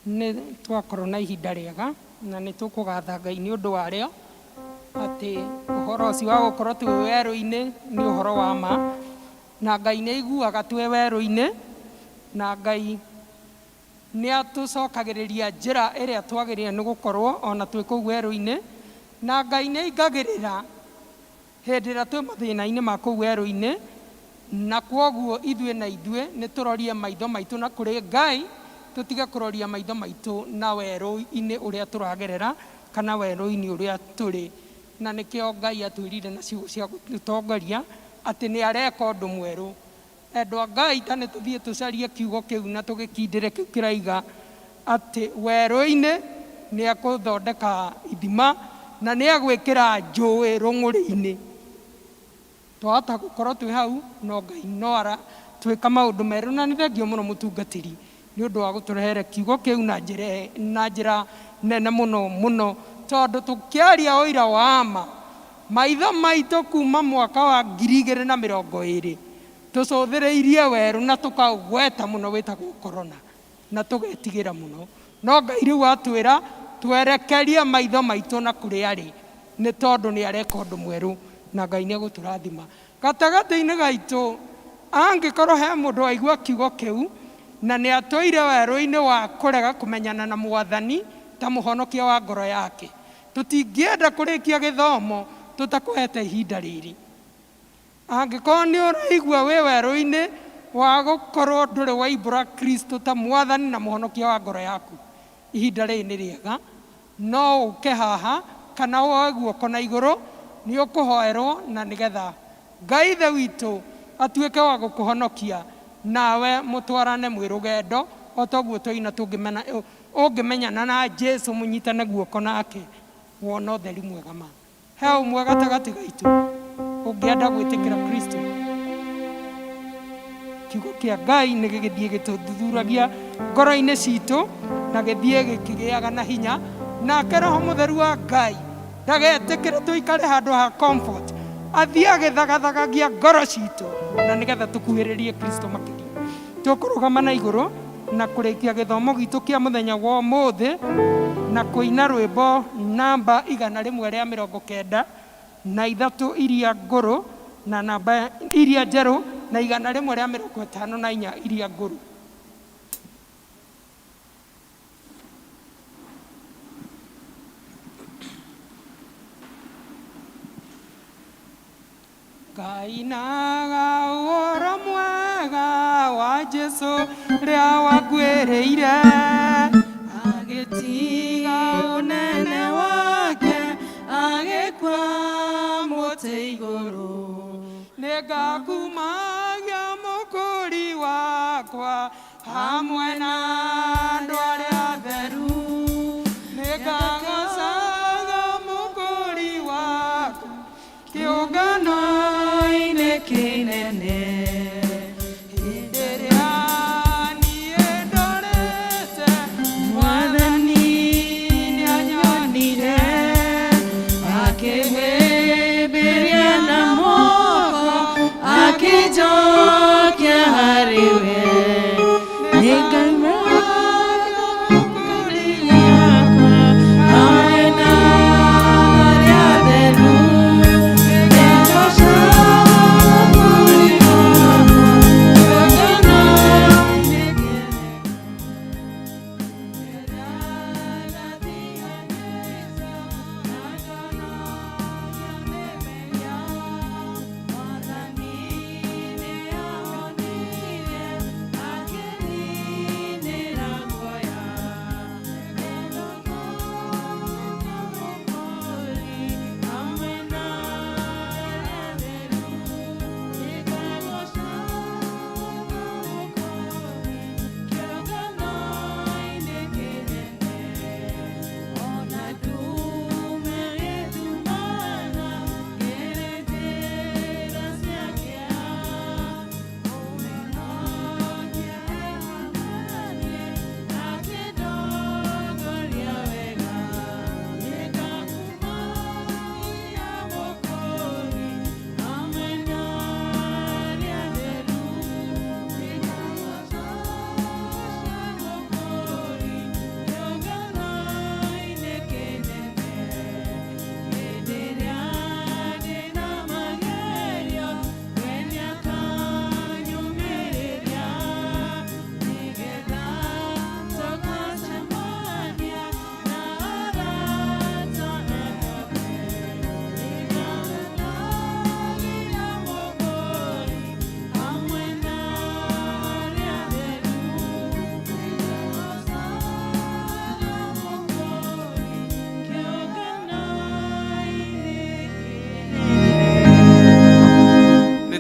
nĩ twakorwo na ihinda rĩega na nĩ tũkũgatha Ngai nĩ ũndũ warĩo, atĩ ũhoro ũcio wa gũkorwo twĩ werũ-inĩ nĩ ũhoro wa ma, na Ngai nĩ aiguaga twĩ werũ-inĩ, na Ngai nĩ atũcokagĩrĩria njĩra ĩrĩa twagĩrĩire nĩ gũkorwo ona twĩ kũu werũ-inĩ, na Ngai nĩ aingagĩrĩra hĩndĩ ĩrĩa twĩ mathĩna-inĩ ma kũu werũ-inĩ, na kwoguo ithuĩ nĩ tũrorie maitho maitũ na kũrĩ Ngai, tũtige kũroria maitho maitũ na werũ-inĩ ũrĩa tũragerera kana werũ-inĩ ũrĩa tũrĩ. Na nĩkĩo Ngai atwĩrire na ciugo cia gũtũtongoria atĩ nĩ areka ũndũ mwerũ. Endwa Ngai, ta nĩ tũthiĩ tũcarie kiugo kĩu na tũgĩkindĩre kĩu kĩraiga atĩ werũ-inĩ nĩ egũthondeka ithima na nĩ egwĩkĩra njũĩ rũng'ũrĩ-inĩ. Twahota gũkorwo twĩ hau, no Ngai no aratwĩka maũndũ merũ, na nĩ thengio mũno mũtungatĩri nĩ ũndũ wa gũtũrehere kiugo kĩu na njĩra nene mũno mũno, tondũ tũkĩaria ũira wa ma, maitho maitũ kuma mwaka wa 2020 tũcũthĩrĩirie werũ na tũkaũgweta mũno wĩtagwo corona na tũgetigĩra mũno, no Ngai rĩu atwĩra twerekerie maitho maitũ na kũrĩa arĩ, nĩ tondũ nĩ areka ũndũ mwerũ na Ngai nĩ egũtũrathima. Gatagatĩ-inĩ gaitũ angĩkorwo he mũndũ waigua kiugo kĩu na nĩ atũire werũ-inĩ wa kũrega kũmenyana na Mwathani ta mũhonokia wa ngoro yake, tũtingĩenda kũrĩkia gĩthomo tũtakũhete ihinda rĩrĩ. angĩkorwo nĩ ũraigua wĩ werũ-inĩ wa gũkorwo ndũrĩ waimbũra Kristo ta mwathani na mũhonokia wa ngoro yaku, ihinda rĩrĩ nĩ rĩega. No ũke haha kana woe guoko na igũrũ, nĩ ũkũhoerwo na nĩgetha Ngai ithe witũ atuĩke wa gũkũhonokia, nawe mũtwarane mwĩ rũgendo o toguo tũina ũngĩmenyana na Jesũ, mũnyitane guoko nake, wona ũtheri mwega ma. He ũmwe gatagatĩ gaitũ ũngĩenda gwĩtĩkĩra Kristo? Kiugo kĩa Ngai nĩ gĩgĩthiĩ gĩtũthuthuragia ngoro-inĩ citũ na gĩthiĩ gĩkĩgĩaga na hinya, nake Roho Mũtheru wa Ngai ndagetĩkĩre tũikare handũ ha comfort, athiĩ agĩthagathagagia ngoro citũ na nĩgetha tũkuhĩrĩrie Kristo makĩria. Tũkũrũgama na igũrũ na kũrĩkia gĩthomo gitũ kĩa mũthenya wa ũmũthĩ na kũina rwĩmbo namba 193 iria ngũrũ na namba iria njerũ na 154 iria ngũrũ. Kainaga ũhoro mwega wa Jesũ rĩa wakuĩrĩire, agĩtiga ũnene wake agĩkua mũtĩ igũrũ. Nĩngakumagia mũkũri wakwa hamwe na andũ arĩa atheru, nĩngagocaga mũkũri waku kĩũngano-inĩ kĩnene. Hĩndĩ ĩrĩa niĩ ndorete Mwathani nĩanyonire, akĩhĩmbĩria na moko akĩnjokia harĩ we. Nĩngaimaga mũkũri wakwa hamwe na arĩa atheru,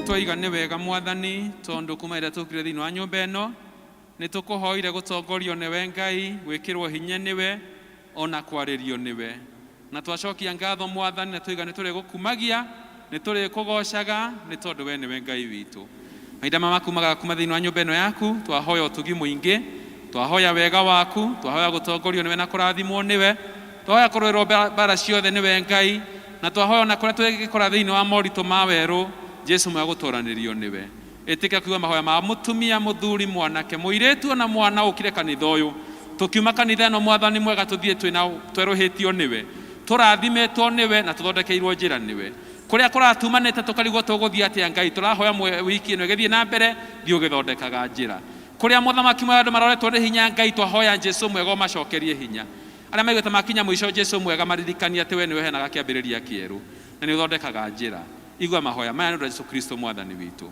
twaiga nĩ wega Mwathani, tondũ kuma rĩrĩa tũkire thĩinĩ wa nyũmba ĩno nĩ tũkũhoire gũtongorio nĩwe Ngai, gwĩkĩrwo hinya nĩwe, ona kwarĩrio nĩwe. Na twacokia ngatho Mwathani, na twaiga nĩ tũrĩgũkumagia, nĩ tũrĩkũgocaga, nĩ tondũ we nĩwe Ngai witũ. Mahinda maya makumaga kuma thĩinĩ wa nyũmba ĩno yaku, twahoya ũtugi mũingĩ, twahoya wega waku, twahoya gũtongorio nĩwe na kũrathimwo nĩwe, twahoya kũrũĩrwo mbara ciothe nĩwe Ngai, na twahoya ona kũrĩa tũgĩkora thĩinĩ wa moritũ ma werũ, Jesũ mwagũtoranĩrio nĩwe. Ĩtĩka kuuga mahoya ma mũtumia, mũthuri, mwanake, mũirĩtu ona mwana ũkire kanitha ũyũ. Tũkiuma kanitha ĩno Mwathani mwega tũthiĩ twerũhĩtio nĩwe, tũrathimetwo nĩwe na tũthondekeirwo njĩra nĩwe. Kũrĩa kũratumanĩte tũkarigwo tũgũthiĩ atĩa Ngai, tũrahoya wiki ĩno ĩgĩthiĩ na mbere, thiĩ ũgĩthondekaga njĩra. Kũrĩa mũthamaki mwega andũ maroretwo nĩ hinya Ngai, twahoya Jesũ mwega ũmacokerie hinya. Arĩa maiguĩte makinya mũico Jesũ mwega maririkanie atĩ we nĩwe ũheanaga kĩambĩrĩria kĩerũ na nĩ ũthondekaga njĩra. igua mahoya maya nĩ ũndũ wa Jesũ Kristo mwathani witũ.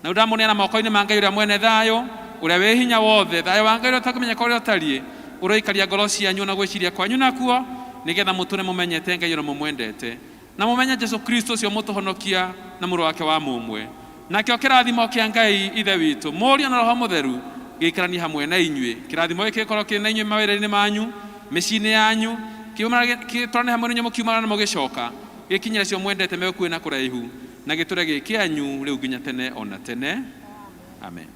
Na ndamuneana moko-inĩ ma Ngai ũrĩa mwene thayũ, ũrĩa wĩ hinya wothe, thayũ wa Ngai ũrĩa ũtakũmenyeka ũrĩa ũtariĩ, ũroikaria ngoro cianyu na gwĩciria kwanyu nakuo, nĩgetha mũtũre mũmenyete Ngai ũrĩa mũmwendete, na mũmenye Jesũ Kristo ũcio mũtũhonokia na mũrũ wake wa mũmwe. Nakĩo kĩrathimo kĩa Ngai ithe witũ, Mũriũ na Roho Mũtheru gĩikaranie hamwe na inyuĩ. Kĩrathimo gĩkĩ gĩkorwo kĩrĩ na inyuĩ mawĩra-inĩ manyu, mĩciĩ-inĩ yanyu, gĩtwarane hamwe na inyuĩ mũkiumana na mũgĩcoka, gĩkinyĩre cio mwendete megũkuĩ na kũraihu, na gĩtũre gĩ kĩanyu rĩu nginya tene ona tene. Amen.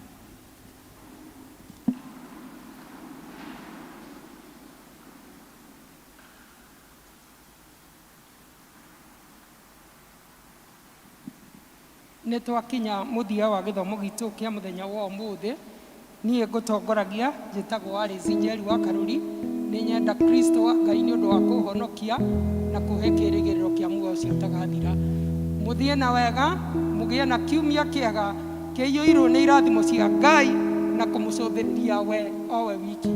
Nĩ twakinya mũthia wa gĩthomo gitũ kĩa mũthenya wa ũmũthĩ. Niĩ ngũtongoragia njĩtagwo Alice Njeri wa Karuri. Nĩ nyenda Kristo wa Ngai nĩ ũndũ wa kũhonokia na kũhe kĩĩrĩgĩrĩro kĩa muoyo ũcio ũtagathira. Mũthiĩ na wega, mũgĩe na kiumia kĩega kĩiyũirwo nĩ irathimo cia Ngai na kũmũcũthĩrĩria we o we wiki.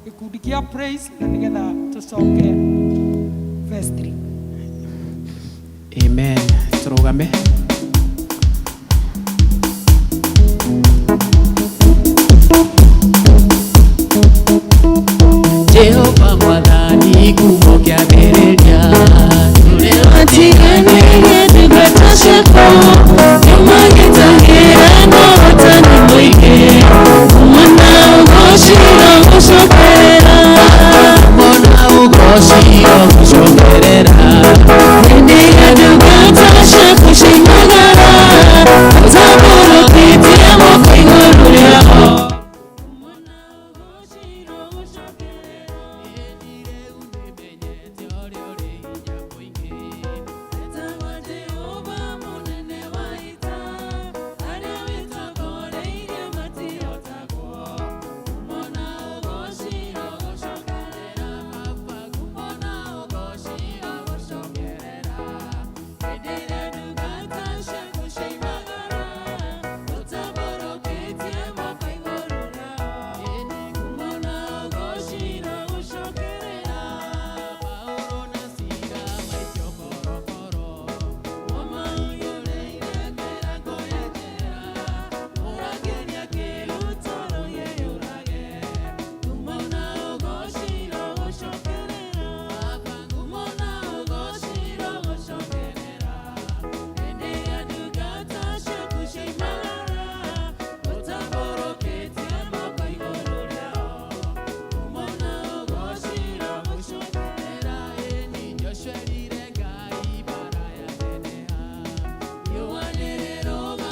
Gĩkundi kĩa praise na nĩgetha tũcoke verse 3. Amen. Tũrũgame.